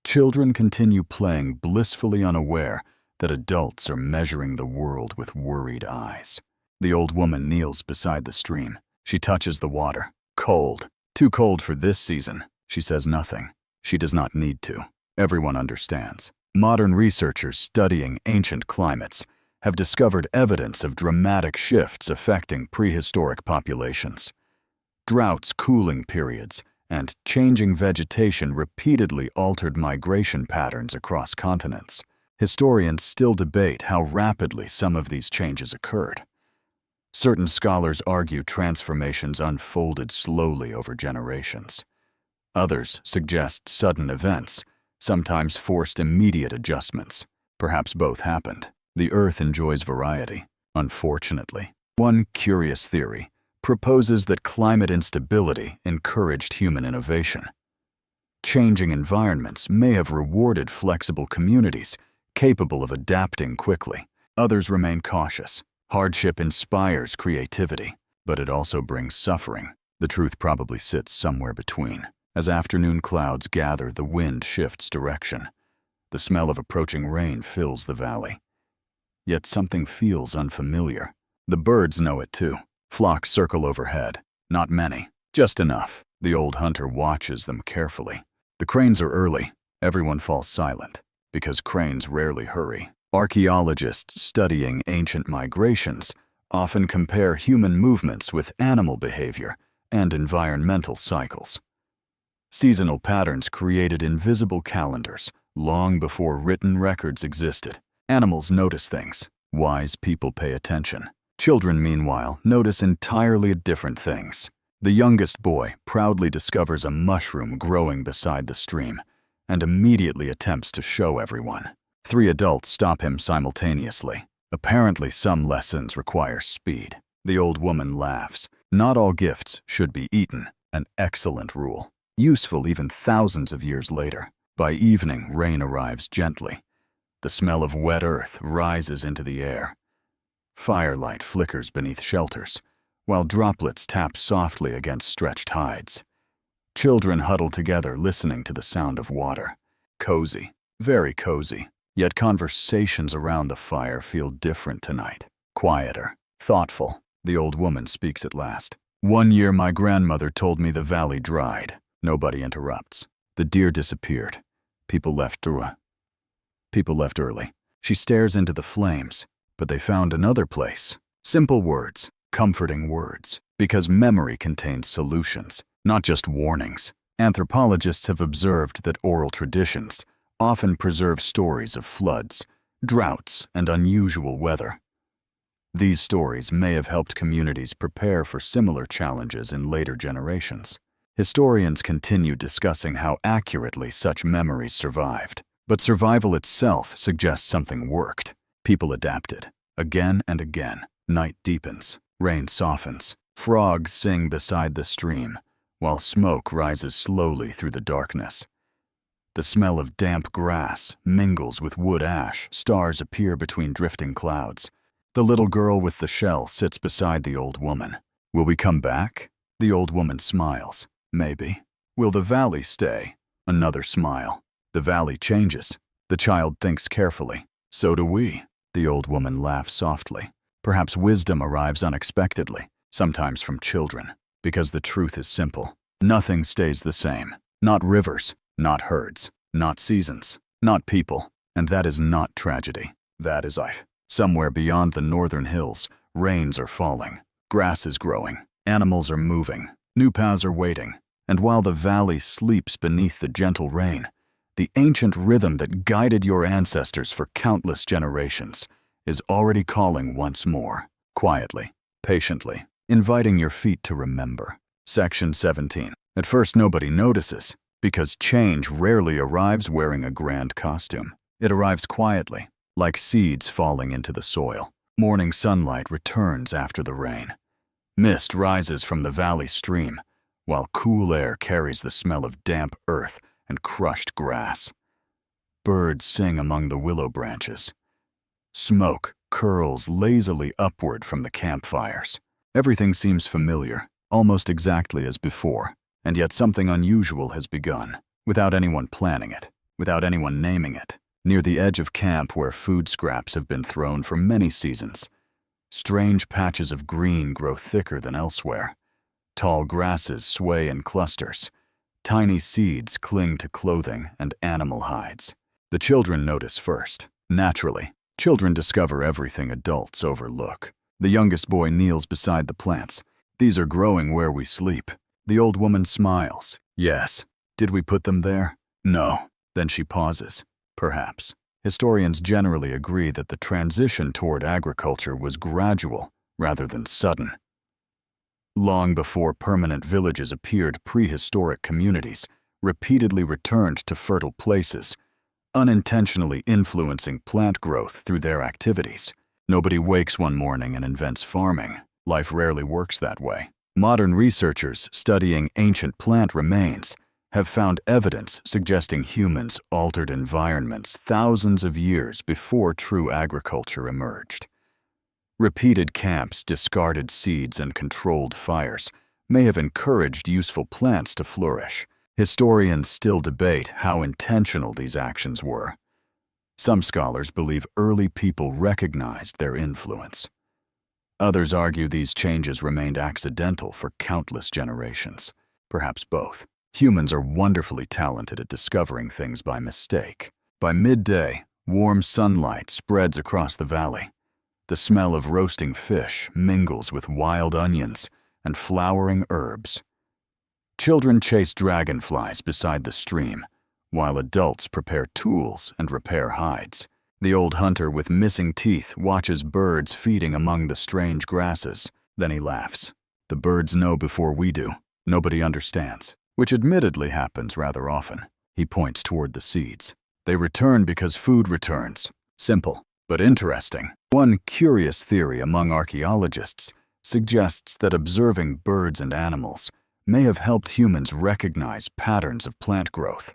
Children continue playing, blissfully unaware that adults are measuring the world with worried eyes. The old woman kneels beside the stream. She touches the water. Cold. Too cold for this season. She says nothing. She does not need to. Everyone understands. Modern researchers studying ancient climates have discovered evidence of dramatic shifts affecting prehistoric populations. Droughts, cooling periods, and changing vegetation repeatedly altered migration patterns across continents. Historians still debate how rapidly some of these changes occurred. Certain scholars argue transformations unfolded slowly over generations. Others suggest sudden events, sometimes forced immediate adjustments. Perhaps both happened. The Earth enjoys variety, unfortunately. One curious theory proposes that climate instability encouraged human innovation. Changing environments may have rewarded flexible communities capable of adapting quickly. Others remain cautious. Hardship inspires creativity, but it also brings suffering. The truth probably sits somewhere between. As afternoon clouds gather, the wind shifts direction. The smell of approaching rain fills the valley. Yet something feels unfamiliar. The birds know it too. Flocks circle overhead. Not many, just enough. The old hunter watches them carefully. The cranes are early. Everyone falls silent, because cranes rarely hurry. Archaeologists studying ancient migrations often compare human movements with animal behavior and environmental cycles. Seasonal patterns created invisible calendars long before written records existed. Animals notice things. Wise people pay attention. Children, meanwhile, notice entirely different things. The youngest boy proudly discovers a mushroom growing beside the stream and immediately attempts to show everyone. 3 adults stop him simultaneously. Apparently, some lessons require speed. The old woman laughs. Not all gifts should be eaten, an excellent rule. Useful even thousands of years later. By evening, rain arrives gently. The smell of wet earth rises into the air. Firelight flickers beneath shelters, while droplets tap softly against stretched hides. Children huddle together listening to the sound of water. Cozy, very cozy. Yet conversations around the fire feel different tonight. Quieter, thoughtful. The old woman speaks at last. "One year my grandmother told me the valley dried." Nobody interrupts. The deer disappeared. People left early. She stares into the flames, but they found another place. Simple words, comforting words, because memory contains solutions, not just warnings. Anthropologists have observed that oral traditions often preserve stories of floods, droughts, and unusual weather. These stories may have helped communities prepare for similar challenges in later generations. Historians continue discussing how accurately such memories survived. But survival itself suggests something worked. People adapted. Again and again, night deepens, rain softens, frogs sing beside the stream, while smoke rises slowly through the darkness. The smell of damp grass mingles with wood ash. Stars appear between drifting clouds. The little girl with the shell sits beside the old woman. "Will we come back?" The old woman smiles. "Maybe." "Will the valley stay?" Another smile. "The valley changes." The child thinks carefully. "So do we." The old woman laughs softly. Perhaps wisdom arrives unexpectedly, sometimes from children, because the truth is simple. Nothing stays the same. Not rivers, not herds, not seasons, not people. And that is not tragedy. That is life. Somewhere beyond the northern hills, rains are falling. Grass is growing. Animals are moving. New paths are waiting. And while the valley sleeps beneath the gentle rain, the ancient rhythm that guided your ancestors for countless generations is already calling once more, quietly, patiently, inviting your feet to remember. Section 17. At first nobody notices, because change rarely arrives wearing a grand costume. It arrives quietly, like seeds falling into the soil. Morning sunlight returns after the rain. Mist rises from the valley stream, while cool air carries the smell of damp earth and crushed grass. Birds sing among the willow branches. Smoke curls lazily upward from the campfires. Everything seems familiar, almost exactly as before, and yet something unusual has begun, without anyone planning it, without anyone naming it. Near the edge of camp where food scraps have been thrown for many seasons, strange patches of green grow thicker than elsewhere. Tall grasses sway in clusters. Tiny seeds cling to clothing and animal hides. The children notice first. Naturally, children discover everything adults overlook. The youngest boy kneels beside the plants. "These are growing where we sleep." The old woman smiles. "Yes." "Did we put them there?" "No." Then she pauses. "Perhaps." Historians generally agree that the transition toward agriculture was gradual rather than sudden. Long before permanent villages appeared, prehistoric communities repeatedly returned to fertile places, unintentionally influencing plant growth through their activities. Nobody wakes one morning and invents farming. Life rarely works that way. Modern researchers studying ancient plant remains have found evidence suggesting humans altered environments thousands of years before true agriculture emerged. Repeated camps, discarded seeds, and controlled fires may have encouraged useful plants to flourish, Historians still debate how intentional these actions were. Some scholars believe early people recognized their influence. Others argue these changes remained accidental for countless generations. Perhaps both. Humans are wonderfully talented at discovering things by mistake. By midday, warm sunlight spreads across the valley. The smell of roasting fish mingles with wild onions and flowering herbs. Children chase dragonflies beside the stream, while adults prepare tools and repair hides. The old hunter with missing teeth watches birds feeding among the strange grasses. Then he laughs. The birds know before we do. Nobody understands, which admittedly happens rather often. He points toward the seeds. They return because food returns. Simple, but interesting. One curious theory among archaeologists suggests that observing birds and animals may have helped humans recognize patterns of plant growth.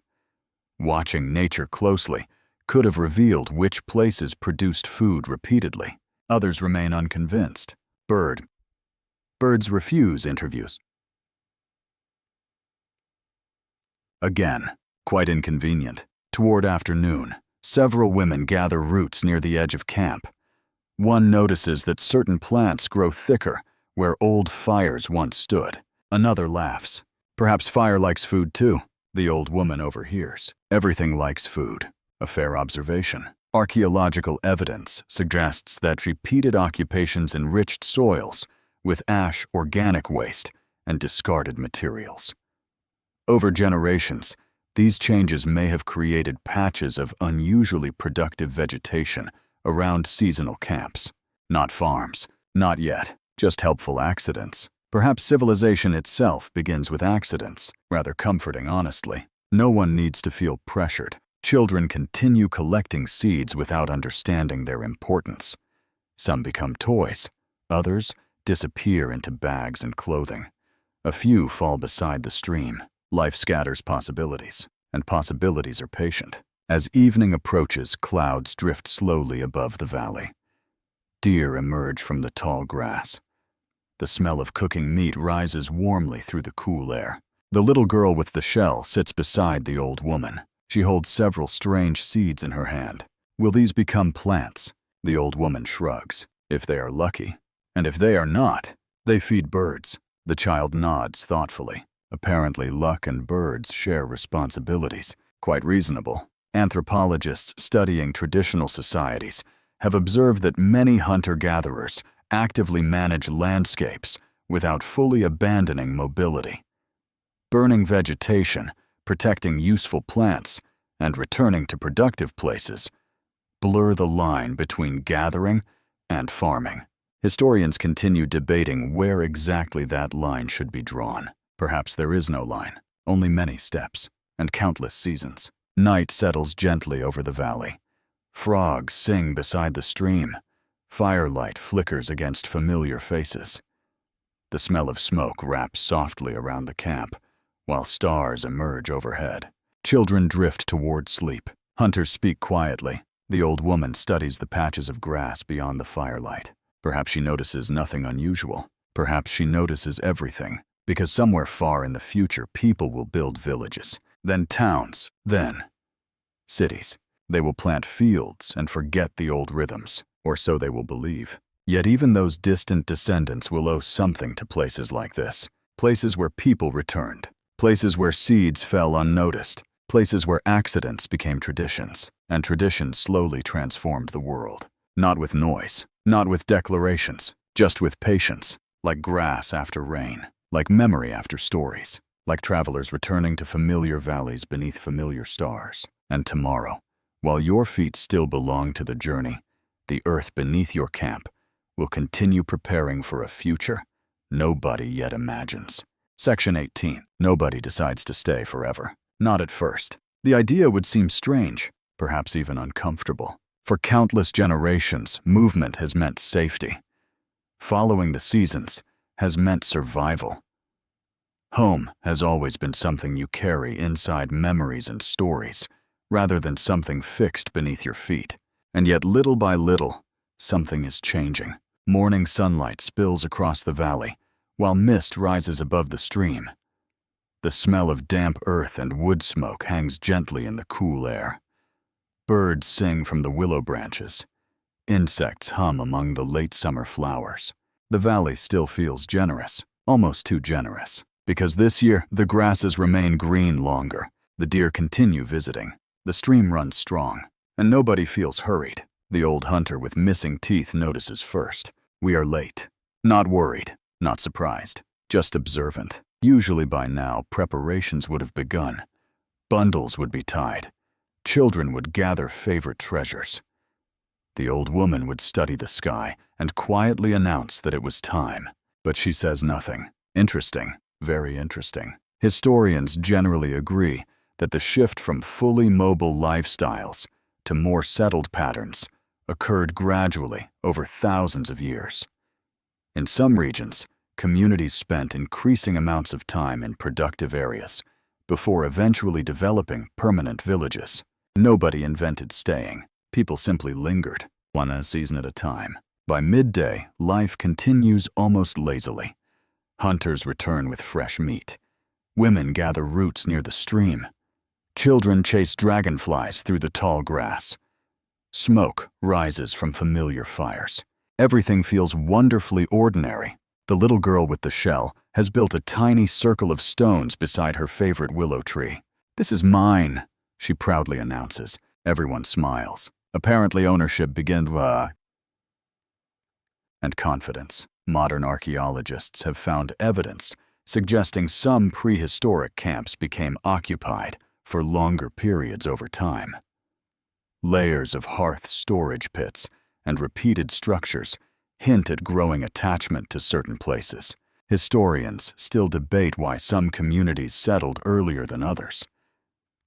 Watching nature closely could have revealed which places produced food repeatedly. Others remain unconvinced. Birds refuse interviews. Again, quite inconvenient. Toward afternoon, several women gather roots near the edge of camp. One notices that certain plants grow thicker where old fires once stood. Another laughs. Perhaps fire likes food too. The old woman overhears. Everything likes food. A fair observation. Archaeological evidence suggests that repeated occupations enriched soils with ash, organic waste, and discarded materials. Over generations, these changes may have created patches of unusually productive vegetation around seasonal camps. Not farms. Not yet. Just helpful accidents. Perhaps civilization itself begins with accidents. Rather comforting, honestly. No one needs to feel pressured. Children continue collecting seeds without understanding their importance. Some become toys. Others disappear into bags and clothing. A few fall beside the stream. Life scatters possibilities, and possibilities are patient. As evening approaches, clouds drift slowly above the valley. Deer emerge from the tall grass. The smell of cooking meat rises warmly through the cool air. The little girl with the shell sits beside the old woman. She holds several strange seeds in her hand. Will these become plants? The old woman shrugs. If they are lucky. And if they are not, they feed birds. The child nods thoughtfully. Apparently, luck and birds share responsibilities. Quite reasonable. Anthropologists studying traditional societies have observed that many hunter-gatherers actively manage landscapes without fully abandoning mobility. Burning vegetation, protecting useful plants, and returning to productive places blur the line between gathering and farming. Historians continue debating where exactly that line should be drawn. Perhaps there is no line, only many steps, and countless seasons. Night settles gently over the valley. Frogs sing beside the stream. Firelight flickers against familiar faces. The smell of smoke wraps softly around the camp, while stars emerge overhead. Children drift toward sleep. Hunters speak quietly. The old woman studies the patches of grass beyond the firelight. Perhaps she notices nothing unusual. Perhaps she notices everything, because somewhere far in the future people will build villages, then towns, then cities. They will plant fields and forget the old rhythms, or so they will believe. Yet even those distant descendants will owe something to places like this. Places where people returned. Places where seeds fell unnoticed. Places where accidents became traditions, and traditions slowly transformed the world. Not with noise, not with declarations, just with patience, like grass after rain, like memory after stories, like travelers returning to familiar valleys beneath familiar stars. And tomorrow, while your feet still belong to the journey, the earth beneath your camp will continue preparing for a future nobody yet imagines. Section 18. Nobody decides to stay forever. Not at first. The idea would seem strange, perhaps even uncomfortable. For countless generations, movement has meant safety. Following the seasons has meant survival. Home has always been something you carry inside memories and stories, rather than something fixed beneath your feet. And yet little by little, something is changing. Morning sunlight spills across the valley, while mist rises above the stream. The smell of damp earth and wood smoke hangs gently in the cool air. Birds sing from the willow branches. Insects hum among the late summer flowers. The valley still feels generous, almost too generous, because this year the grasses remain green longer. The deer continue visiting. The stream runs strong, and nobody feels hurried. The old hunter with missing teeth notices first. We are late. Not worried, not surprised, just observant. Usually by now, preparations would have begun. Bundles would be tied. Children would gather favorite treasures. The old woman would study the sky and quietly announce that it was time. But she says nothing. Interesting, very interesting. Historians generally agree that the shift from fully mobile lifestyles to more settled patterns occurred gradually over thousands of years. In some regions, communities spent increasing amounts of time in productive areas before eventually developing permanent villages. Nobody invented staying. People simply lingered, one season at a time. By midday, life continues almost lazily. Hunters return with fresh meat. Women gather roots near the stream. Children chase dragonflies through the tall grass. Smoke rises from familiar fires. Everything feels wonderfully ordinary. The little girl with the shell has built a tiny circle of stones beside her favorite willow tree. "This is mine," she proudly announces. Everyone smiles. Apparently ownership begins and confidence. Modern archaeologists have found evidence suggesting some prehistoric camps became occupied for longer periods over time. Layers of hearth storage pits and repeated structures hint at growing attachment to certain places. Historians still debate why some communities settled earlier than others.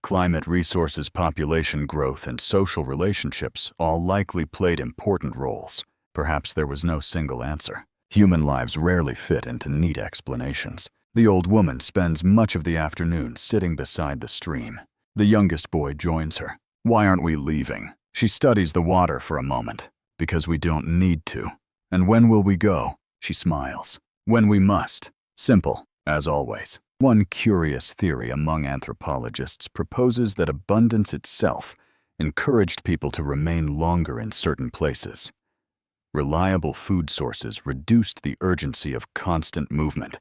Climate, resources, population growth, and social relationships all likely played important roles. Perhaps there was no single answer. Human lives rarely fit into neat explanations. The old woman spends much of the afternoon sitting beside the stream. The youngest boy joins her. "Why aren't we leaving?" She studies the water for a moment. "Because we don't need to." "And when will we go?" She smiles. "When we must." Simple, as always. One curious theory among anthropologists proposes that abundance itself encouraged people to remain longer in certain places. Reliable food sources reduced the urgency of constant movement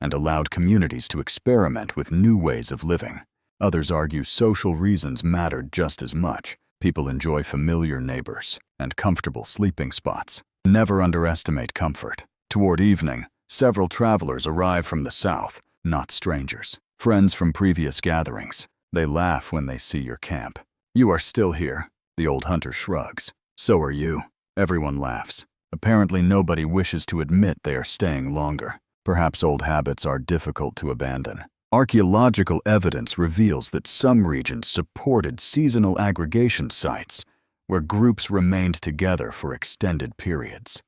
and allowed communities to experiment with new ways of living. Others argue social reasons mattered just as much. People enjoy familiar neighbors and comfortable sleeping spots. Never underestimate comfort. Toward evening, several travelers arrive from the south, not strangers, friends from previous gatherings. They laugh when they see your camp. "You are still here." The old hunter shrugs. "So are you." Everyone laughs. Apparently nobody wishes to admit they are staying longer. Perhaps old habits are difficult to abandon. Archaeological evidence reveals that some regions supported seasonal aggregation sites where groups remained together for extended periods.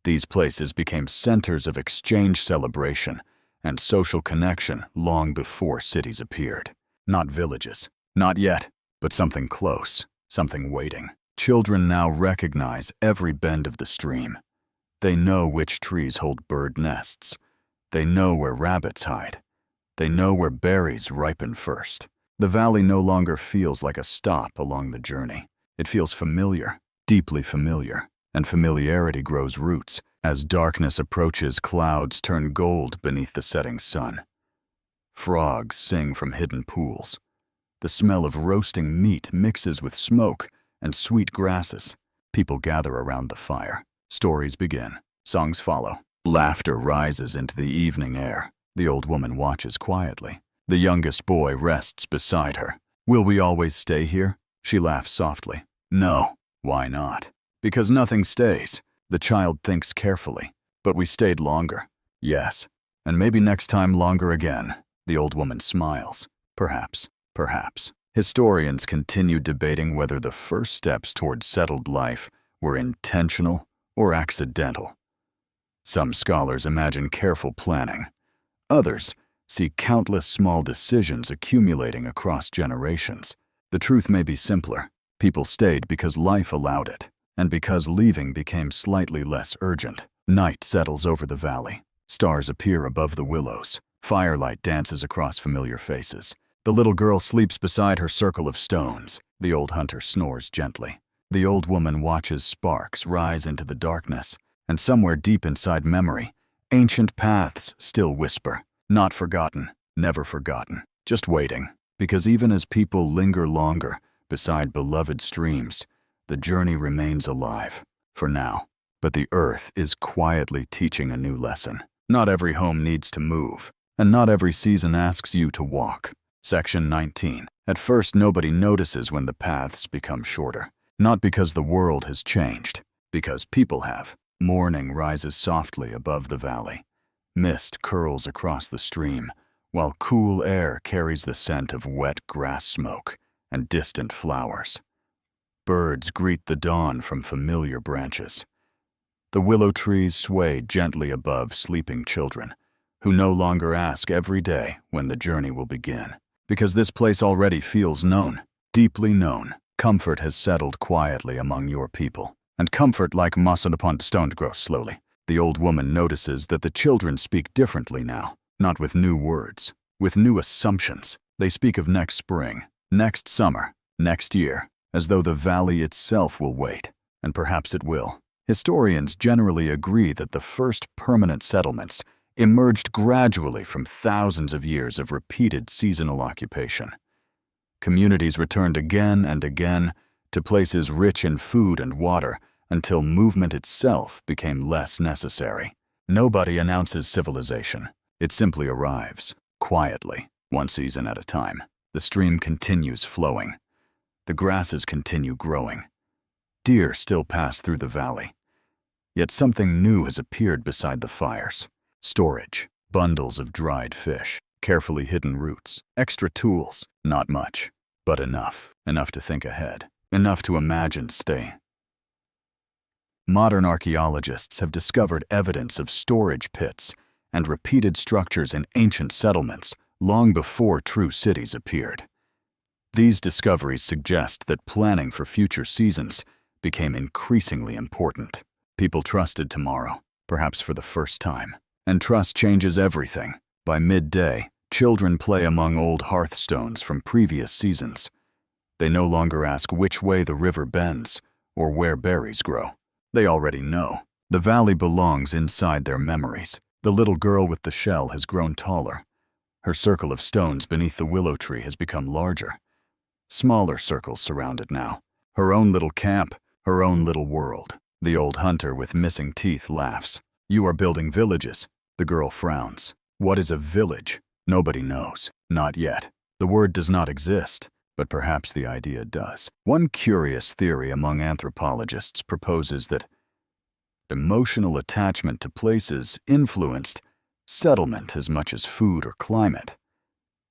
These places became centers of exchange, celebration, and social connection long before cities appeared. Not villages. Not yet, but something close, something waiting. Children now recognize every bend of the stream. They know which trees hold bird nests. They know where rabbits hide. They know where berries ripen first. The valley no longer feels like a stop along the journey. It feels familiar, deeply familiar, and familiarity grows roots. As darkness approaches, clouds turn gold beneath the setting sun. Frogs sing from hidden pools. The smell of roasting meat mixes with smoke and sweet grasses. People gather around the fire. Stories begin. Songs follow. Laughter rises into the evening air. The old woman watches quietly. The youngest boy rests beside her. "Will we always stay here?" She laughs softly. "No." "Why not?" "Because nothing stays." The child thinks carefully. "But we stayed longer." "Yes. And maybe next time longer again." The old woman smiles. "Perhaps. Perhaps." Historians continue debating whether the first steps toward settled life were intentional or accidental. Some scholars imagine careful planning. Others see countless small decisions accumulating across generations. The truth may be simpler. People stayed because life allowed it, and because leaving became slightly less urgent. Night settles over the valley. Stars appear above the willows. Firelight dances across familiar faces. The little girl sleeps beside her circle of stones. The old hunter snores gently. The old woman watches sparks rise into the darkness, and somewhere deep inside memory, ancient paths still whisper, not forgotten, never forgotten, just waiting. Because even as people linger longer beside beloved streams, the journey remains alive, for now. But the earth is quietly teaching a new lesson. Not every home needs to move, and not every season asks you to walk. Section 19. At first, nobody notices when the paths become shorter. Not because the world has changed, because people have. Morning rises softly above the valley. Mist curls across the stream, while cool air carries the scent of wet grass smoke and distant flowers. Birds greet the dawn from familiar branches. The willow trees sway gently above sleeping children, who no longer ask every day when the journey will begin. Because this place already feels known, deeply known. Comfort has settled quietly among your people, and comfort like moss upon stone grows slowly. The old woman notices that the children speak differently now, not with new words, with new assumptions. They speak of next spring, next summer, next year, as though the valley itself will wait, and perhaps it will. Historians generally agree that the first permanent settlements emerged gradually from thousands of years of repeated seasonal occupation. Communities returned again and again to places rich in food and water until movement itself became less necessary. Nobody announces civilization. It simply arrives, quietly, one season at a time. The stream continues flowing. The grasses continue growing. Deer still pass through the valley. Yet something new has appeared beside the fires. Storage, bundles of dried fish, carefully hidden roots, extra tools, not much, but enough. Enough to think ahead, enough to imagine staying. Modern archaeologists have discovered evidence of storage pits and repeated structures in ancient settlements long before true cities appeared. These discoveries suggest that planning for future seasons became increasingly important. People trusted tomorrow, perhaps for the first time. And trust changes everything. By midday, children play among old hearthstones from previous seasons. They no longer ask which way the river bends or where berries grow. They already know. The valley belongs inside their memories. The little girl with the shell has grown taller. Her circle of stones beneath the willow tree has become larger. Smaller circles surround it now. Her own little camp, her own little world. The old hunter with missing teeth laughs. You are building villages. The girl frowns. What is a village? Nobody knows. Not yet. The word does not exist, but perhaps the idea does. One curious theory among anthropologists proposes that emotional attachment to places influenced settlement as much as food or climate.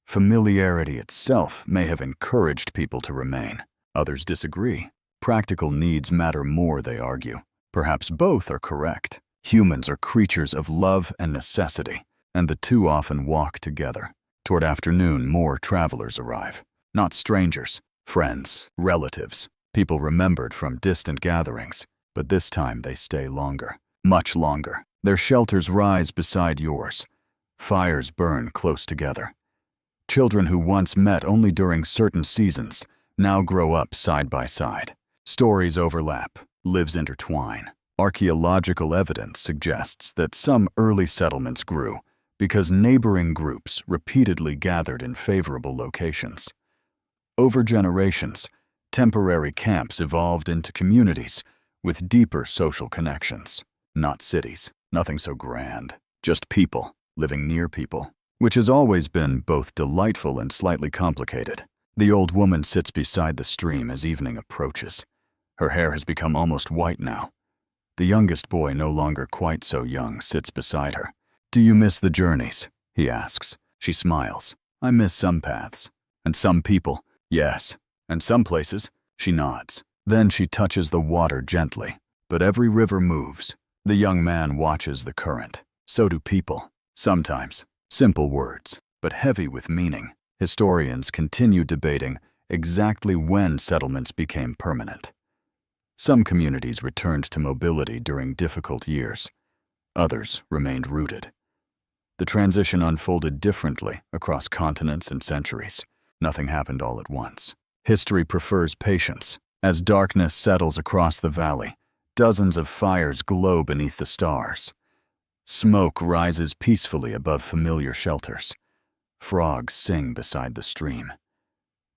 Familiarity itself may have encouraged people to remain. Others disagree. Practical needs matter more, they argue. Perhaps both are correct. Humans are creatures of love and necessity, and the two often walk together. Toward afternoon, more travelers arrive. Not strangers, friends, relatives, people remembered from distant gatherings, but this time they stay longer, much longer. Their shelters rise beside yours. Fires burn close together. Children who once met only during certain seasons now grow up side by side. Stories overlap, lives intertwine. Archaeological evidence suggests that some early settlements grew because neighboring groups repeatedly gathered in favorable locations. Over generations, temporary camps evolved into communities with deeper social connections. Not cities, nothing so grand, just people living near people, which has always been both delightful and slightly complicated. The old woman sits beside the stream as evening approaches. Her hair has become almost white now. The youngest boy, no longer quite so young, sits beside her. Do you miss the journeys? He asks. She smiles. I miss some paths. And some people. Yes. And some places. She nods. Then she touches the water gently. But every river moves. The young man watches the current. So do people. Sometimes. Simple words, but heavy with meaning. Historians continue debating exactly when settlements became permanent. Some communities returned to mobility during difficult years. Others remained rooted. The transition unfolded differently across continents and centuries. Nothing happened all at once. History prefers patience. As darkness settles across the valley, dozens of fires glow beneath the stars. Smoke rises peacefully above familiar shelters. Frogs sing beside the stream.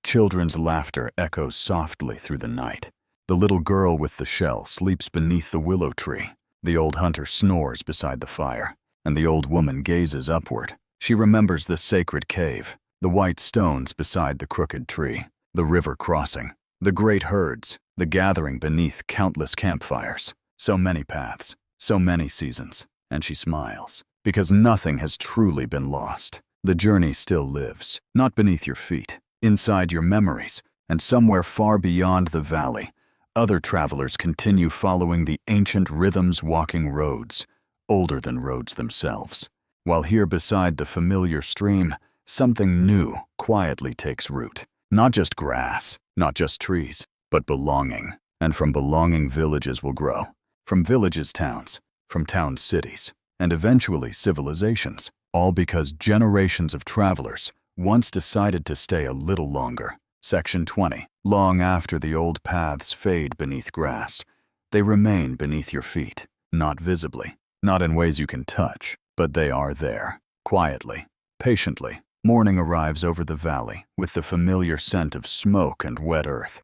Children's laughter echoes softly through the night. The little girl with the shell sleeps beneath the willow tree. The old hunter snores beside the fire, and the old woman gazes upward. She remembers the sacred cave, the white stones beside the crooked tree, the river crossing, the great herds, the gathering beneath countless campfires. So many paths, so many seasons, and she smiles, because nothing has truly been lost. The journey still lives, not beneath your feet, inside your memories, and somewhere far beyond the valley. Other travelers continue following the ancient rhythms walking roads, older than roads themselves. While here beside the familiar stream, something new quietly takes root. Not just grass, not just trees, but belonging. And from belonging villages will grow. From villages towns, from towns cities, and eventually civilizations. All because generations of travelers once decided to stay a little longer. Section 20. Long after the old paths fade beneath grass, they remain beneath your feet, not visibly, not in ways you can touch, but they are there, quietly, patiently. Morning arrives over the valley with the familiar scent of smoke and wet earth.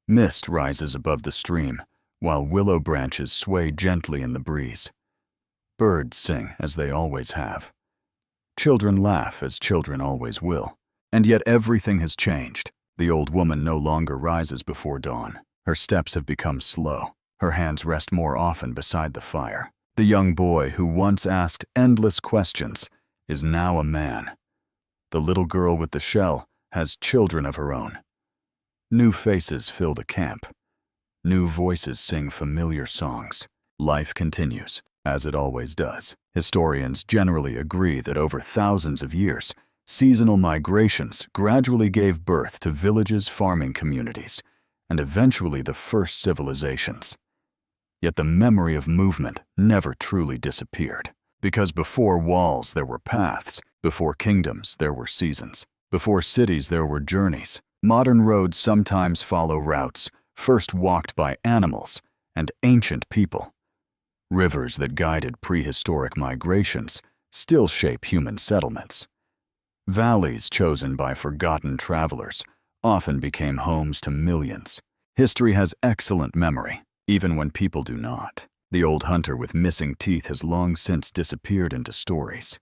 Mist rises above the stream, while willow branches sway gently in the breeze. Birds sing as they always have. Children laugh as children always will. And yet everything has changed. The old woman no longer rises before dawn. Her steps have become slow. Her hands rest more often beside the fire. The young boy who once asked endless questions is now a man. The little girl with the shell has children of her own. New faces fill the camp. New voices sing familiar songs. Life continues, as it always does. Historians generally agree that over thousands of years, seasonal migrations gradually gave birth to villages, farming communities, and eventually the first civilizations. Yet the memory of movement never truly disappeared. Because before walls there were paths, before kingdoms there were seasons, before cities there were journeys. Modern roads sometimes follow routes first walked by animals and ancient people. Rivers that guided prehistoric migrations still shape human settlements. Valleys chosen by forgotten travelers often became homes to millions. History has excellent memory, even when people do not. The old hunter with missing teeth has long since disappeared into stories.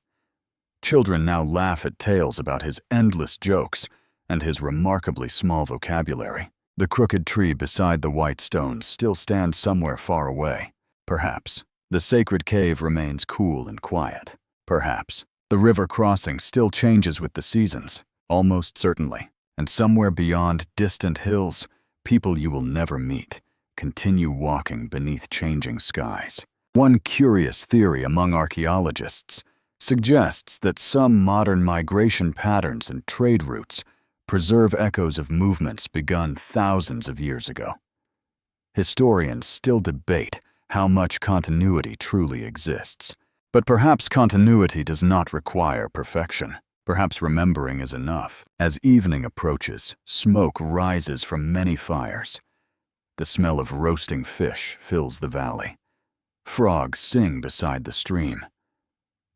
Children now laugh at tales about his endless jokes and his remarkably small vocabulary. The crooked tree beside the white stones still stands somewhere far away. Perhaps the sacred cave remains cool and quiet. Perhaps the river crossing still changes with the seasons, almost certainly. And somewhere beyond distant hills, people you will never meet continue walking beneath changing skies. One curious theory among archaeologists suggests that some modern migration patterns and trade routes preserve echoes of movements begun thousands of years ago. Historians still debate how much continuity truly exists. But perhaps continuity does not require perfection. Perhaps remembering is enough. As evening approaches, smoke rises from many fires. The smell of roasting fish fills the valley. Frogs sing beside the stream.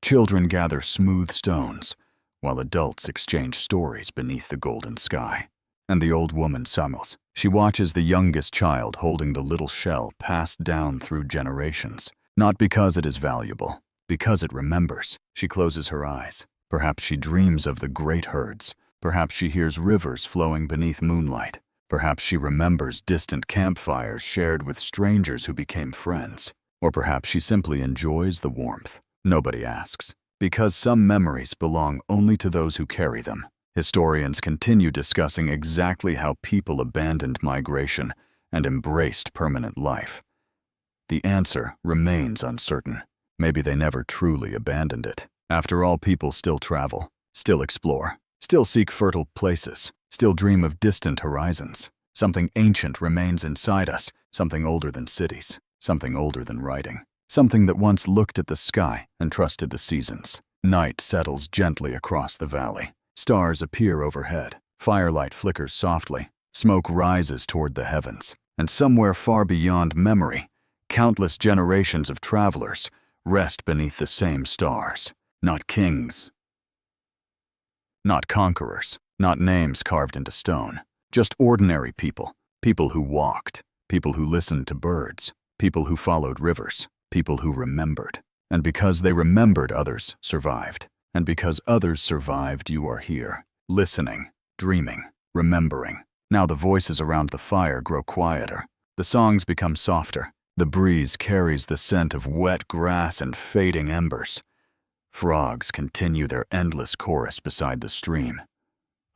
Children gather smooth stones, while adults exchange stories beneath the golden sky. And the old woman smiles. She watches the youngest child holding the little shell passed down through generations. Not because it is valuable, because it remembers. She closes her eyes. Perhaps she dreams of the great herds. Perhaps she hears rivers flowing beneath moonlight. Perhaps she remembers distant campfires shared with strangers who became friends. Or perhaps she simply enjoys the warmth. Nobody asks, because some memories belong only to those who carry them. Historians continue discussing exactly how people abandoned migration and embraced permanent life. The answer remains uncertain. Maybe they never truly abandoned it. After all, people still travel, still explore, still seek fertile places, still dream of distant horizons. Something ancient remains inside us, something older than cities, something older than writing, something that once looked at the sky and trusted the seasons. Night settles gently across the valley. Stars appear overhead. Firelight flickers softly. Smoke rises toward the heavens. And somewhere far beyond memory, countless generations of travelers rest beneath the same stars. Not kings, not conquerors, not names carved into stone. Just ordinary people. People who walked. People who listened to birds. People who followed rivers. People who remembered. And because they remembered, others survived. And because others survived, you are here, listening, dreaming, remembering. Now the voices around the fire grow quieter. The songs become softer. The breeze carries the scent of wet grass and fading embers. Frogs continue their endless chorus beside the stream.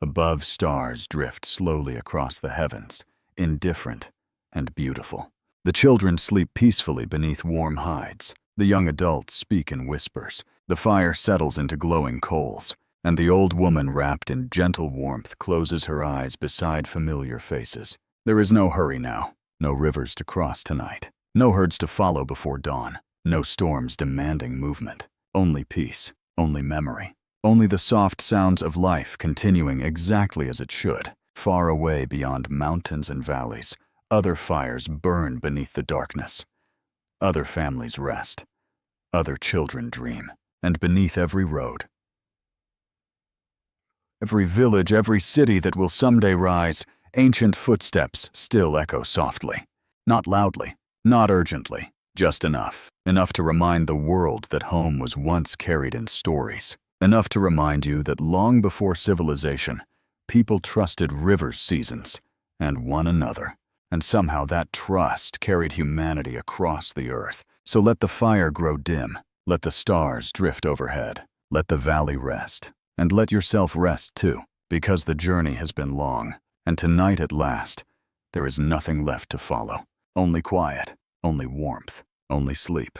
Above, stars drift slowly across the heavens, indifferent and beautiful. The children sleep peacefully beneath warm hides. The young adults speak in whispers. The fire settles into glowing coals, and the old woman, wrapped in gentle warmth, closes her eyes beside familiar faces. There is no hurry now, no rivers to cross tonight, no herds to follow before dawn, no storms demanding movement. Only peace, only memory, only the soft sounds of life continuing exactly as it should. Far away beyond mountains and valleys, other fires burn beneath the darkness. Other families rest. Other children dream. And beneath every road, every village, every city that will someday rise, ancient footsteps still echo softly. Not loudly, not urgently, just enough. Enough to remind the world that home was once carried in stories. Enough to remind you that long before civilization, people trusted rivers' seasons and one another. And somehow that trust carried humanity across the earth. So let the fire grow dim. Let the stars drift overhead. Let the valley rest. And let yourself rest too, because the journey has been long. And tonight at last, there is nothing left to follow. Only quiet, only warmth, only sleep.